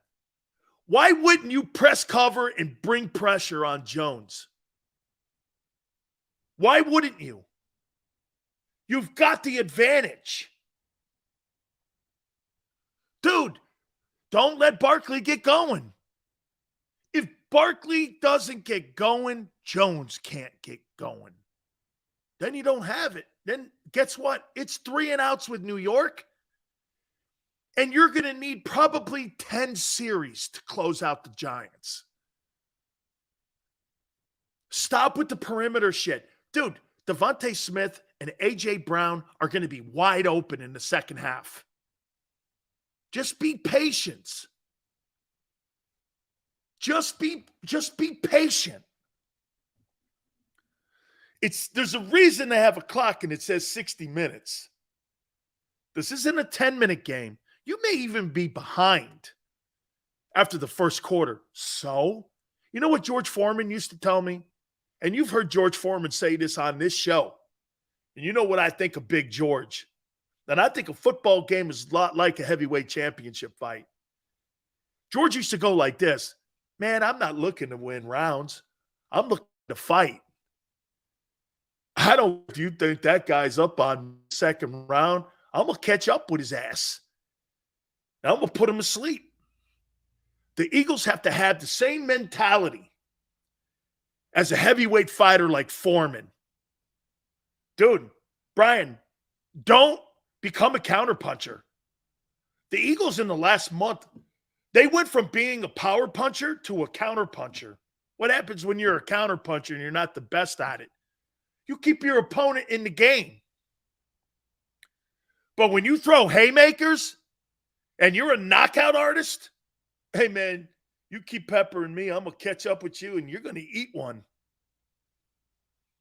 Why wouldn't you press cover and bring pressure on Jones? Why wouldn't you? You've got the advantage. Dude, don't let Barkley get going. If Barkley doesn't get going, Jones can't get going. Then you don't have it. Then guess what? It's 3 and outs with New York. And you're going to need probably 10 series to close out the Giants. Stop with the perimeter shit. Dude, Devontae Smith and A.J. Brown are going to be wide open in the second half. Just be patient. Just be patient. There's a reason they have a clock and it says 60 minutes. This isn't a 10-minute game. You may even be behind after the first quarter. So, you know what George Foreman used to tell me? And you've heard George Foreman say this on this show. And you know what I think of Big George. And I think a football game is a lot like a heavyweight championship fight. George used to go like this. Man, I'm not looking to win rounds. I'm looking to fight. I don't if you think that guy's up on second round. I'm going to catch up with his ass. And I'm going to put him to sleep. The Eagles have to have the same mentality as a heavyweight fighter like Foreman. Dude, Brian, don't become a counterpuncher. The Eagles in the last month, they went from being a power puncher to a counterpuncher. What happens when you're a counterpuncher and you're not the best at it? You keep your opponent in the game. But when you throw haymakers and you're a knockout artist, hey, man, you keep peppering me, I'm going to catch up with you, and you're going to eat one.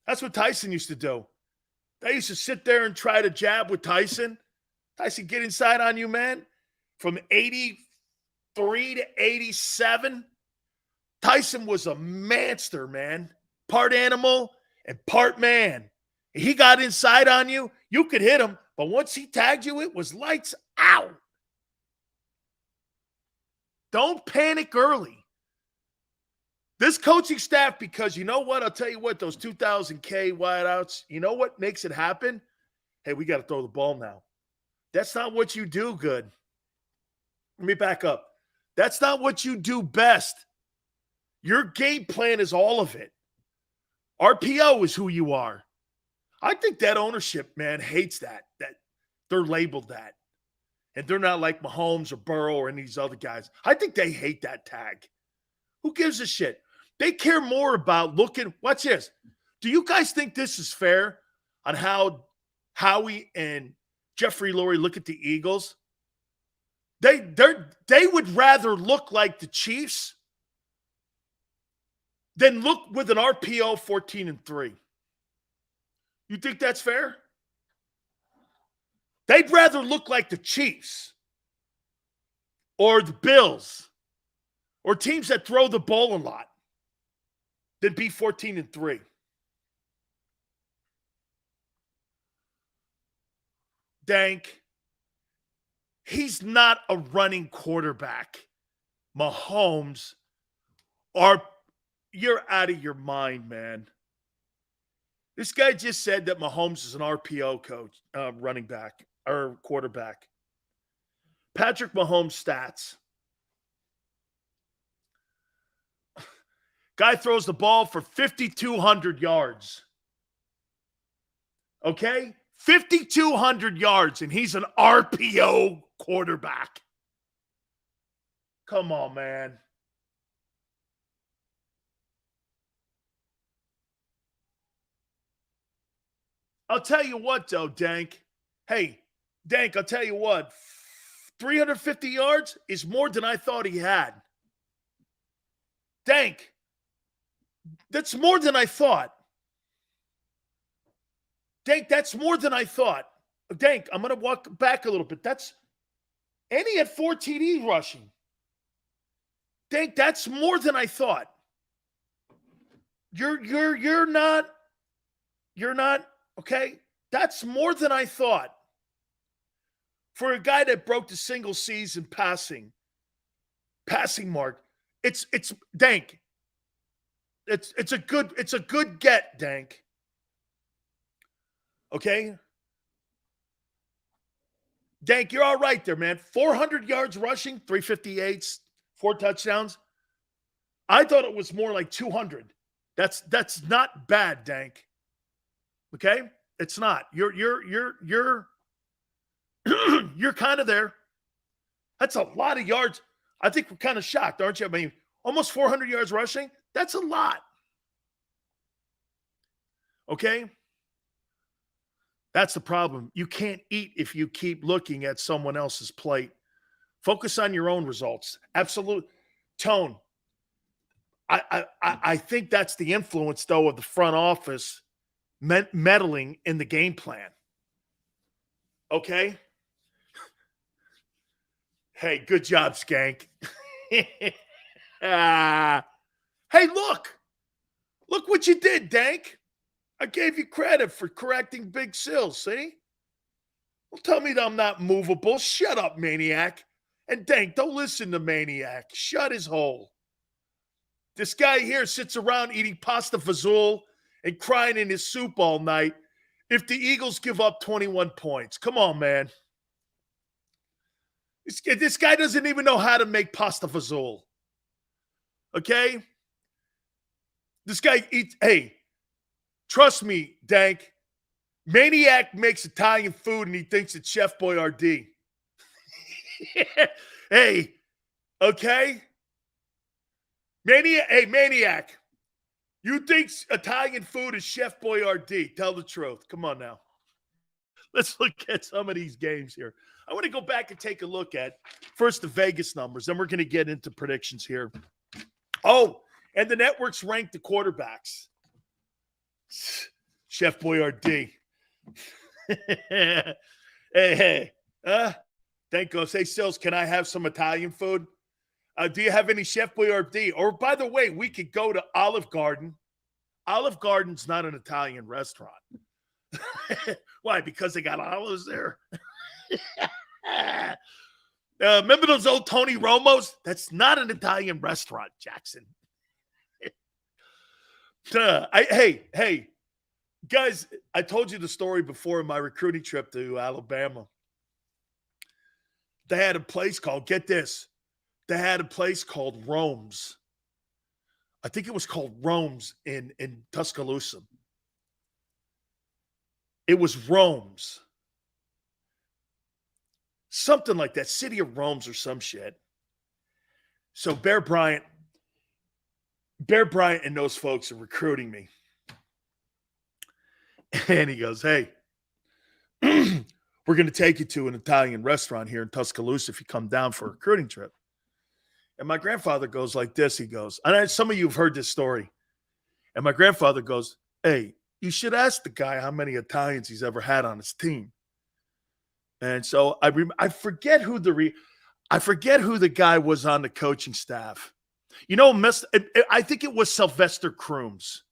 That's what Tyson used to do. They used to sit there and try to jab with Tyson. Tyson, get inside on you, man. From 83 to 87, Tyson was a monster, man. Part animal and part man. He got inside on you, you could hit him, but once he tagged you, it was lights out. Don't panic early. This coaching staff, because you know what? I'll tell you what, those 2,000 K wideouts, you know what makes it happen? Hey, we got to throw the ball now. That's not what you do good. Let me back up. That's not what you do best. Your game plan is all of it. RPO is who you are. I think that ownership, man, hates that they're labeled that. And they're not like Mahomes or Burrow or any of these other guys. I think they hate that tag. Who gives a shit? They care more about looking. Watch this. Do you guys think this is fair on how Howie and Jeffrey Lurie look at the Eagles? They would rather look like the Chiefs than look with an RPO 14-3. You think that's fair? They'd rather look like the Chiefs or the Bills or teams that throw the ball a lot than be 14-3. Dank, he's not a running quarterback. Mahomes, you're out of your mind, man. This guy just said that Mahomes is an RPO coach, running back or quarterback. Patrick Mahomes stats. Guy throws the ball for 5,200 yards. Okay? 5,200 yards, and he's an RPO quarterback. Come on, man. I'll tell you what, though, Dank. Hey, Dank, I'll tell you what. 350 yards is more than I thought he had. Dank, that's more than I thought. Dank, that's more than I thought. Dank, I'm going to walk back a little bit. And he had 4 TDs rushing. Dank, that's more than I thought. You're not, okay? That's more than I thought. For a guy that broke the single season passing mark, it's Dank. It's a good get, Dank. Okay? Dank, you're all right there, man. 400 yards rushing, 358s, 4 touchdowns. I thought it was more like 200. That's not bad, Dank. Okay? It's not. You're you're kind of there. That's a lot of yards. I think we're kind of shocked, aren't you? I mean, almost 400 yards rushing. That's a lot. Okay? That's the problem. You can't eat if you keep looking at someone else's plate. Focus on your own results. Absolute tone. I think that's the influence, though, of the front office meddling in the game plan. Okay? Hey, good job, Skank. Hey, look. Look what you did, Dank. I gave you credit for correcting Big Sills, see? Well, tell me that I'm not movable. Shut up, Maniac. And Dank, don't listen to Maniac. Shut his hole. This guy here sits around eating pasta fazool and crying in his soup all night if the Eagles give up 21 points. Come on, man. This guy doesn't even know how to make pasta fazool. Okay? This guy eats, hey, trust me, Dank. Maniac makes Italian food and he thinks it's Chef Boyardee. Hey, okay? Maniac. You think Italian food is Chef Boyardee. Tell the truth. Come on now. Let's look at some of these games here. I want to go back and take a look at first the Vegas numbers. Then we're going to get into predictions here. Oh, and the networks ranked the quarterbacks. Chef Boyardee. Hey. Thank God. Say, Sills, can I have some Italian food? Do you have any Chef Boyardee? Or, by the way, we could go to Olive Garden. Olive Garden's not an Italian restaurant. Why? Because they got olives there? Remember those old Tony Romos? That's not an Italian restaurant, Jackson. Hey, guys, I told you the story before in my recruiting trip to Alabama. They had a place called, get this, they had a place called Rome's. I think it was called Rome's in Tuscaloosa. It was Rome's. Something like that. City of Rome's or some shit. So Bear Bryant and those folks are recruiting me. And he goes, hey, we're going to take you to an Italian restaurant here in Tuscaloosa if you come down for a recruiting trip. And my grandfather goes like this. He goes, and some of you have heard this story. And my grandfather goes, hey, you should ask the guy how many Italians he's ever had on his team. And so I forget who the guy was on the coaching staff. You know, I think it was Sylvester Crooms.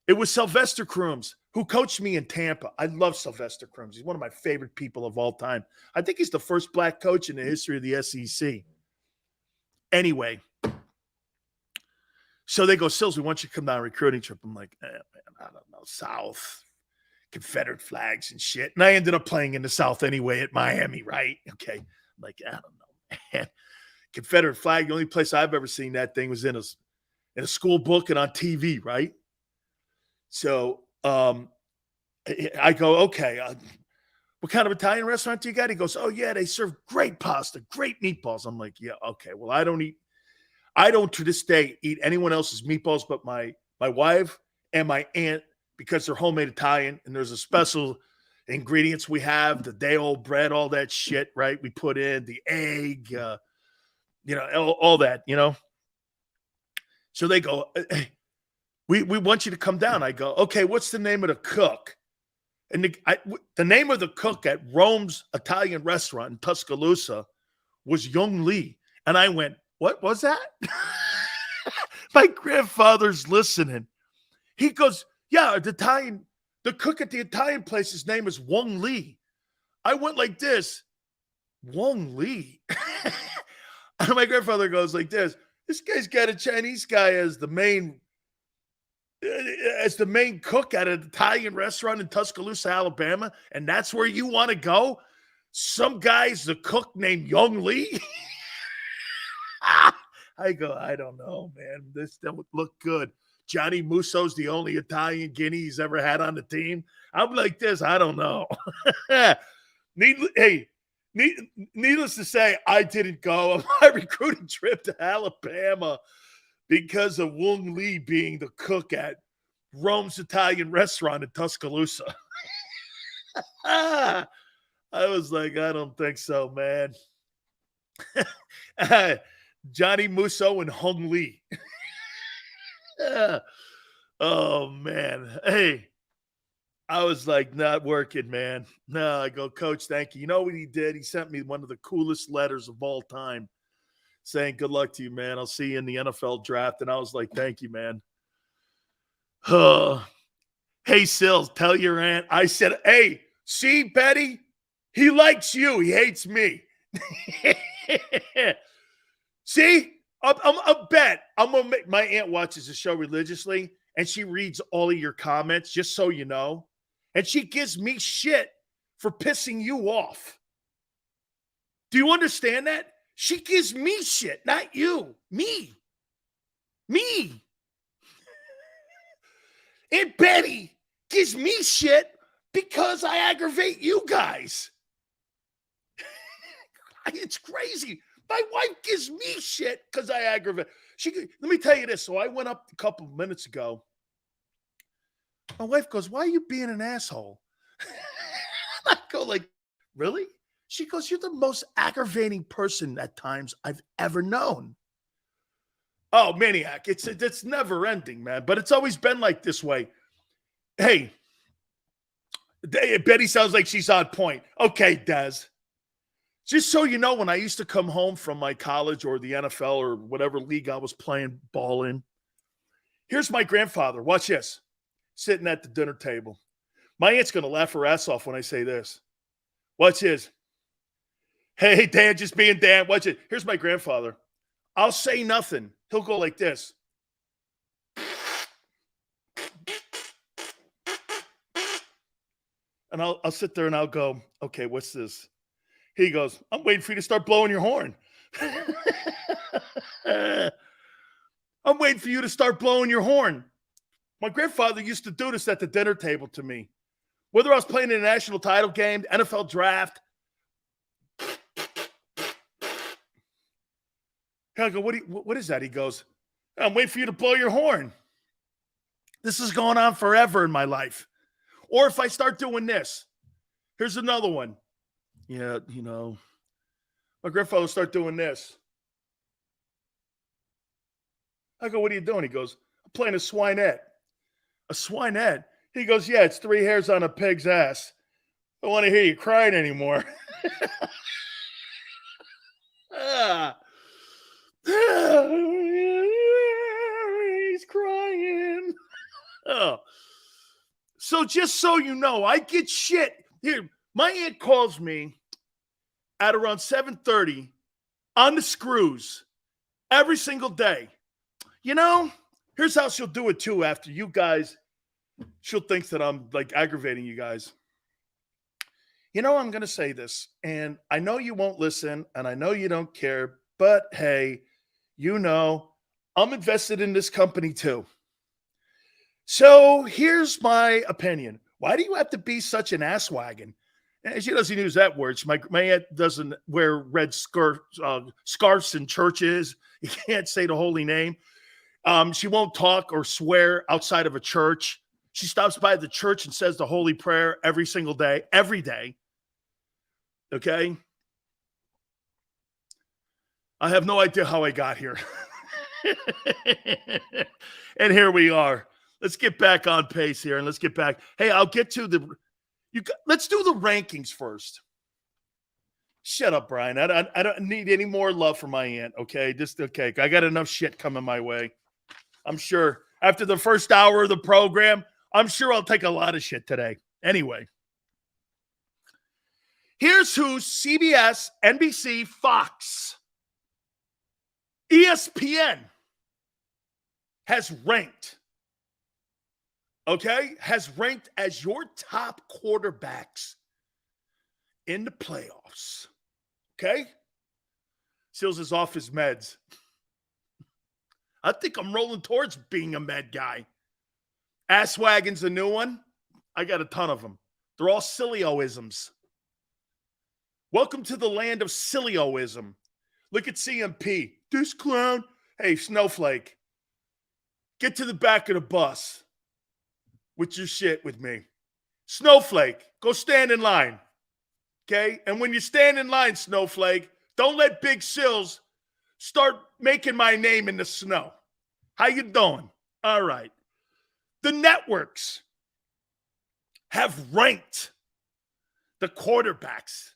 It was Sylvester Crooms who coached me in Tampa. I love Sylvester Crooms. He's one of my favorite people of all time. I think he's the first black coach in the history of the SEC. Anyway, so they go, Sills, we want you to come down on a recruiting trip. I'm like, man, I don't know, South, Confederate flags and shit. And I ended up playing in the South anyway at Miami, right? Okay. I'm like, I don't know, man. Confederate flag, the only place I've ever seen that thing was in a school book and on TV, right? So I go, okay, what kind of Italian restaurant do you got? He goes, oh, yeah, they serve great pasta, great meatballs. I'm like, yeah, okay. Well, I don't to this day eat anyone else's meatballs but my wife and my aunt because they're homemade Italian and there's a special ingredients we have, the day-old bread, all that shit, right? We put in the egg, all that, So they go, hey, we want you to come down. I go, okay, what's the name of the cook? And the name of the cook at Rome's Italian restaurant in Tuscaloosa was Young Lee. And I went, what was that? My grandfather's listening. He goes, yeah, the cook at the Italian place, his name is Wong Lee. I went like this, Wong Lee. And my grandfather goes like this guy's got a Chinese guy as the main cook at an Italian restaurant in Tuscaloosa, Alabama, and that's where you want to go? Some guy's the cook named Young Lee? I go, I don't know, man. This don't look good. Johnny Musso's the only Italian guinea he's ever had on the team. I'm like this, I don't know. Needless to say, I didn't go on my recruiting trip to Alabama because of Wong Lee being the cook at Rome's Italian restaurant in Tuscaloosa. I was like, I don't think so, man. Johnny Musso and Hung Lee. Oh, man. Hey, I was like, not working, man. No, I go, Coach, thank you. You know what he did? He sent me one of the coolest letters of all time saying, good luck to you, man. I'll see you in the NFL draft. And I was like, thank you, man. Hey, Sills, tell your aunt. I said, hey, see, Betty? He likes you. He hates me. See? I'll bet. I'm gonna make my aunt watches the show religiously, and she reads all of your comments, just so you know. And she gives me shit for pissing you off. Do you understand that? She gives me shit, not you. Me. And Betty gives me shit because I aggravate you guys. It's crazy. My wife gives me shit because I aggravate. Let me tell you this. So I went up a couple of minutes ago. My wife goes, why are you being an asshole? I go like, really? She goes, you're the most aggravating person at times I've ever known. Oh, maniac. It's never ending, man. But it's always been like this way. Hey, Betty sounds like she's on point. Okay, Des. Just so you know, when I used to come home from my college or the NFL or whatever league I was playing ball in, here's my grandfather. Watch this. Sitting at the dinner table. My aunt's going to laugh her ass off when I say this. Watch this. Hey, Dan, just being Dan. Watch it. Here's my grandfather. I'll say nothing. He'll go like this. And I'll sit there and I'll go, okay, what's this? He goes, I'm waiting for you to start blowing your horn. I'm waiting for you to start blowing your horn. My grandfather used to do this at the dinner table to me. Whether I was playing in a national title game, NFL draft. I go, what is that? He goes, I'm waiting for you to blow your horn. This is going on forever in my life. Or if I start doing this, here's another one. Yeah, you know, my grandfather will start doing this. I go, what are you doing? He goes, I'm playing a swinette. A swinette? He goes, yeah, it's 3 hairs on a pig's ass. I don't want to hear you crying anymore. He's crying. Oh. So just so you know, I get shit. Here, my aunt calls me at around 7:30 on the screws every single day. You know, here's how she'll do it too after you guys. She'll think that I'm like aggravating you guys. You know, I'm going to say this, and I know you won't listen, and I know you don't care, but hey, you know, I'm invested in this company too. So here's my opinion. Why do you have to be such an asswagon? And she doesn't use that word. My aunt doesn't wear red scarves in churches. You can't say the holy name. She won't talk or swear outside of a church. She stops by the church and says the holy prayer every single day, every day. Okay? I have no idea how I got here. And here we are. Let's get back on pace here and let's get back. Hey, I'll get to let's do the rankings first. Shut up, Brian. I don't need any more love from my aunt, okay? Okay. I got enough shit coming my way. I'm sure after the first hour of the program, I'm sure I'll take a lot of shit today. Anyway. Here's who CBS, NBC, Fox, ESPN has ranked. Okay? Has ranked as your top quarterbacks in the playoffs. Okay? Seals is off his meds. I think I'm rolling towards being a med guy. Asswagon's a new one. I got a ton of them. They're all Sileo-isms. Welcome to the land of Sileoism. Look at CMP. This clown. Hey, Snowflake. Get to the back of the bus with your shit with me. Snowflake, go stand in line. Okay? And when you stand in line, Snowflake, don't let Big Sills start making my name in the snow. How you doing? All right. The networks have ranked the quarterbacks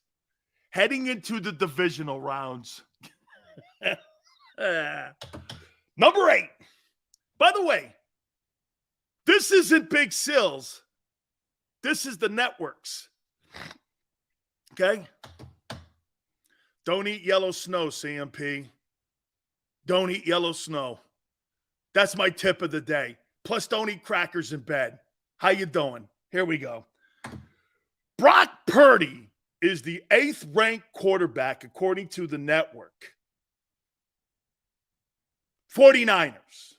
heading into the divisional rounds. Number 8. By the way, this isn't Big Sills. This is the networks. Okay? Don't eat yellow snow, CMP. Don't eat yellow snow. That's my tip of the day. Plus, don't eat crackers in bed. How you doing? Here we go. Brock Purdy is the 8th ranked quarterback according to the network. 49ers.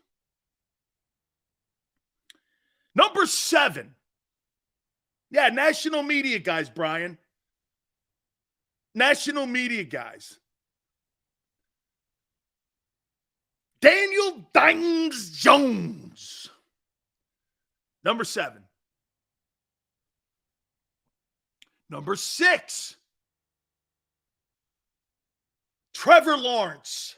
Number 7. Yeah, national media guys, Brian. National media guys. Daniel Dines Jones. Number 7. Number 6. Trevor Lawrence.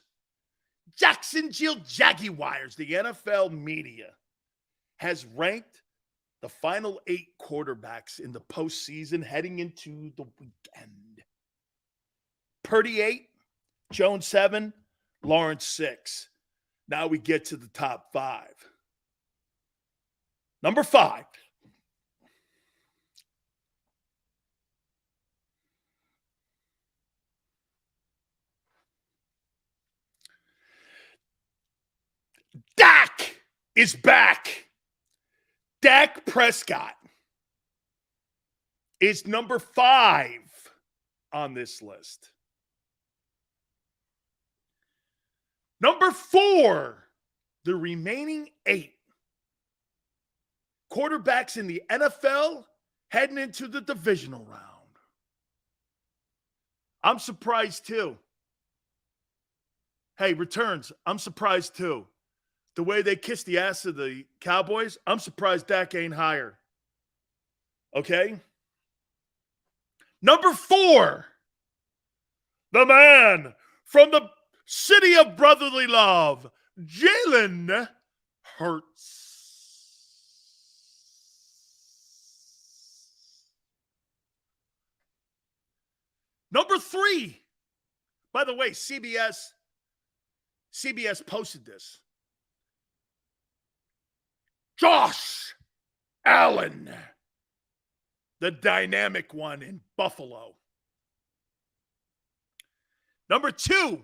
Jacksonville Jaguars. The NFL media has ranked the final 8 quarterbacks in the postseason heading into the weekend. Purdy 8, Jones 7, Lawrence 6. Now we get to the top 5. Number 5. Dak is back. Dak Prescott is number 5 on this list. Number 4, the remaining 8 quarterbacks in the NFL heading into the divisional round. I'm surprised too. Hey, returns, I'm surprised too. The way they kissed the ass of the Cowboys, I'm surprised Dak ain't higher. Okay? Number 4, the man from the city of brotherly love, Jalen Hurts. Number 3, by the way, CBS posted this. Josh Allen, the dynamic one in Buffalo. Number 2,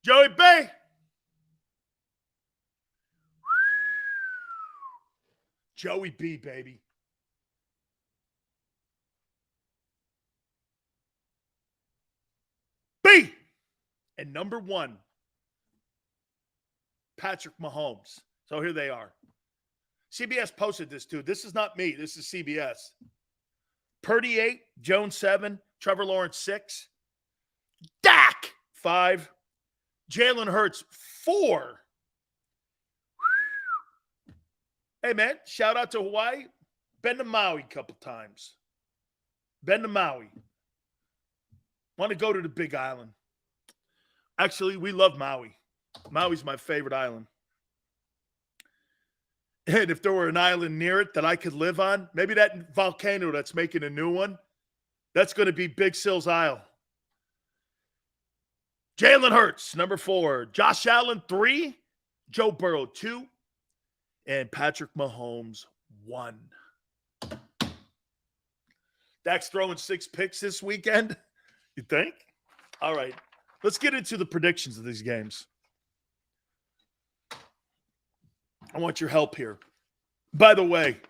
Joey B. Joey B, baby. B. And number 1, Patrick Mahomes. So here they are. CBS posted this too. This is not me. This is CBS. Purdy 8, Jones 7, Trevor Lawrence 6, Dak 5, Jalen Hurts 4. Hey, man, shout out to Hawaii. Been to Maui a couple times. Been to Maui. Want to go to the Big Island. Actually, we love Maui. Maui's my favorite island. And if there were an island near it that I could live on, maybe that volcano that's making a new one, that's going to be Big Sills Isle. Jalen Hurts, number 4. Josh Allen, 3. Joe Burrow, 2. And Patrick Mahomes, 1. Dak's throwing 6 picks this weekend, you think? All right, let's get into the predictions of these games. I want your help here. By the way,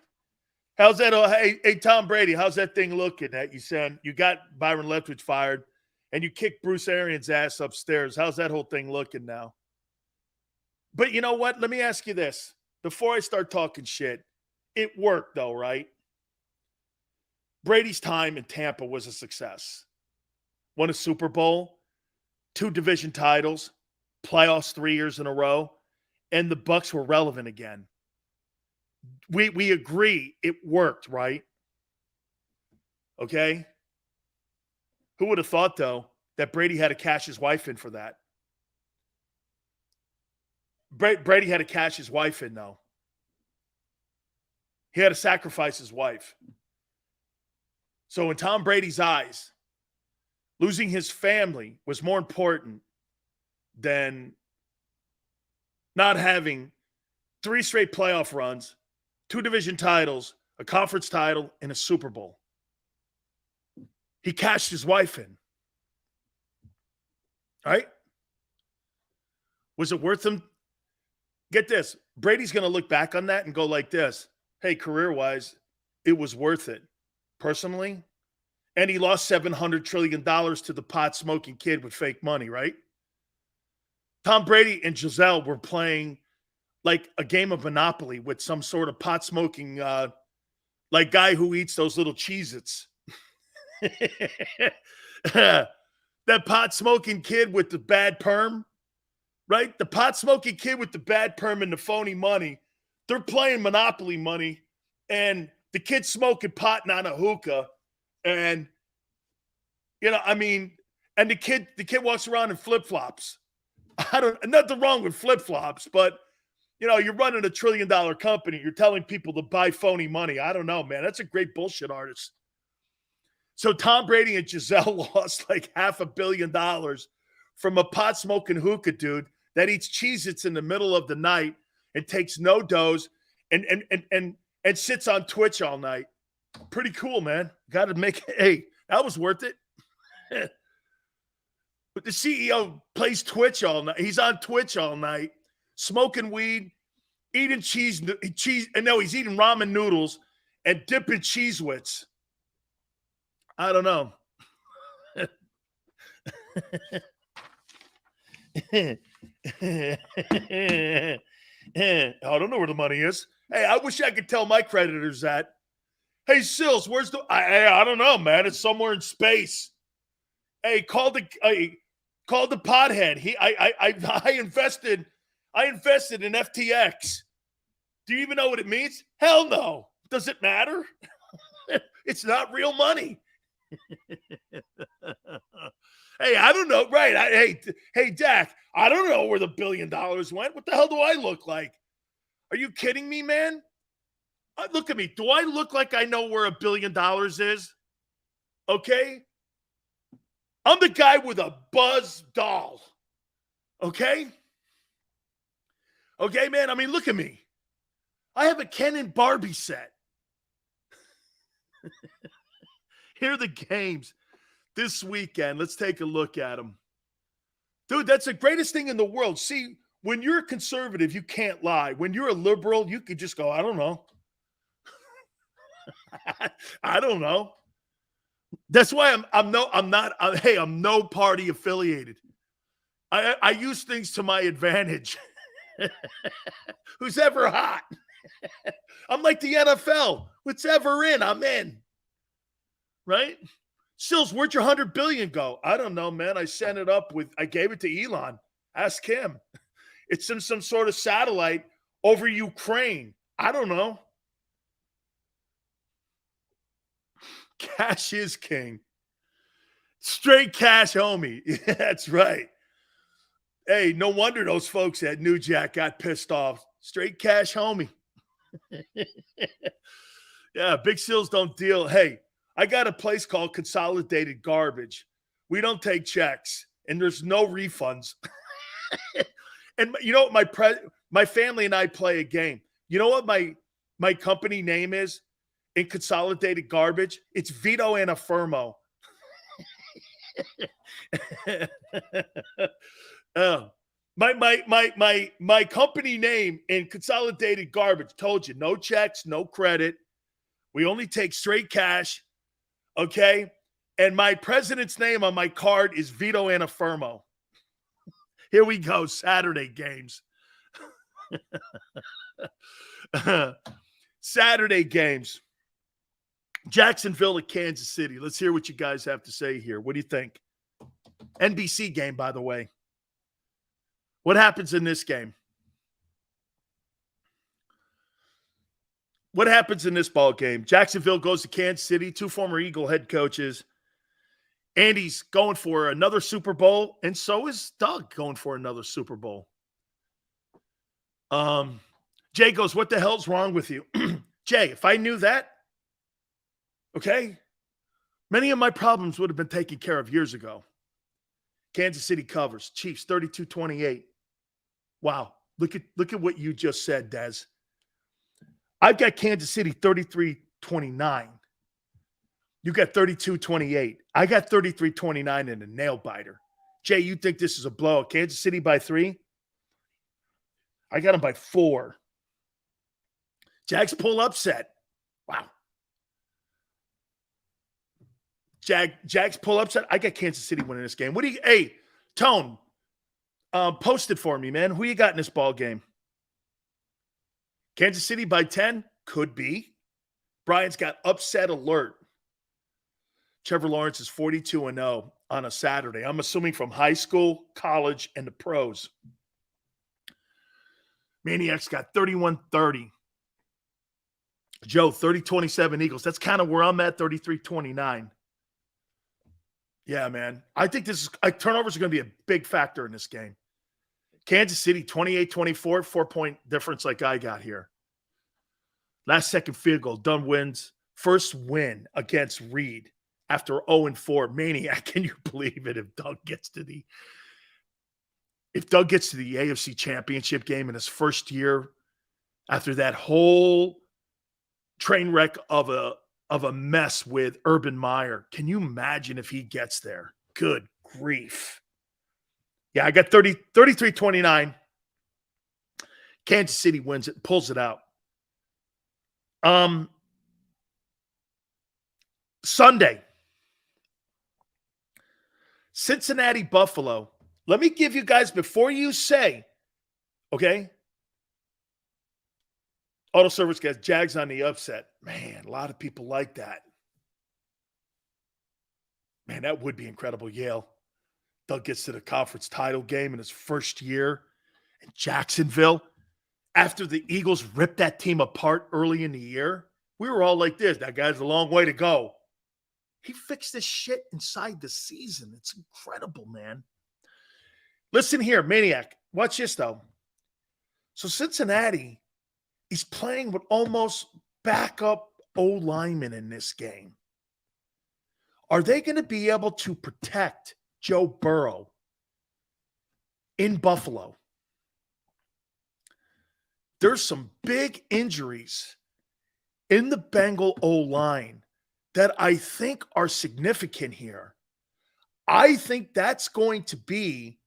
how's that? Hey, Tom Brady, how's that thing looking that you said you got Byron Leftwich fired and you kicked Bruce Arians' ass upstairs? How's that whole thing looking now? But you know what? Let me ask you this. Before I start talking shit, it worked though, right? Brady's time in Tampa was a success. Won a Super Bowl, 2 division titles, playoffs 3 years in a row, and the Bucs were relevant again. We agree it worked, right? Okay? Who would have thought, though, that Brady had to cash his wife in for that? Brady had to cash his wife in, though. He had to sacrifice his wife. So in Tom Brady's eyes, losing his family was more important than not having 3 straight playoff runs, 2 division titles, a conference title, and a Super Bowl. He cashed his wife in. Right? Was it worth him? Get this. Brady's going to look back on that and go like this. Hey, career-wise, it was worth it. Personally. And he lost $700 trillion to the pot-smoking kid with fake money, right? Tom Brady and Giselle were playing like a game of Monopoly with some sort of pot-smoking like guy who eats those little Cheez-Its. That pot-smoking kid with the bad perm, right? The pot-smoking kid with the bad perm and the phony money. They're playing Monopoly money, and the kid's smoking pot and on a hookah. And, and the kid walks around in flip-flops. Nothing wrong with flip-flops, but, you're running $1 trillion company. You're telling people to buy phony money. I don't know, man. That's a great bullshit artist. So Tom Brady and Giselle lost like $500 million from a pot-smoking hookah dude that eats Cheez-Its in the middle of the night and takes no dose and sits on Twitch all night. Pretty cool, man. Got to make it. Hey, that was worth it. But the CEO plays Twitch all night. He's on Twitch all night, smoking weed, eating cheese, and no, he's eating ramen noodles and dipping Cheez-Wits. I don't know. I don't know where the money is. Hey, I wish I could tell my creditors that. Hey, Sills, where's the? I don't know, man. It's somewhere in space. Hey, call the pothead. I invested in FTX. Do you even know what it means? Hell no. Does it matter? It's not real money. Hey, I don't know. Right. Hey, Dak, I don't know where the $1 billion went. What the hell do I look like? Are you kidding me, man? Look at me. Do I look like I know where $1 billion is? Okay. I'm the guy with a Buzz doll. Okay. Okay, man. I mean, look at me. I have a Ken and Barbie set. Here are the games this weekend. Let's take a look at them. Dude, that's the greatest thing in the world. See, when you're a conservative, you can't lie. When you're a liberal, you could just go, I don't know. I don't know. That's why I'm no party affiliated. I use things to my advantage. Who's ever hot? I'm like the NFL. What's ever in, I'm in. Right? Sills, where'd your $100 billion go? I don't know, man. I gave it to Elon. Ask him. It's in some sort of satellite over Ukraine. I don't know. Cash is king. Straight cash, homie. Yeah, that's right. Hey, no wonder those folks at New Jack got pissed off. Straight cash, homie. Yeah, Big Sills don't deal. Hey, I got a place called Consolidated Garbage. We don't take checks, and there's no refunds. And you know what? My family and I play a game. You know what my company name is in Consolidated Garbage? It's Vito and Affirmo. My company name in Consolidated Garbage, told you, no checks, no credit. We only take straight cash. Okay. And my president's name on my card is Vito and Affirmo. Here we go. Saturday games. Saturday games. Jacksonville at Kansas City. Let's hear what you guys have to say here. What do you think? NBC game, by the way. What happens in this game? What happens in this ball game? Jacksonville goes to Kansas City, 2 former Eagle head coaches. Andy's going for another Super Bowl, and so is Doug going for another Super Bowl. Jay goes, what the hell's wrong with you? Jay, if I knew that, okay, many of my problems would have been taken care of years ago. Kansas City covers. Chiefs 32-28. Wow. Look at what you just said, Des. I've got Kansas City 33-29. You got 32-28. I got 33-29 in a nail biter. Jay, you think this is a blowout? Kansas City by 3? I got them by 4. Jags pull upset. Wow. Jags pull upset. I got Kansas City winning this game. Hey, Tone, post it for me, man. Who you got in this ball game? Kansas City by 10? Could be. Brian's got upset alert. Trevor Lawrence is 42-0 on a Saturday. I'm assuming from high school, college, and the pros. Maniac's got 31-30. Joe, 30-27 Eagles. That's kind of where I'm at, 33-29. Yeah, man. I think turnovers are going to be a big factor in this game. Kansas City, 28-24, 4-point difference like I got here. Last second field goal, Dunn wins. First win against Reed after 0-4. Maniac, can you believe it if Doug gets to the AFC Championship game in his first year after that whole train wreck of a mess with Urban Meyer? Can you imagine if he gets there? Good grief. Yeah, I got 33-29. Kansas City wins it, pulls it out. Sunday, Cincinnati, Buffalo. Let me give you guys, before you say, okay, Auto Service guys, Jags on the upset. Man, a lot of people like that. Man, that would be incredible. Yale. Doug gets to the conference title game in his first year in Jacksonville. After the Eagles ripped that team apart early in the year, we were all like this. That guy's a long way to go. He fixed this shit inside the season. It's incredible, man. Listen here, Maniac. Watch this, though. So Cincinnati is playing with almost backup O-linemen in this game. Are they going to be able to protect Joe Burrow in Buffalo? There's some big injuries in the Bengal O-line that I think are significant here. I think that's going to be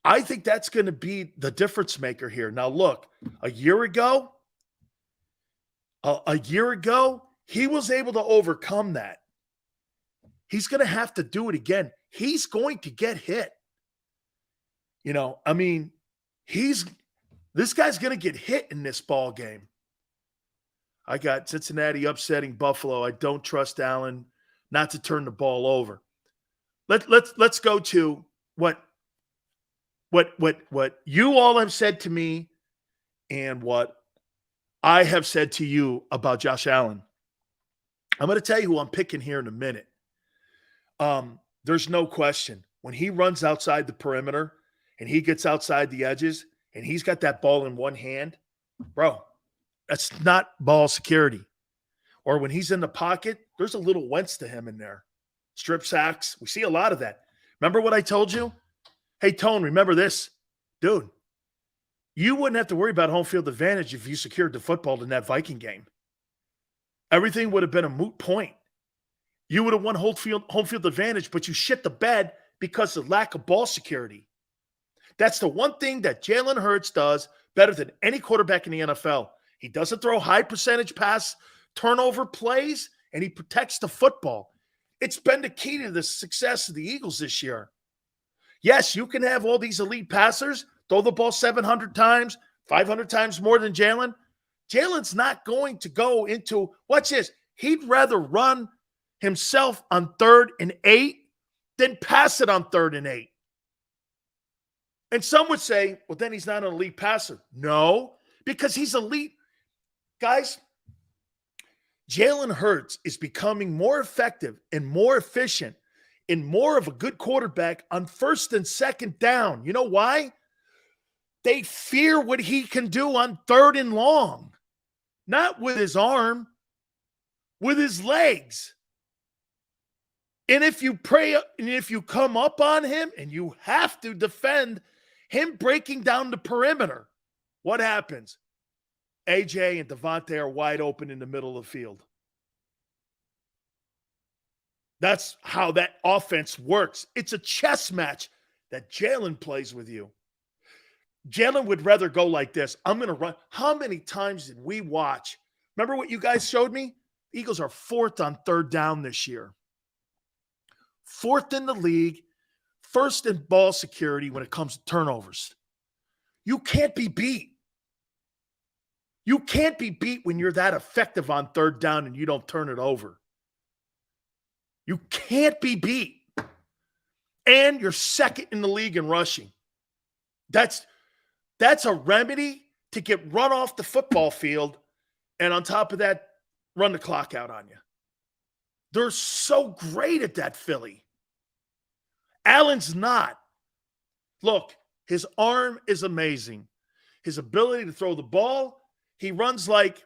the difference maker here. Now, look, a year ago, he was able to overcome that. He's going to have to do it again. He's going to get hit. This guy's going to get hit in this ball game. I got Cincinnati upsetting Buffalo. I don't trust Allen not to turn the ball over. Let's go to what you all have said to me and what I have said to you about Josh Allen. I'm going to tell you who I'm picking here in a minute. There's no question. When he runs outside the perimeter and he gets outside the edges and he's got that ball in one hand, bro, that's not ball security. Or when he's in the pocket, there's a little Wentz to him in there. Strip sacks. We see a lot of that. Remember what I told you? Hey, Tone, remember this. Dude, you wouldn't have to worry about home field advantage if you secured the football in that Viking game. Everything would have been a moot point. You would have won home field advantage, but you shit the bed because of lack of ball security. That's the one thing that Jalen Hurts does better than any quarterback in the NFL. He doesn't throw high percentage pass turnover plays, and he protects the football. It's been the key to the success of the Eagles this year. Yes, you can have all these elite passers, throw the ball 700 times, 500 times more than Jalen. Jalen's not going to go into, watch this, He'd rather run himself on 3rd and 8 than pass it on 3rd and 8. And some would say, well, then he's not an elite passer. No, because he's elite. Guys, Jalen Hurts is becoming more effective and more efficient and more of a good quarterback on 1st and 2nd down. You know why? They fear what he can do on 3rd and long. Not with his arm, with his legs. And if you come up on him and you have to defend him breaking down the perimeter, what happens? AJ and Devontae are wide open in the middle of the field. That's how that offense works. It's a chess match that Jalen plays with you. Jalen would rather go like this. I'm going to run. How many times did we watch? Remember what you guys showed me? Eagles are 4th on 3rd down this year. 4th in the league, 1st in ball security when it comes to turnovers. You can't be beat. You can't be beat when you're that effective on 3rd down and you don't turn it over. You can't be beat. And you're 2nd in the league in rushing. That's a remedy to get run off the football field, and on top of that, run the clock out on you. They're so great at that, Philly. Allen's not. Look, his arm is amazing. His ability to throw the ball, he runs like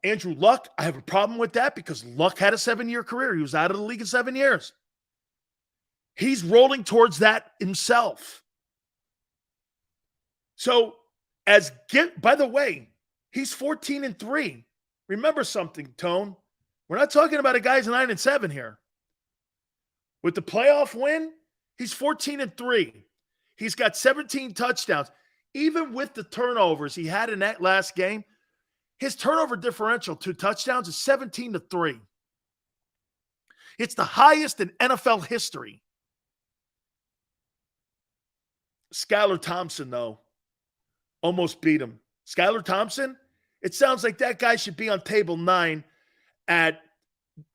Andrew Luck. I have a problem with that because Luck had a 7-year career. He was out of the league in 7 years. He's rolling towards that himself. So, by the way, he's 14-3. Remember something, Tone. We're not talking about a guy's 9-7 here. With the playoff win, he's 14-3. He's got 17 touchdowns. Even with the turnovers he had in that last game, his turnover differential to touchdowns is 17-3. It's the highest in NFL history. Skylar Thompson, though, almost beat him. Skylar Thompson, it sounds like that guy should be on table 9 at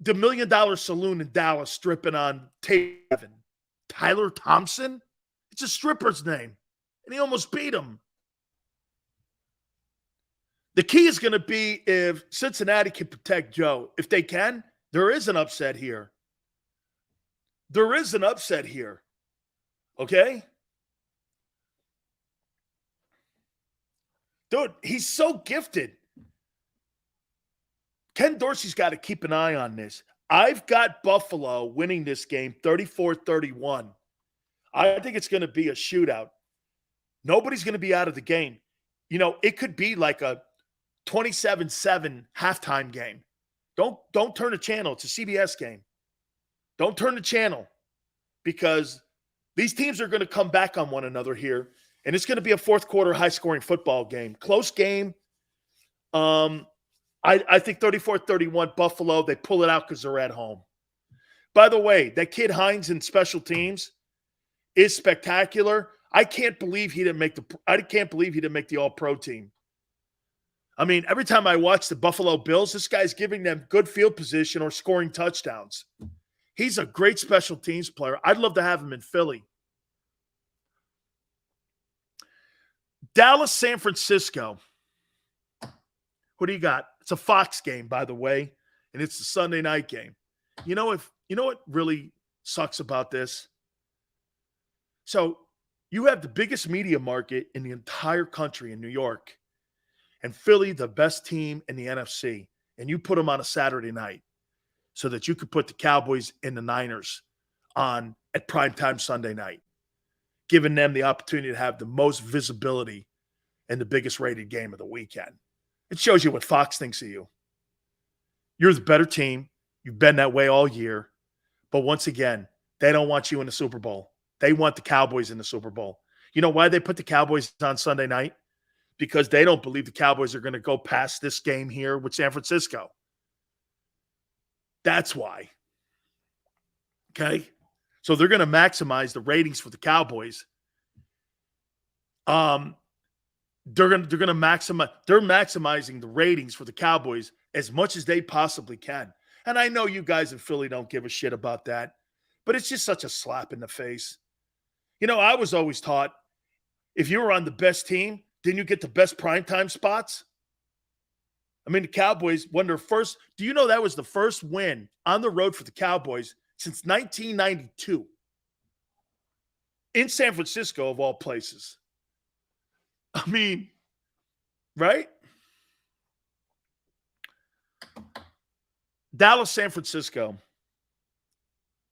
the $1 Million Saloon in Dallas stripping on table 7. Tyler Thompson? It's a stripper's name. And he almost beat him. The key is going to be if Cincinnati can protect Joe. If they can, there is an upset here. There is an upset here. Okay? Dude, he's so gifted. Ken Dorsey's got to keep an eye on this. I've got Buffalo winning this game 34-31. I think it's going to be a shootout. Nobody's going to be out of the game. You know, it could be like a 27-7 halftime game. Don't turn the channel. It's a CBS game. Don't turn the channel because these teams are going to come back on one another here, and it's going to be a fourth quarter high-scoring football game. Close game. I think 34-31 Buffalo, they pull it out because they're at home. By the way, that kid Hines in special teams is spectacular. I can't believe he didn't make the All-Pro team. I mean, every time I watch the Buffalo Bills, this guy's giving them good field position or scoring touchdowns. He's a great special teams player. I'd love to have him in Philly. Dallas, San Francisco. What do you got? It's a Fox game, by the way, and it's the Sunday night game. You know what really sucks about this? So you have the biggest media market in the entire country in New York, and Philly, the best team in the NFC, and you put them on a Saturday night so that you could put the Cowboys and the Niners on at primetime Sunday night, giving them the opportunity to have the most visibility and the biggest rated game of the weekend. It shows you what Fox thinks of you. You're the better team. You've been that way all year. But once again, they don't want you in the Super Bowl. They want the Cowboys in the Super Bowl. You know why they put the Cowboys on Sunday night? Because they don't believe the Cowboys are going to go past this game here with San Francisco. That's why. Okay? So they're going to maximize the ratings for the Cowboys. They're maximizing the ratings for the Cowboys as much as they possibly can. And I know you guys in Philly don't give a shit about that, but it's just such a slap in the face. You know, I was always taught if you were on the best team, didn't you get the best primetime spots? I mean, the Cowboys won their first. Do you know that was the first win on the road for the Cowboys since 1992 in San Francisco, of all places? I mean, right? Dallas, San Francisco.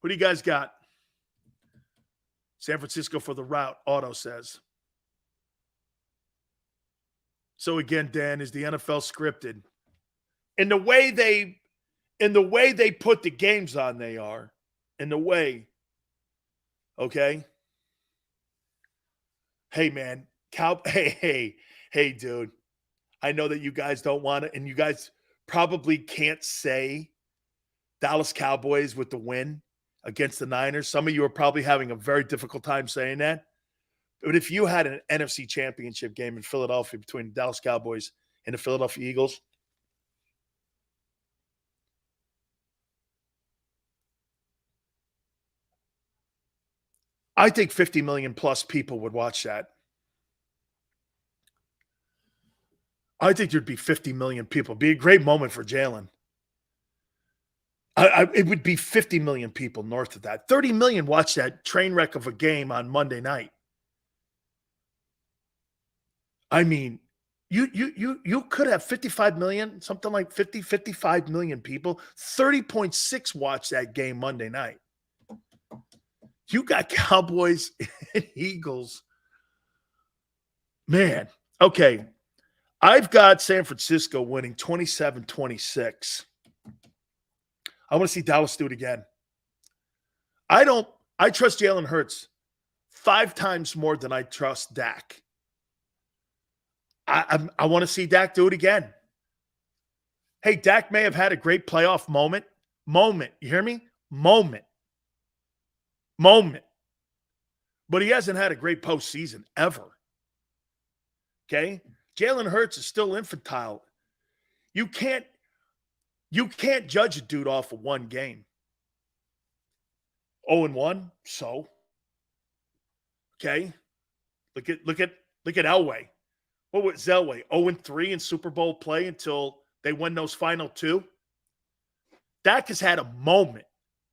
Who do you guys got? San Francisco for the route, Otto says. So again, Dan, is the NFL scripted? In the way they put the games on, they are. In the way. Okay? Hey, man. Hey, dude. I know that you guys don't want it, and you guys probably can't say Dallas Cowboys with the win against the Niners. Some of you are probably having a very difficult time saying that. But if you had an NFC championship game in Philadelphia between the Dallas Cowboys and the Philadelphia Eagles, I think 50 million plus people would watch that. I think there'd be 50 million people. It'd be a great moment for Jalen. It would be 50 million people north of that. 30 million watch that train wreck of a game on Monday night. I mean, you could have 55 million, something like 50, 55 million people. 30.6 watch that game Monday night. You got Cowboys and Eagles. Man, okay. I've got San Francisco winning 27-26. I want to see Dallas do it again. I trust Jalen Hurts 5 times more than I trust Dak. I want to see Dak do it again. Hey, Dak may have had a great playoff moment. You hear me? Moment. But he hasn't had a great postseason ever. Okay? Jalen Hurts is still infantile. You can't judge a dude off of one game. 0-1, so. Okay? Look at Elway. What was Elway? 0-3 in Super Bowl play until they win those final 2. Dak has had a moment.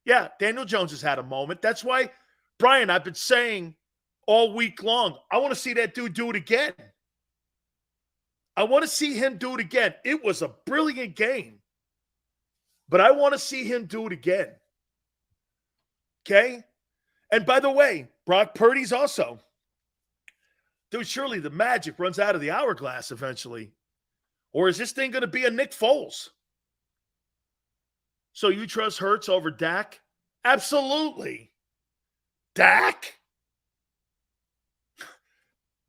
Yeah, Daniel Jones has had a moment. That's why, Brian, I've been saying all week long, I want to see that dude do it again. I want to see him do it again. It was a brilliant game. But I want to see him do it again. Okay? And by the way, Brock Purdy's also. Dude, surely the magic runs out of the hourglass eventually. Or is this thing going to be a Nick Foles? So you trust Hurts over Dak? Absolutely. Dak?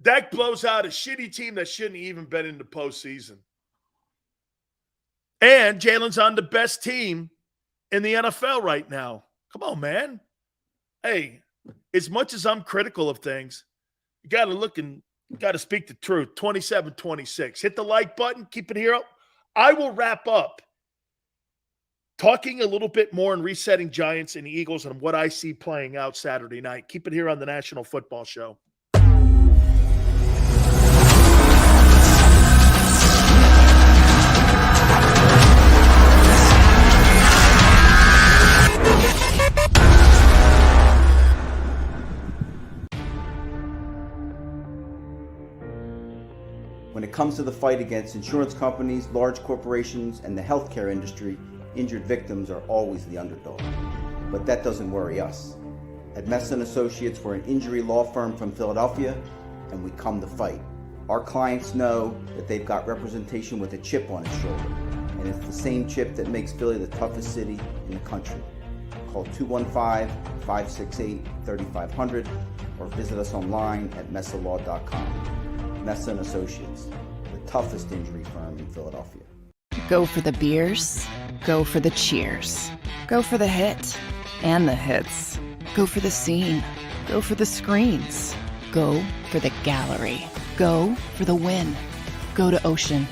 Dak blows out a shitty team that shouldn't even been in the postseason. And Jalen's on the best team in the NFL right now. Come on, man. Hey, as much as I'm critical of things, you got to look and you got to speak the truth. 27-26. Hit the like button. Keep it here. I will wrap up talking a little bit more and resetting Giants and Eagles and what I see playing out Saturday night. Keep it here on the National Football Show. When it comes to the fight against insurance companies, large corporations, and the healthcare industry, injured victims are always the underdog. But that doesn't worry us. At Messon Associates, we're an injury law firm from Philadelphia, and we come to fight. Our clients know that they've got representation with a chip on its shoulder, and it's the same chip that makes Philly the toughest city in the country. Call 215-568-3500 or visit us online at messalaw.com. Messon Associates, the toughest injury firm in Philadelphia. Go for the beers, go for the cheers, go for the hit and the hits, go for the scene, go for the screens, go for the gallery, go for the win, go to Ocean.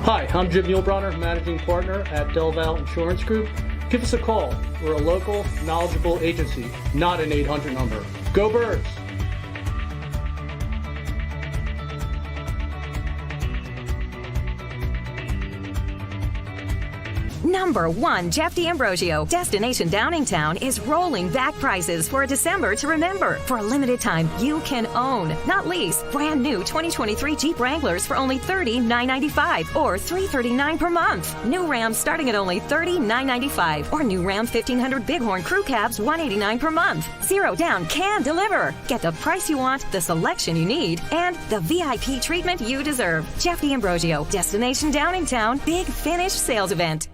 Hi, I'm Jim Muehlbronner, Managing Partner at Del Valle Insurance Group. Give us a call. We're a local, knowledgeable agency, not an 800 number. Go Birds! Number 1, Jeff D'Ambrosio. Destination Downingtown is rolling back prices for a December to remember. For a limited time, you can own, not lease, brand new 2023 Jeep Wranglers for only $30,995 or $339 per month. New Rams starting at only $30,995 or new Ram 1500 Bighorn Crew Cabs $189 per month. Zero down can deliver. Get the price you want, the selection you need, and the VIP treatment you deserve. Jeff D'Ambrosio, Destination Downingtown, Big Finish Sales Event.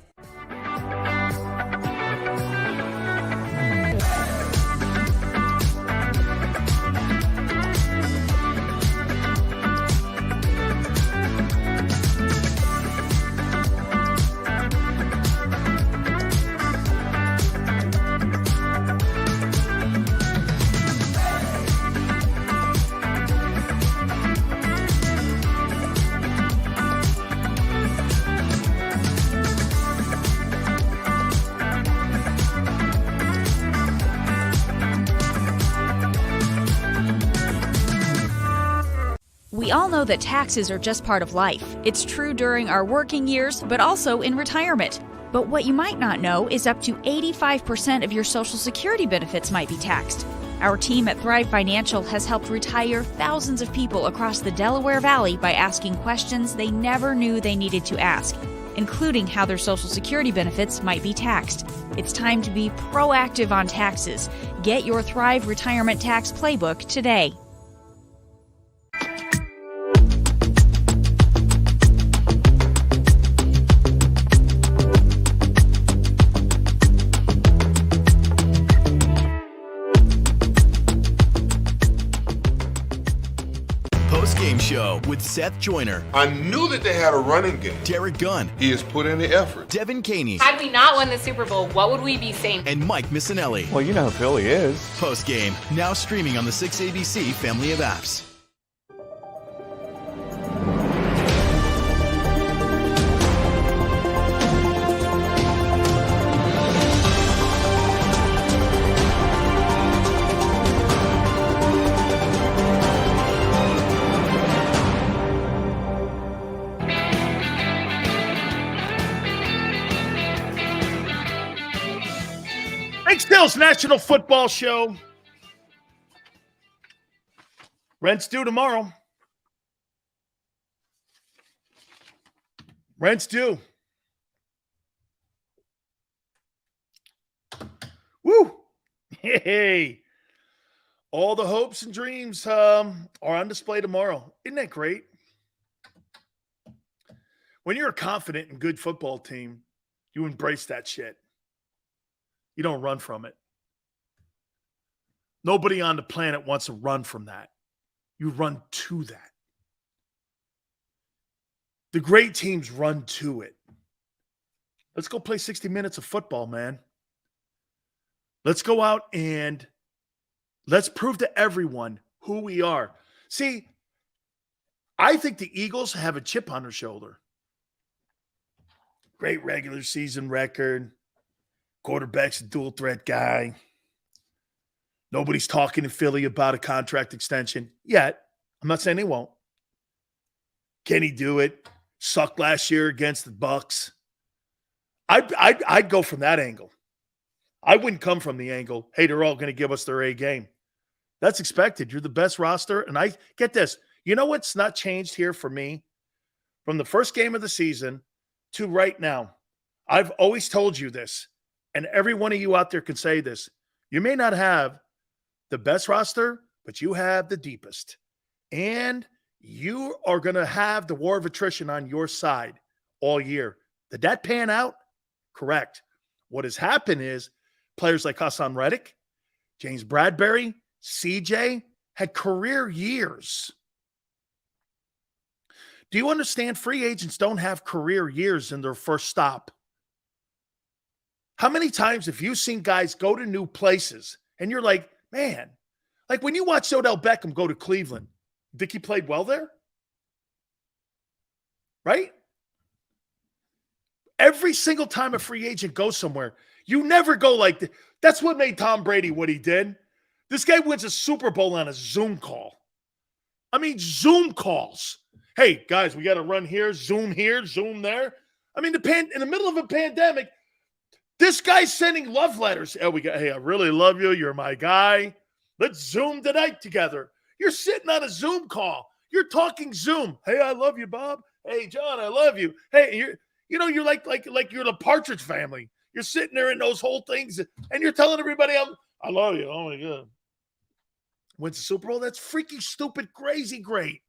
We all know that taxes are just part of life. It's true during our working years, but also in retirement. But what you might not know is up to 85% of your Social Security benefits might be taxed. Our team at Thrive Financial has helped retire thousands of people across the Delaware Valley by asking questions they never knew they needed to ask, including how their Social Security benefits might be taxed. It's time to be proactive on taxes. Get your Thrive Retirement Tax Playbook today. Game Show with Seth Joyner. I knew that they had a running game. Derek Gunn. He has put in the effort. Devin Caney. Had we not won the Super Bowl, what would we be saying? And Mike Missinelli. Well, you know who Philly is. Post game, now streaming on the 6ABC family of apps. Stills National Football Show. Rent's due tomorrow. Rent's due. Woo! Hey! All the hopes and dreams are on display tomorrow. Isn't that great? When you're a confident and good football team, you embrace that shit. You don't run from it. Nobody on the planet wants to run from that. You run to that. The great teams run to it. Let's go play 60 minutes of football, man. Let's go out and let's prove to everyone who we are. See, I think the Eagles have a chip on their shoulder. Great regular season record. Quarterback's a dual threat guy. Nobody's talking to Philly about a contract extension yet. I'm not saying they won't. Can he do it? Sucked last year against the Bucs. I'd go from that angle. I wouldn't come from the angle, hey, they're all going to give us their A game. That's expected. You're the best roster. And I get this. You know what's not changed here for me? From the first game of the season to right now, I've always told you this. And every one of you out there can say this. You may not have the best roster, but you have the deepest. And you are going to have the war of attrition on your side all year. Did that pan out? Correct. What has happened is players like Hassan Reddick, James Bradbury, CJ had career years. Do you understand free agents don't have career years in their first stop? How many times have you seen guys go to new places and you're like, man, like when you watch Odell Beckham go to Cleveland, think he played well there? Right? Every single time a free agent goes somewhere, you never go like that. That's what made Tom Brady what he did. This guy wins a Super Bowl on a Zoom call. I mean, Zoom calls. Hey, guys, we got to run here, Zoom there. I mean, in the middle of a pandemic, this guy's sending love letters. Hey, I really love you. You're my guy. Let's Zoom tonight together. You're sitting on a Zoom call. You're talking Zoom. Hey, I love you, Bob. Hey, John, I love you. Hey, you're like you're the Partridge Family. You're sitting there in those whole things, and you're telling everybody, I love you. Oh my God. Wins the Super Bowl. That's freaky, stupid, crazy, great.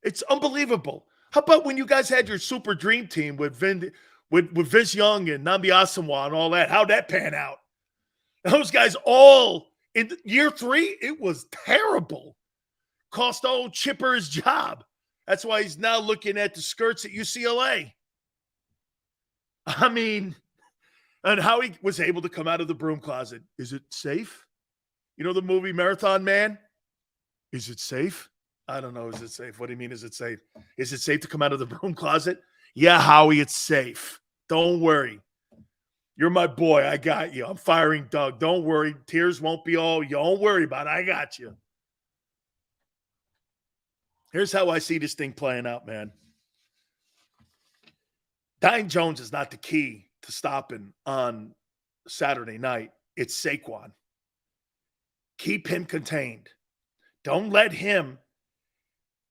It's unbelievable. How about when you guys had your super dream team with Vince Young and Nnamdi Asomugha and all that? How'd that pan out? Those guys all in year 3, it was terrible. Cost old Chipper his job. That's why he's now looking at the skirts at UCLA. I mean, and how he was able to come out of the broom closet. Is it safe? You know the movie Marathon Man? Is it safe? I don't know. Is it safe? What do you mean, is it safe? Is it safe to come out of the broom closet? Yeah, Howie, it's safe. Don't worry. You're my boy. I got you. I'm firing Doug. Don't worry. Tears won't be all. You don't worry about it. I got you. Here's how I see this thing playing out, man. Daniel Jones is not the key to stopping on Saturday night. It's Saquon. Keep him contained. Don't let him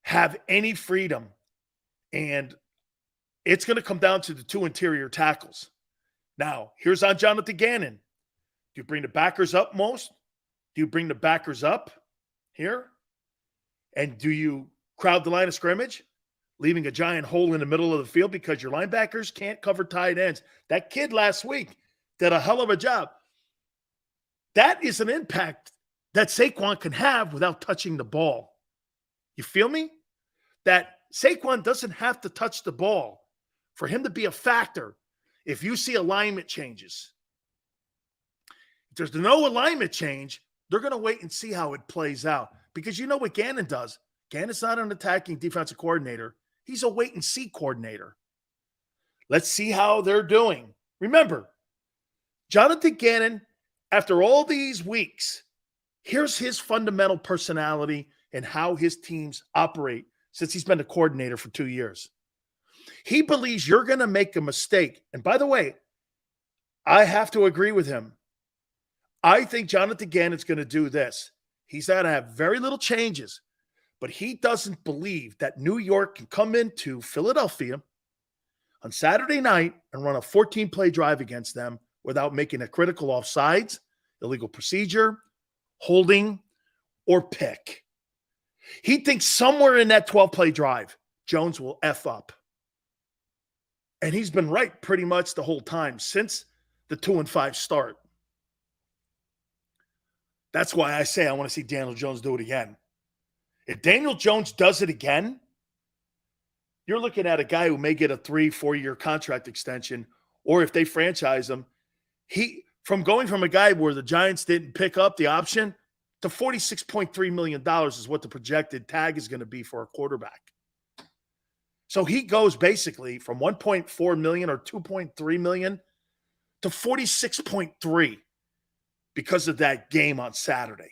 have any freedom. And it's going to come down to the 2 interior tackles. Now, here's on Jonathan Gannon. Do you bring the backers up most? Do you bring the backers up here? And do you crowd the line of scrimmage, leaving a giant hole in the middle of the field because your linebackers can't cover tight ends? That kid last week did a hell of a job. That is an impact that Saquon can have without touching the ball. You feel me? That Saquon doesn't have to touch the ball for him to be a factor if you see alignment changes. If there's no alignment change, they're going to wait and see how it plays out. Because you know what Gannon does? Gannon's not an attacking defensive coordinator. He's a wait-and-see coordinator. Let's see how they're doing. Remember, Jonathan Gannon, after all these weeks, here's his fundamental personality and how his teams operate since he's been the coordinator for 2 years. He believes you're going to make a mistake. And by the way, I have to agree with him. I think Jonathan Gannon's going to do this. He's going to have very little changes, but he doesn't believe that New York can come into Philadelphia on Saturday night and run a 14-play drive against them without making a critical offsides, illegal procedure, holding, or pick. He thinks somewhere in that 12-play drive, Jones will F up. And he's been right pretty much the whole time since the 2-5 start. That's why I say I want to see Daniel Jones do it again. If Daniel Jones does it again, you're looking at a guy who may get a 3-4 year contract extension, or if they franchise him, from going from a guy where the Giants didn't pick up the option to $46.3 million is what the projected tag is going to be for a quarterback. So he goes basically from 1.4 million or 2.3 million to 46.3 because of that game on Saturday.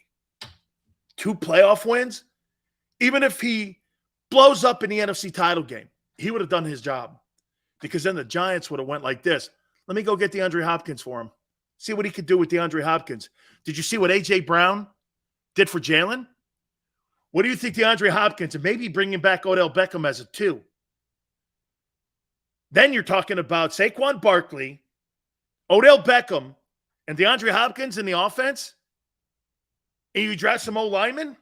2 playoff wins. Even if he blows up in the NFC title game, he would have done his job, because then the Giants would have went like this. Let me go get DeAndre Hopkins for him. See what he could do with DeAndre Hopkins. Did you see what A.J. Brown did for Jalen? What do you think DeAndre Hopkins, and maybe bringing back Odell Beckham as a 2? Then you're talking about Saquon Barkley, Odell Beckham, and DeAndre Hopkins in the offense, and you draft some O-linemen?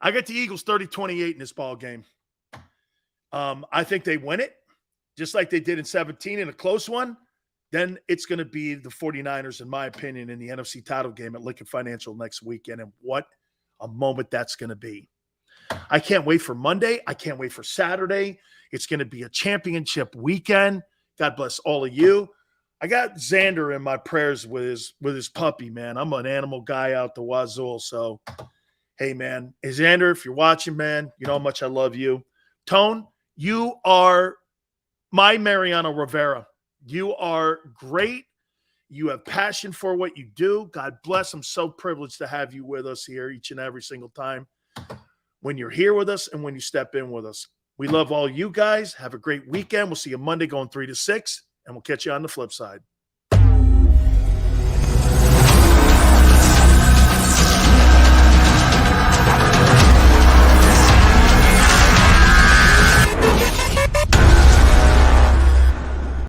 I got the Eagles 30-28 in this ball game. I think they win it, just like they did in 17 in a close one. Then it's going to be the 49ers, in my opinion, in the NFC title game at Lincoln Financial next weekend. And what a moment that's going to be. I can't wait for Monday. I can't wait for Saturday. It's going to be a championship weekend. God bless all of you. I got Xander in my prayers with his puppy, man. I'm an animal guy out the wazoo. So, hey, man. Hey, Xander, if you're watching, man, you know how much I love you. Tone, You are my Mariano Rivera. You are great. You have passion for what you do. God bless. I'm so privileged to have you with us here each and every single time when you're here with us and when you step in with us. We love all you guys. Have a great weekend. We'll see you Monday going 3 to 6, and we'll catch you on the flip side.